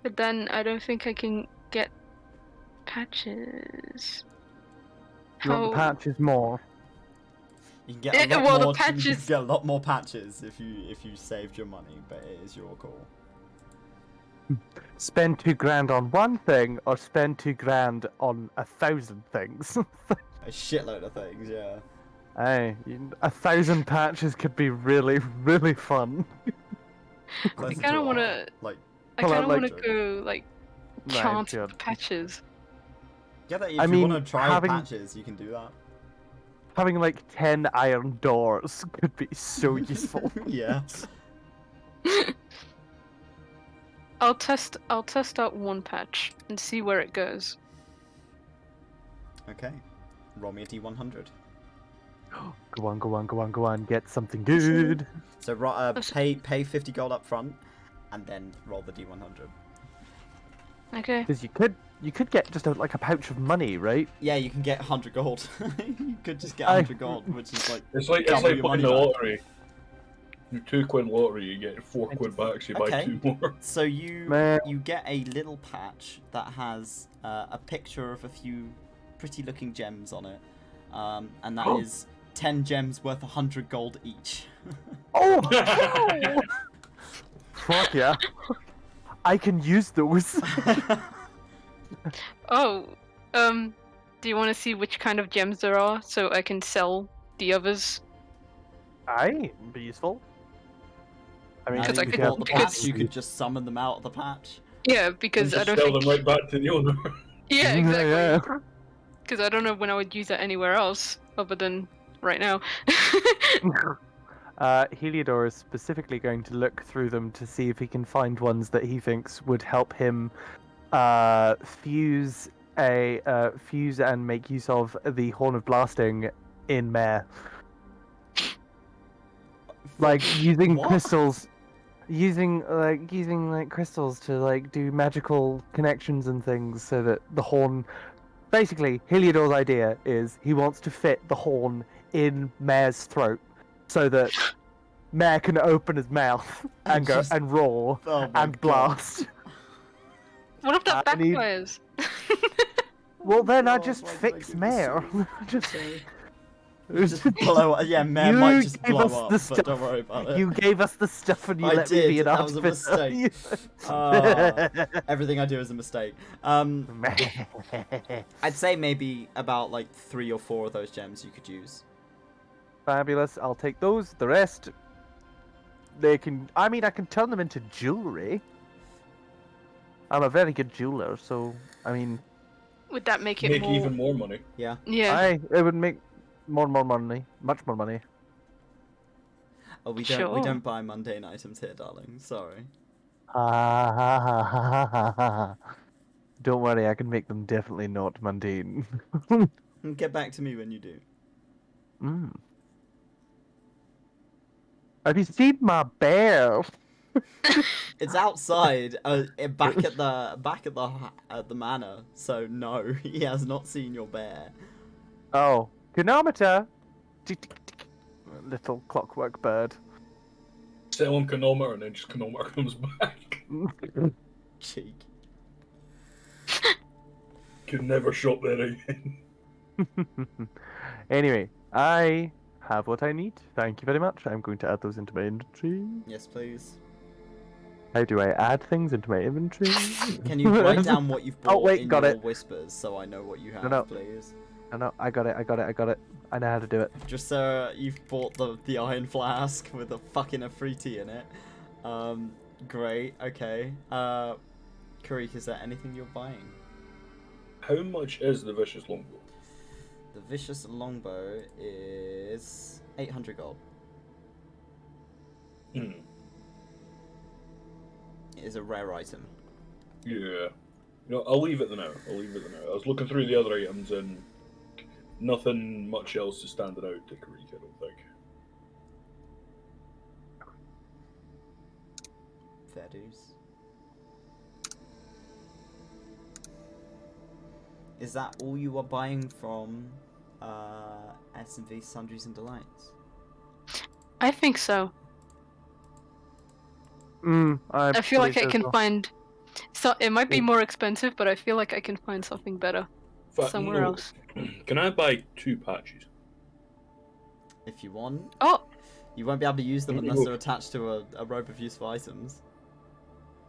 But then I don't think I can get patches. You want the patches more? You can get a lot well, the more. You patches- can get a lot more patches if you saved your money, but it is your call. Spend $2,000 on one thing, or spend $2,000 on 1,000 things. A shitload of things, yeah. Hey, 1,000 patches could be really, really fun. Closer I kind to of want art, to. like. I Well, kind of I'd want like to go like No, chant sure. the patches. Yeah, if I you mean, want to try having- patches, you can do that. Having like 10 iron doors could be so useful. Yeah. I'll test out one patch and see where it goes. Okay. Roll me a d100. Go on, go on, go on, go on. Get something good. So pay 50 gold up front, and then roll the d100. Okay. Because you could get just like a pouch of money, right? Yeah, you can get 100 gold. You could just get I- 100 gold, which is like It's like double playing your money the back. lottery. Your £2 lottery, you get 4 quid back, so you buy Okay. 2 more. So you Man. get a little patch that has a picture of a few pretty looking gems on it, and that is 10 gems worth 100 gold each. Oh! Fuck yeah. I can use those. Oh, do you want to see which kind of gems there are so I can sell the others? Aye, be useful. I mean, Now Because that I you could- bought the because- patch, you could just summon them out of the patch. Yeah, because And I just don't sell think. them right back to the owner. Yeah, Yeah, exactly. Because I don't know when I would use that anywhere else other than right now. Heliodor is specifically going to look through them to see if he can find ones that he thinks would help him fuse and make use of the Horn of Blasting in Mare. Like using What? crystals, using crystals to like do magical connections and things, so that the horn. Basically, Heliodor's idea is he wants to fit the horn in Mare's throat, so that Mare can open his mouth and go just- and roar Oh my and God. blast. What if that I need- backfires? Well, then I God, just why did I fix give Mare. this Just blow up. Yeah, Mare You might just gave blow us up, the but stuff. don't worry about it. You gave us the stuff and you I let me be did, an that was a artificer. mistake. Ah, everything I do is a mistake. I'd say maybe about like 3 or 4 of those gems you could use. Fabulous. I'll take those. The rest, they can. I mean, I can turn them into jewelry. I'm a very good jeweler, so I mean, Would that make it Make more? even more money. Yeah. Yeah. it would make more money, much more money. Oh, we Sure. don't buy mundane items here, darling. Sorry. Don't worry, I can make them definitely not mundane. Get back to me when you do. Mm. Have you seen my bear? It's outside, back at the manor. So no, he has not seen your bear. Oh, chronometer. Little clockwork bird. Sell him chronometer and then just chronometer comes back. Cheek. Could never shop there again. Anyway, I have what I need. Thank you very much. I'm going to add those into my inventory. Yes, please. How do I add things into my inventory? Can you write down what you've bought Oh, wait, in got your it. whispers so I know what you have, no. please? No, I got it. I know how to do it. Just you've bought the iron flask with a fucking fruity in it. Great. Okay. Karik, is there anything you're buying? How much is the vicious longbow? The vicious longbow is 800 gold. Hmm. It is a rare item. Yeah. I'll leave it now. I was looking through the other items and nothing much else is standing out to Karik, I don't think. Fair dues. Is that all you are buying from S&V Sundries and Delights? I think so. I I feel like I believe so as can well. find. So it might be more expensive, but I feel like I can find something better But somewhere no, else. Can I buy 2 patches? If you want. Oh, You won't be able to use them Ooh. unless they're attached to a rope of useful items.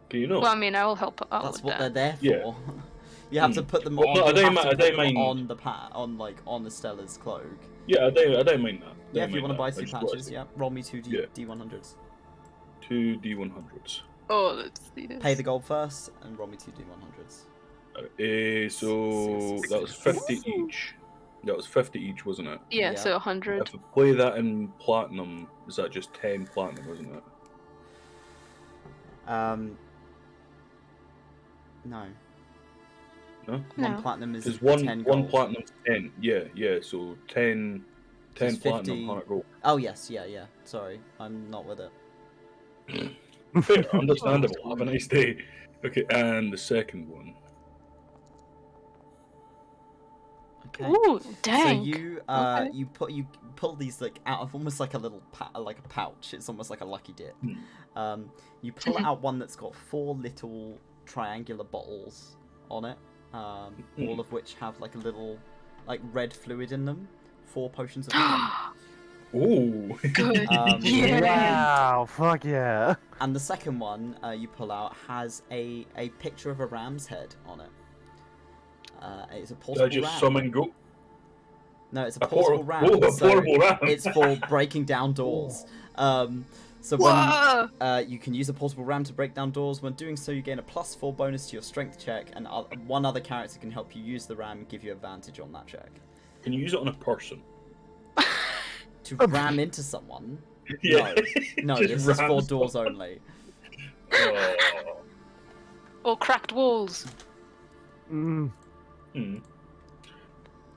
Can you know? well, I mean, I will help out That's with what that. they're there Yeah. for. You have to put them Well, on. no, I you don't have mi- to I put don't them mind- on Estella's cloak. Yeah, I don't mind that. Yeah, if you want to buy I 2 just wanted patches, to- yeah. Roll me 2 Yeah. D100s. 2 D100s. Oh, let's see this. Pay the gold first and roll me 2 D100s. So that was 50 each. That was 50 each, wasn't it? Yeah, Yeah. so 100. If I play that in platinum, is that just 10 platinum, isn't it? No. No? One No. platinum is Because 10 gold. one platinum's 10. Yeah. So 10 it's platinum, 50. 100 gold. Oh, yes, yeah. Sorry, I'm not with it. Fair, understandable. Have a nice day. Okay, and the second one. Okay. Ooh, So dang. you Okay. you pull these like out of almost like a little like a pouch. It's almost like a lucky dip. You pull out one that's got 4 little triangular bottles on it, all of which have like a little like red fluid in them. 4 potions of healing. Ooh. Good. Yeah. Wow, fuck yeah. And the second one you pull out has a picture of a ram's head on it. It's a Did I portable just ram. summon go? No, it's a A portable ram. Oh, a so portable ram. it's for breaking down doors. So Whoa! when you can use a portable ram to break down doors, when doing so you gain a +4 bonus to your strength check, and one other character can help you use the ram and give you advantage on that check. Can you use it on a person? To ram into someone? Yeah. No, Just this is for ram doors only. Oh. Or cracked walls. Mm.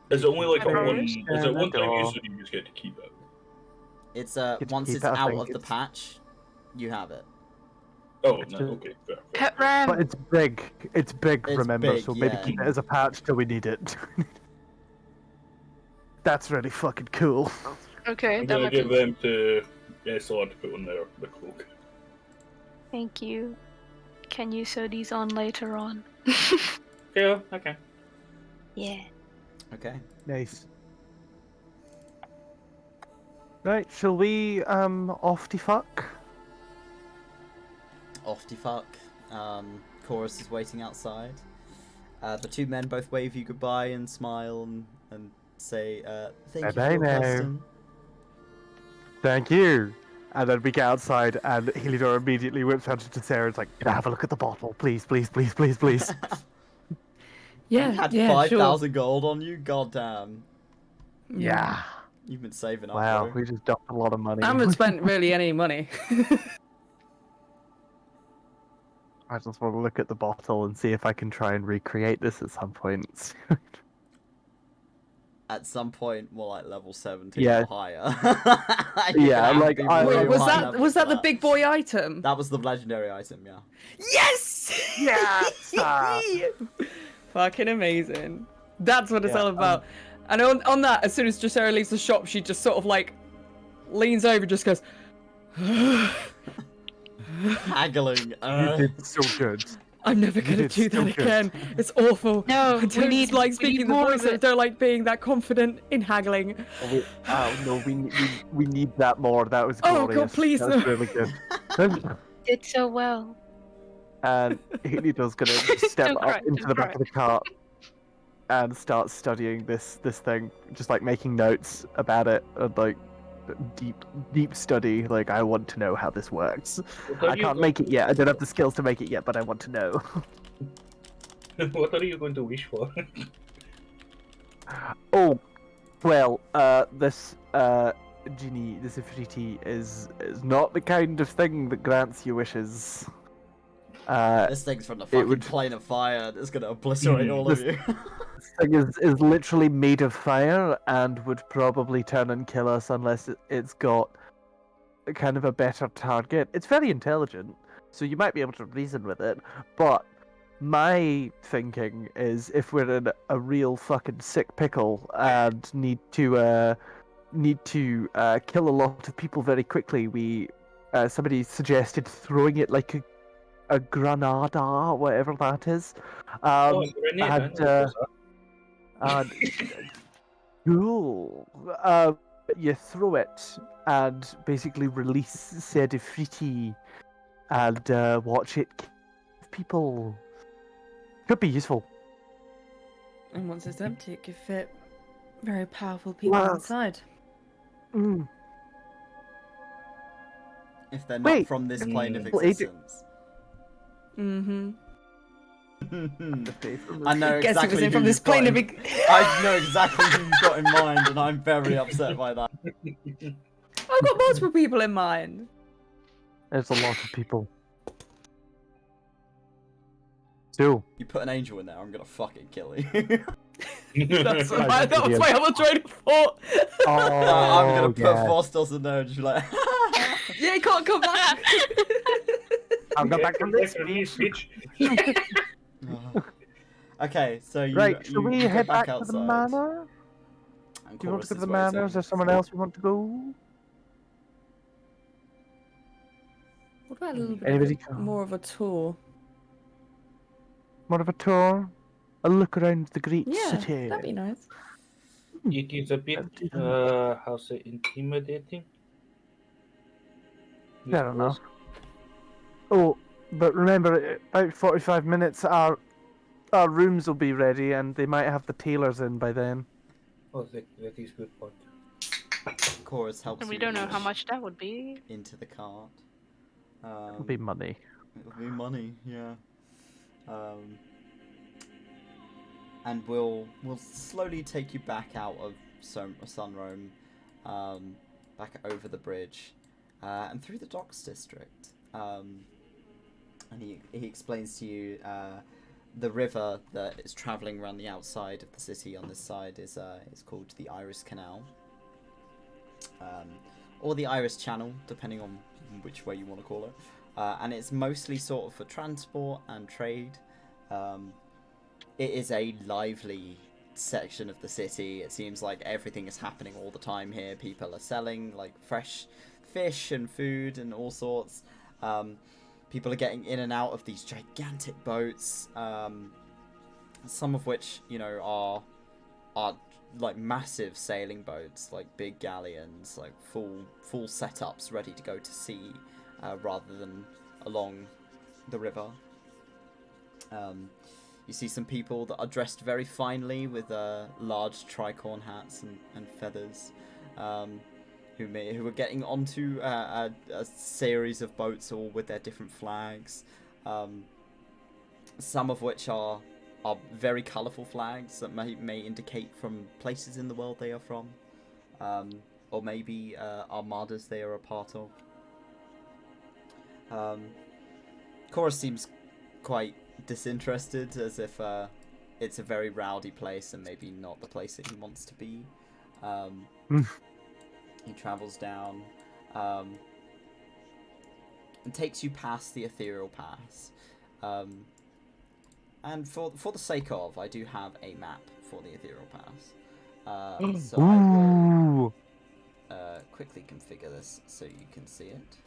Is it only like a I don't one? understand Is it one time door. use, or do you just get to keep it? It's Get to once keep it's it, I out think of the it's- patch, you have it. Oh, no, just- okay, fair. Pet ram. But it's big. It's big, It's remember, big, so maybe yeah. keep it as a patch till we need it. That's really fucking cool. Okay, I'm that gonna might give be. them to SR to put on the cloak. Thank you. Can you sew these on later on? Yeah, okay. Yeah. Okay. Nice. Right, shall we off the fuck? Off the fuck. Chorus is waiting outside. The 2 men both wave you goodbye and smile and say, thank you for Bye-bye your now. custom. Thank you. And then we get outside, and Heliodor immediately whips out to Sarah. It's like, can I have a look at the bottle, please, please, please, please, please. You had yeah, 5,000 gold on you? Goddamn. Yeah. You've been saving up, Wow, bro. we just dumped a lot of money. I haven't spent really any money. I just want to look at the bottle and see if I can try and recreate this at some point. At some point, more like level 17 Yeah. or higher. Yeah, like, I- Wait, Really was high that level was for that the big boy item? That was the legendary item, yeah. Yes! Yes! Fucking amazing. That's what it's Yeah, all about. And on that, as soon as Jacera leaves the shop, she just sort of like leans over and just goes, Haggling. You did so good. I'm never gonna did do so that good. again. It's awful. No, I don't we like need speaking the more voice. of I it. don't like being that confident in haggling. No, we need that more. That was Oh, glorious. God, please, That was no. really good. Did so well. And Heliodor's gonna step Don't up cry, into don't the back cry. of the cart and starts studying this thing, just like making notes about it, and like deep study. Like, I want to know how this works. What are I you can't going make it to yet. I wish don't have for? the skills to make it yet, but I want to know. What are you going to wish for? Oh, well, this genie, this Ifriti is not the kind of thing that grants you wishes. This thing's from the It fucking would- plane of fire that's gonna obliterate all of you. This thing is literally made of fire and would probably turn and kill us unless it's got a kind of a better target. It's very intelligent, so you might be able to reason with it, but my thinking is if we're in a real fucking sick pickle and need to kill a lot of people very quickly, somebody suggested throwing it like a granada, whatever that is. Oh, grenade, I know And what those are. cool. You throw it and basically release said Ifriti and watch it kill people. Could be useful. And once it's empty, it could fit very powerful people Well, inside. Mm. If they're not Wait, from this plane of well, Adrian- existence. Mm-hmm. I know Guess exactly it was in who from this you've got plane of in- I know exactly who you've got in mind, and I'm very upset by that. I've got multiple people in mind. There's a lot of people. Still, You put an angel in there, I'm gonna fucking kill you. That was Brilliant. my other train of thought. I'm gonna put yeah. Vostos in there and just be like. Yeah, he can't come back. I'll go back from this. Bitch. Okay, so you, Right, shall we you head get back back to the outside. manor? And Do you want to Chorus go to the is manor? waiting. Is there someone else who want to go? What about a little bit Anybody more of a tour? More of a tour? A look around the great Yeah, city. that'd be nice. It is a bit, how say, intimidating. Fair enough. Oh, but remember, about 45 minutes, our rooms will be ready, and they might have the tailors in by then. Oh, that is good point. Chorus helps And we you don't know how reach much that would be. into the cart. It'll be money. It'll be money, yeah. And we'll slowly take you back out of Sunroam, back over the bridge, and through the docks district. And he explains to you the river that is travelling around the outside of the city on this side is called the Iris Canal, or the Iris Channel, depending on which way you want to call it. And it's mostly sort of for transport and trade. It is a lively section of the city. It seems like everything is happening all the time here. People are selling like fresh fish and food and all sorts. People are getting in and out of these gigantic boats, some of which, you know, are like massive sailing boats, like big galleons, like full setups ready to go to sea, rather than along the river. You see some people that are dressed very finely with large tricorn hats and feathers, who are getting onto a series of boats, all with their different flags, some of which are very colourful flags that may indicate from places in the world they are from, or maybe armadas they are a part of. Chorus seems quite disinterested, as if it's a very rowdy place and maybe not the place that he wants to be. He travels down and takes you past the Ethereal Pass. And for the sake of, I do have a map for the Ethereal Pass. So I will quickly configure this so you can see it.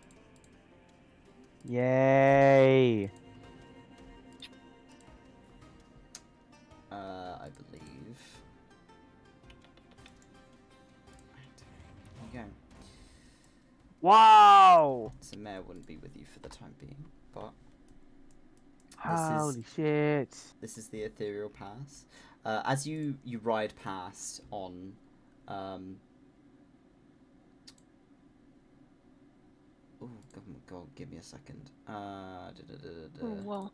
Yay! I believe. Right. There you go. Wow! So Mayor wouldn't be with you for the time being, but Holy shit! this is the Ethereal Pass. As you ride past on, oh God, give me a second. Oh, wow.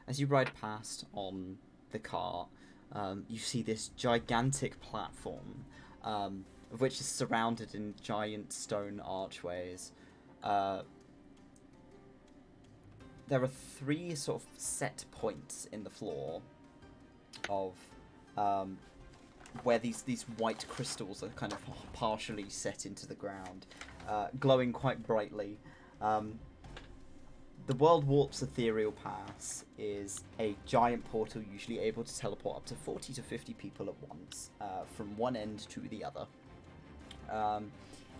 As you ride past on the cart, you see this gigantic platform, of which is surrounded in giant stone archways. There are 3 sort of set points in the floor of where these white crystals are kind of partially set into the ground, glowing quite brightly. The World Warp's Ethereal Pass is a giant portal usually able to teleport up to 40 to 50 people at once, from one end to the other.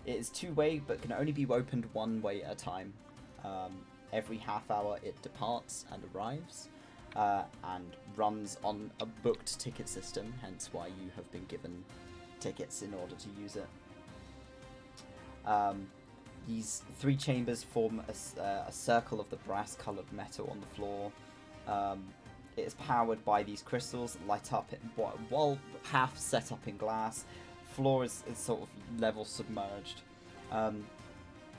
It is 2-way, but can only be opened 1 way at a time. Every half hour it departs and arrives, and runs on a booked ticket system, hence why you have been given tickets in order to use it. These 3 chambers form a circle of the brass-coloured metal on the floor. It is powered by these crystals that light up while half set up in glass. Floor is sort of level submerged.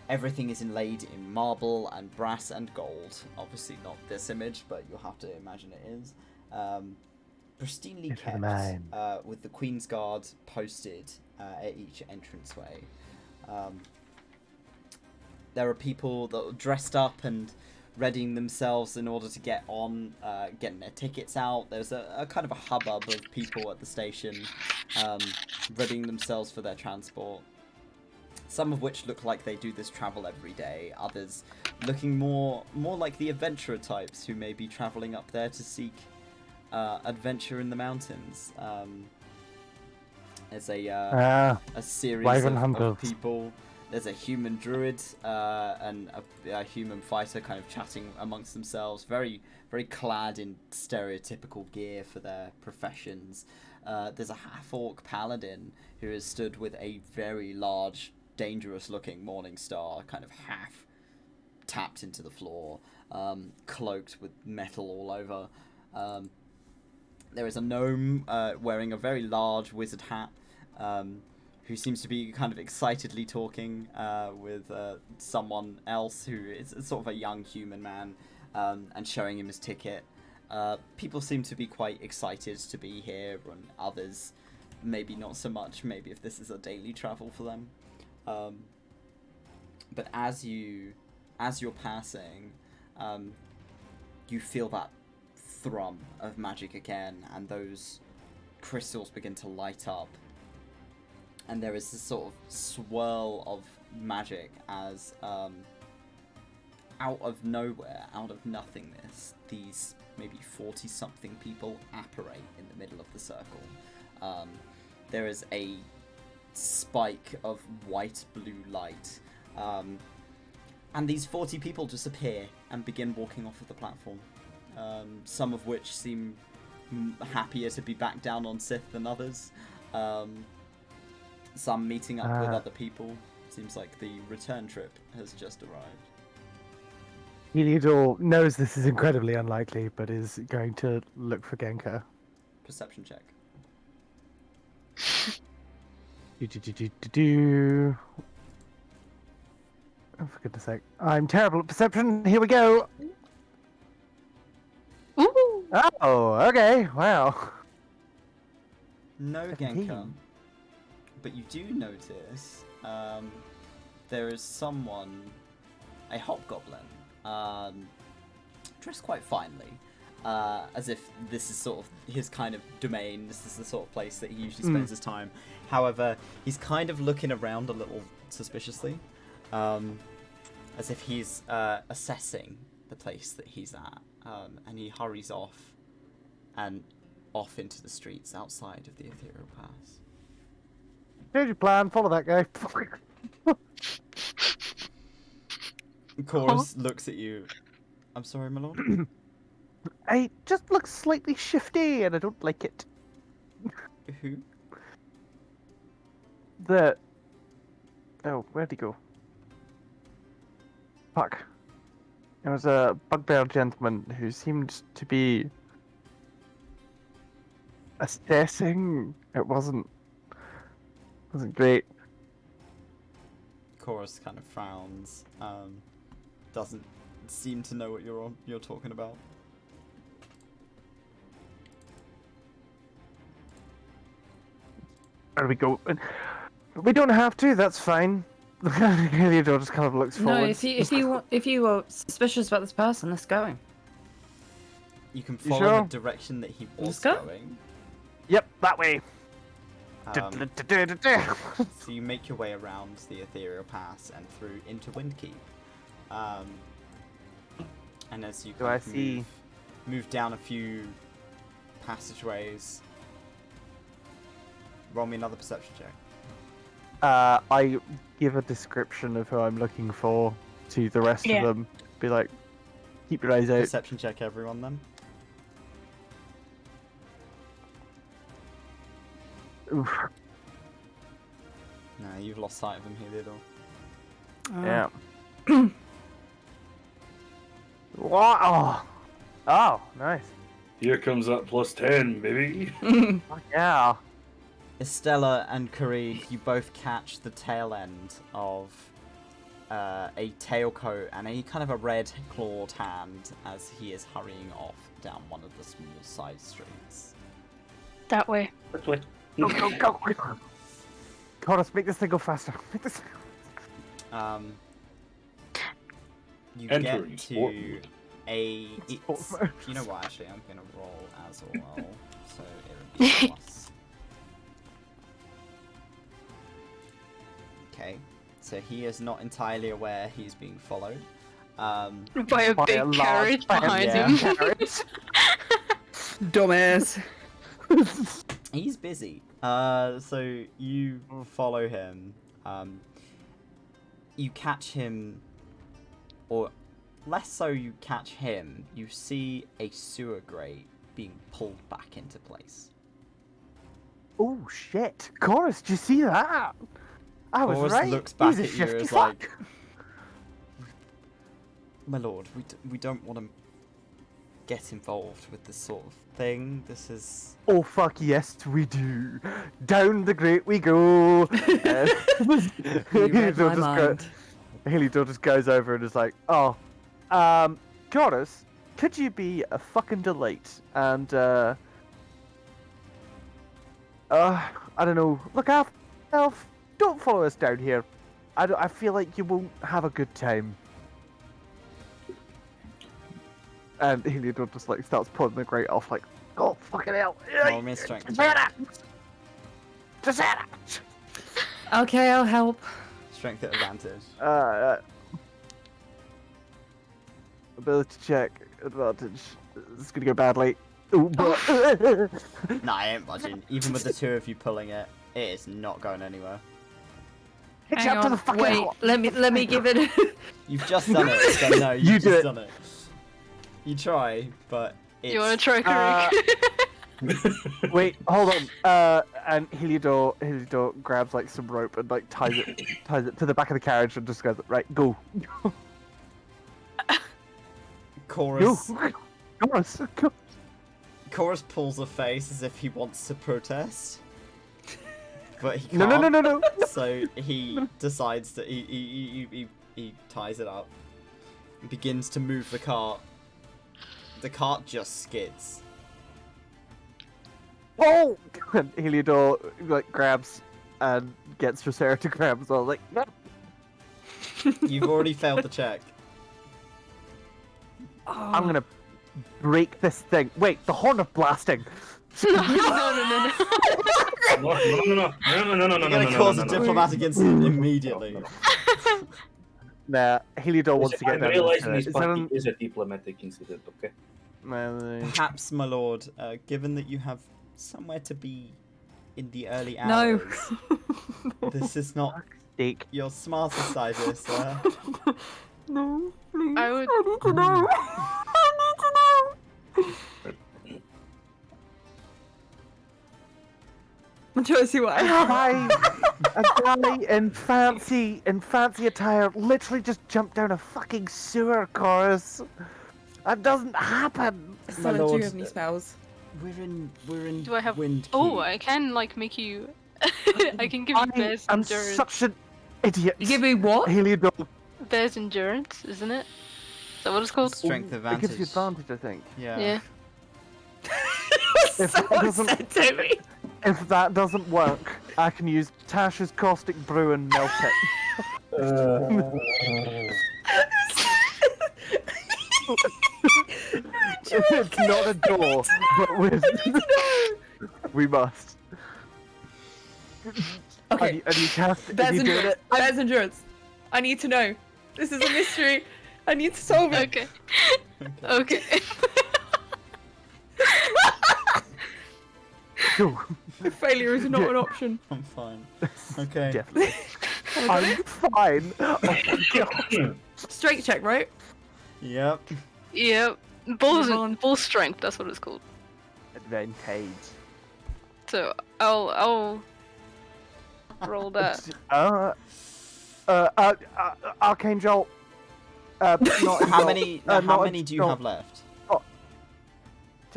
Everything is inlaid in marble and brass and gold. Obviously not this image, but you'll have to imagine it is. Pristinely kept, with the Queen's Guard posted at each entranceway. There are people that are dressed up and readying themselves in order to get on, getting their tickets out. There's a kind of a hubbub of people at the station, readying themselves for their transport. Some of which look like they do this travel every day. Others looking more like the adventurer types who may be traveling up there to seek adventure in the mountains. There's a series of people. There's a human druid and a human fighter kind of chatting amongst themselves, very, very clad in stereotypical gear for their professions. There's a half-orc paladin who has stood with a very large, dangerous-looking morning star, kind of half tapped into the floor, cloaked with metal all over. There is a gnome wearing a very large wizard hat, who seems to be kind of excitedly talking with someone else who is sort of a young human man, and showing him his ticket. People seem to be quite excited to be here, and others maybe not so much, maybe if this is a daily travel for them. But as you're passing, you feel that thrum of magic again, and those crystals begin to light up. And there is this sort of swirl of magic as, out of nowhere, out of nothingness, these maybe 40-something people apparate in the middle of the circle. There is a spike of white-blue light, and these 40 people just appear and begin walking off of the platform, some of which seem happier to be back down on Sith than others. Some meeting up with other people. Seems like the return trip has just arrived. Heliodor knows this is incredibly unlikely, but is going to look for Genka. Perception check. Oh, for goodness sake. I'm terrible at perception. Here we go. Ooh. Oh, okay. Wow. No 17. Genka. But you do notice there is someone, a hobgoblin, dressed quite finely, as if this is sort of his kind of domain. This is the sort of place that he usually spends his time. However, he's kind of looking around a little suspiciously, as if he's assessing the place that he's at, and he hurries off into the streets outside of the Ethereal Pass. Change your plan. Follow that guy. Chorus looks at you. I'm sorry, my lord? He just looks slightly shifty, and I don't like it. Who? Oh, where'd he go? Fuck. There was a bugbear gentleman who seemed to be assessing. It wasn't great. Chorus kind of frowns. Doesn't seem to know what you're talking about. There we go. We don't have to. That's fine. Heliodor just kind of looks No, forward. if you are suspicious about this person, let's go. You can You follow sure? the direction that he was Let's go. going. Yep, that way. So you make your way around the Ethereal Pass and through into Windkeep. And as you Do kind I of see- move down a few passageways, roll me another perception check. I give a description of who I'm looking for to the rest Yeah. of them. Be like, keep your eyes out. Perception check, everyone. Then Oof. no, you've lost sight of him, Heliodor. Yeah. Wow. Oh, nice. Here comes that +10, baby. Fuck yeah. Estella and Kareed, you both catch the tail end of a tailcoat and a kind of a red clawed hand as he is hurrying off down one of the small side streets. That way. That's what. Go, go, go. Chorus, make this thing go faster. Make this. You Entering get sport to mode. it's, Sport mode. you know what, actually I'm gonna roll as well, so it'll be plus. Okay, so he is not entirely aware he's being followed. By a By a big large carriage behind yeah. him. Dumbass. He's busy. So you follow him. You catch him, or less so you catch him. You see a sewer grate being pulled back into place. Oh shit! Chorus, did you see that? I was Chorus right. looks back He's a at you shifty as fuck. like, my lord, we don't want to get involved with this sort of thing. This is Oh fuck yes, we do. Down the grate we go. You read my mind. Heliodor just goes over and is like, "Oh, Chorus, could you be a fucking delight and I don't know. Look out, Elf. Don't follow us down here. I feel like you won't have a good time." And Heliodor just like starts pulling the grate off, like, "Oh fucking hell! roll me a strength check. Okay, I'll help. Strength at advantage. Ability check, advantage. It's gonna go badly. Ooh, but Nah, I ain't budging. Even with the two of you pulling it, it is not going anywhere. Hitch Hang up to on. the fucking Wait, hole. let me give it. You've just done it, so no, You you've do just it. done it. You try, but it's... You want to try, Karik? Wait, hold on. And Heliodor grabs like some rope and like ties it to the back of the carriage and just goes, "Right, go, Chorus, go." Chorus pulls a face as if he wants to protest, but he No, can't. no. So he decides to he ties it up and begins to move the cart. The cart just skids. Oh! And Heliodor like grabs and gets Dracera to grab as well. Like, no. You've already failed the check. I'm gonna break this thing. Wait, the horn of blasting. No. No. You're gonna cause a diplomatic incident immediately. Nah, Heliodor wants to get I'm down. realizing Is this that party an- is a diplomatic incident, okay? Perhaps, my lord, given that you have somewhere to be in the early No. hours, this is not Steak. your smartest idea, sir. No, please. I would. I need to know. I need to know. Do I see what I have? A guy in fancy attire literally just jumped down a fucking sewer, Chorus. That doesn't happen. So, do lord, you have any spells? We're in Do I have? Wind Oh, Keep. I can like make you. I can give you bear's I'm endurance. such an idiot. You give me what? Heliodor. Bear's endurance, isn't it? Is that what it's called? Strength It advantage. gives you advantage, I think. Yeah. If Someone it doesn't- said to me. If that doesn't work, I can use Tasha's caustic brew and melt it. It's not a door, but with we must. Okay, And you cast. Bear's and you do endurance. it. Bear's endurance. I need to know. This is a mystery. I need to solve it. Okay. Okay. Go. Failure is not Yeah. an option. I'm fine. Okay. Definitely. I'm fine. Oh my god. Strength check, right? Yep. Yep. Move on. Bull strength. That's what it's called. Advantage. So I'll roll that. Arcane Jolt. Not How Jolt. many? Not How many do you Jolt. have left?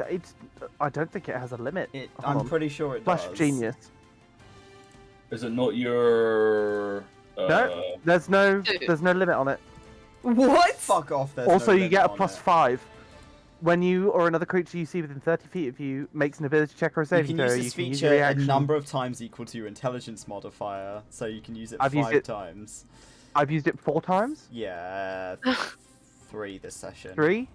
It's. I don't think it has a limit. Hold I'm on. pretty sure it Flash does. of Genius. Is it not your? No, there's no limit on it. What? Fuck off. There's Also, no you get a limit on +5 when you or another creature you see within 30 feet of you makes an ability check or a it. You saving can throw. use this You can use feature your a reaction. number of times equal to your intelligence modifier, so you can use it I've used 5 it- times. I've used it 4 times. Yeah, 3 this session. 3.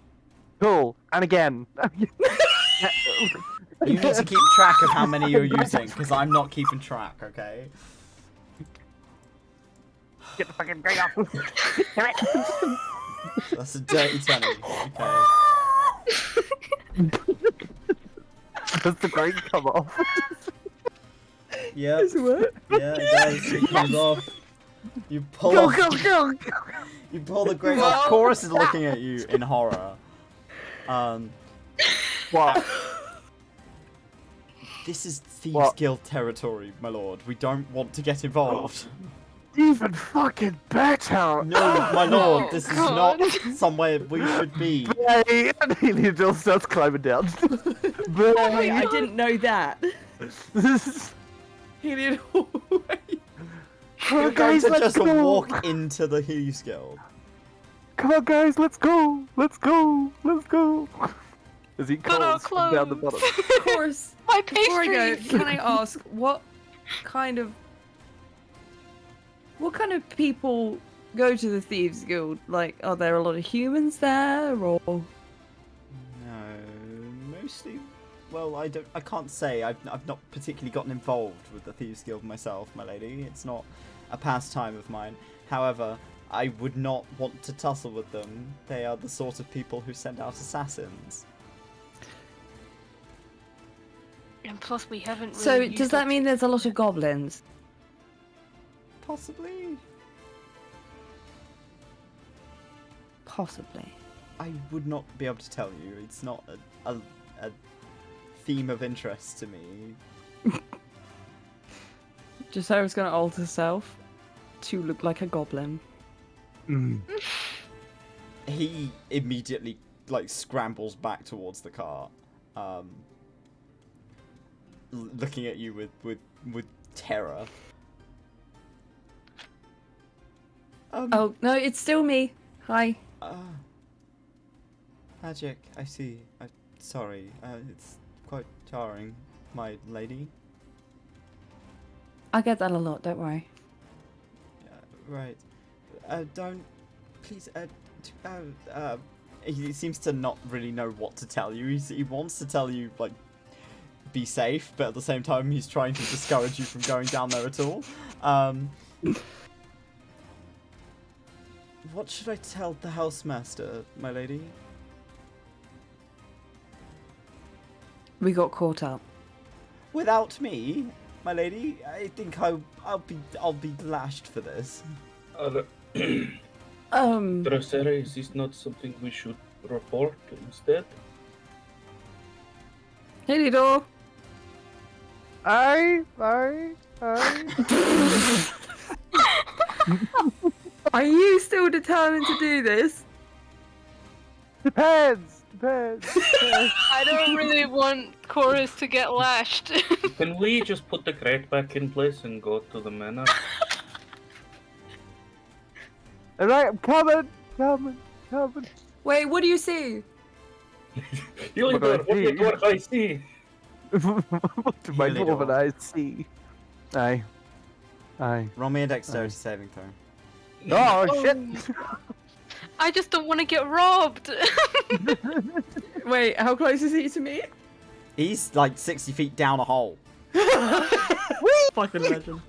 Cool. And again. You need to keep track of how many you're using, because I'm not keeping track. Okay. Get the fucking grain off. That's a dirty 20. Okay. Does the grain come off? Yep. Does it work? Yeah, it does. It comes off. You pull Go, off. go, go! You pull the grain off. Chorus is looking at you in horror. What? This is Thieves What? Guild territory, my lord. We don't want to get involved. Even fucking better! No, my lord, this is God. not somewhere we should be. Hey, and Heliodor starts climbing down. Wait, I didn't know that. Heliodor. Come You're on, going guys, to let's just go! walk into the Thieves Guild. Come on, guys, let's go! Let's go! Let's go! As he But our calls from down the clothes. bottom. Of course. My Before I go, pastries. can I ask what kind of people go to the Thieves Guild? Like, are there a lot of humans there, or? No, mostly. Well, I can't say. I've not particularly gotten involved with the Thieves Guild myself, my lady. It's not a pastime of mine. However, I would not want to tussle with them. They are the sort of people who send out assassins. And plus, we haven't. Really So used does that it. mean there's a lot of goblins? Possibly. Possibly. I would not be able to tell you. It's not a theme of interest to me. Jasira's gonna alter herself to look like a goblin. He immediately scrambles back towards the car, looking at you with terror. Oh no, it's still me. Hi. Magic. I see. Sorry. It's quite jarring, my lady. I get that a lot. Don't worry. Right. Don't. Please. He seems to not really know what to tell you. He wants to tell you be safe, but at the same time he's trying to discourage you from going down there at all. What should I tell the housemaster, my lady? We got caught up. Without me, my lady, I think I'll be lashed for this. Dracera, is this not something we should report instead? Heliodor. Aye. Are you still determined to do this? Depends. Depends. I don't really want Chorus to get lashed. Can we just put the crate back in place and go to the manor? Alright, I'm coming. Wait, what do you see? Heliodor, what do you what I see? What do my dwarven eyes see? Aye. Roll me a dexterity saving throw. Oh, shit! I just don't want to get robbed. Wait, how close is he to me? He's like 60 feet down a hole. Fucking legend.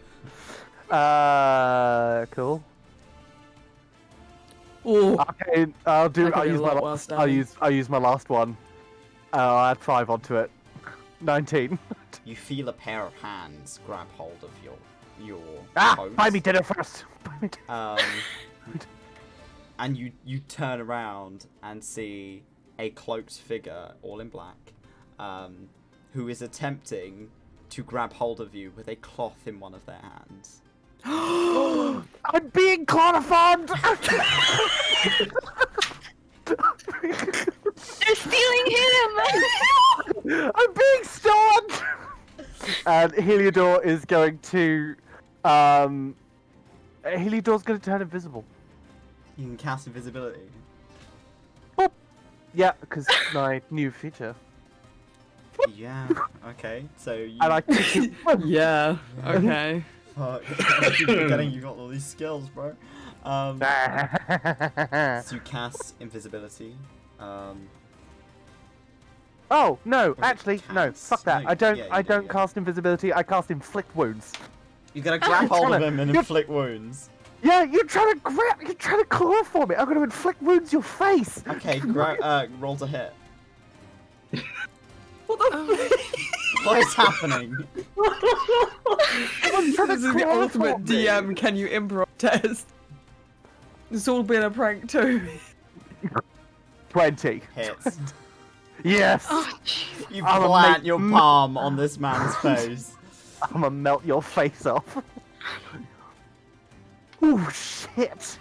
Cool. Oh, Okay, I'll That could be a use my lot last. worse, I'll use my last one. I'll add 5 onto it. 19. You feel a pair of hands grab hold of your coat. Buy me dinner first. And you turn around and see a cloaked figure, all in black, who is attempting to grab hold of you with a cloth in one of their hands. I'm being chloroformed! They're stealing him. I'm being stolen! And Heliodor is going to. Heliodor's going to turn invisible. You can cast invisibility. Yeah, because my new feature. Yeah. Okay. So you. And I yeah. Okay. Fuck. I keep forgetting you got all these skills, bro. So you cast invisibility. Oh no! it Actually, no. cast? Fuck that. No, I don't. yeah, you I do, don't yeah. cast invisibility. I cast inflict wounds. You're gonna grab hold of him and inflict wounds. Yeah, you're trying to grab. You're trying to chloroform me. I'm going to inflict wounds your face. Okay. Roll to hit. What the What is happening? I'm trying This to is the ultimate chloroform me. DM can you improv test. It's all been a prank too. 20. Hits. Yes. Oh, jeez. You I'm a plant mate- your palm on this man's face. I'm gonna melt your face off. Oh shit.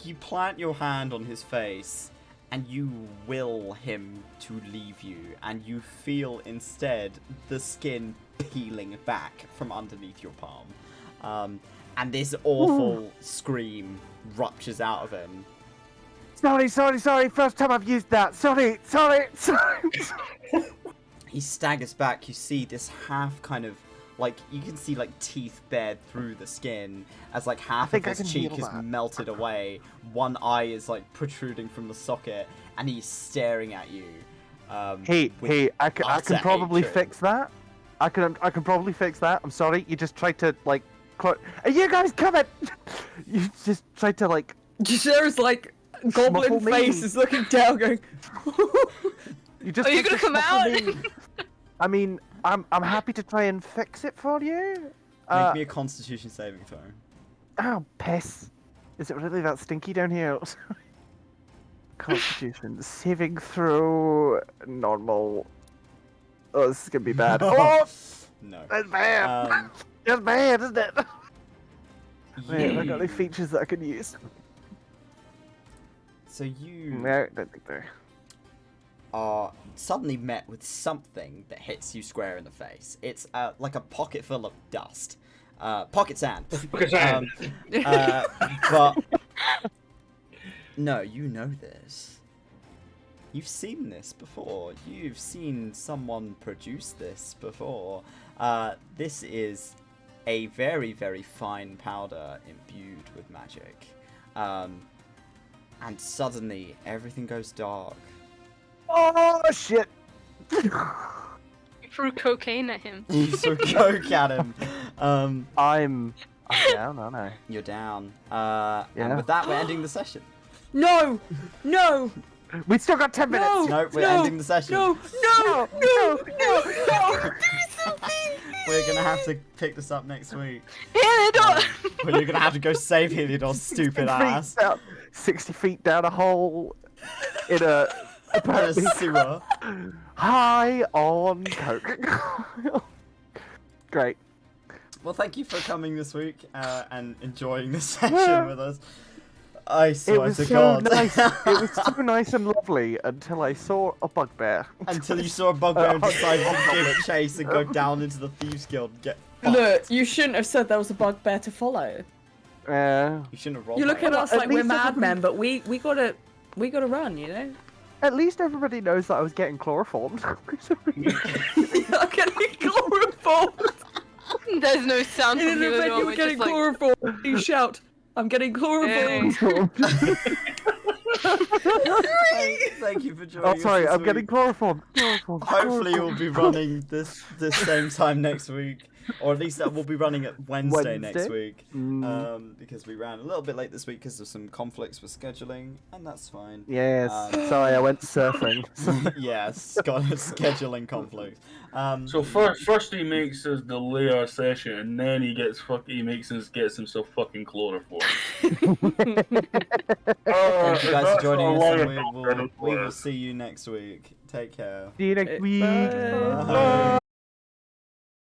You plant your hand on his face, and you will him to leave you, and you feel instead the skin peeling back from underneath your palm. And this awful scream ruptures out of him. Sorry. First time I've used that. Sorry. He staggers back. You see this half kind of like you can see like teeth bared through the skin as like half of think I his can cheek heal is that. melted away. One eye is like protruding from the socket, and he's staring at you. Hey, I can utter probably hatred. fix that. I can probably fix that. I'm sorry. You just tried to like. Are you guys coming? You just tried to like. There's like goblin Muffle me. face is looking down, going. You just. Are you tried gonna to come snuffle out? me. I mean, I'm happy to try and fix it for you. Make me a Constitution saving throw. Oh, piss. Is it really that stinky down here? Constitution saving throw normal. Oh, this is gonna be bad. Oh, No. that's bad. That's bad, isn't it? Wait, have I got any features that I can use? So you No, I don't think so. are suddenly met with something that hits you square in the face. It's like a pocket full of dust. Pocket sand. Pocket sand. But no, you know this. You've seen this before. You've seen someone produce this before. This is a very, very fine powder imbued with magic. And suddenly, everything goes dark. Oh shit! You threw cocaine at him. You threw coke at him. I'm down, aren't I? You're down. Yeah. And with that, we're ending the session. No! We still got 10 minutes. No, we're ending the session. No! We're gonna have to pick this up next week. Heliodor! But you're gonna have to go save Heliodor's stupid 60 ass. feet down, 60 feet down a hole in a In a apparently sewer. high on coke. Great. Well, thank you for coming this week and enjoying this session with us. I It swear was to so God. nice. It was so nice and lovely until I saw a bugbear. Until you saw a bugbear and Oh, decided to God. give chase and go down into the Thieves Guild and get fucked. Look, you shouldn't have said there was a bugbear to follow. Yeah. You shouldn't have rolled You look that. at us At like we're least madmen, but we gotta run, you know. At least everybody knows that I was getting chloroformed. I'm getting chloroformed. There's no sound In from an you at event all. you were We're getting just like, chloroformed, you shout, "I'm getting chloroformed." Thank you for joining Oh, us sorry, this I'm week. getting chloroformed. Chloroformed. Hopefully we'll be chloroformed. running the same time next week. Or at least that we'll be running it Wednesday next week. Because we ran a little bit late this week because of some conflicts with scheduling, and that's fine. Yes. Sorry, I went surfing. Yes, got a scheduling conflict. So first he makes us delay our session, and then he gets gets himself fucking chloroformed. Thank you guys for joining us, and we Bye. will see you next week. Take care. See you next week. Bye. Bye.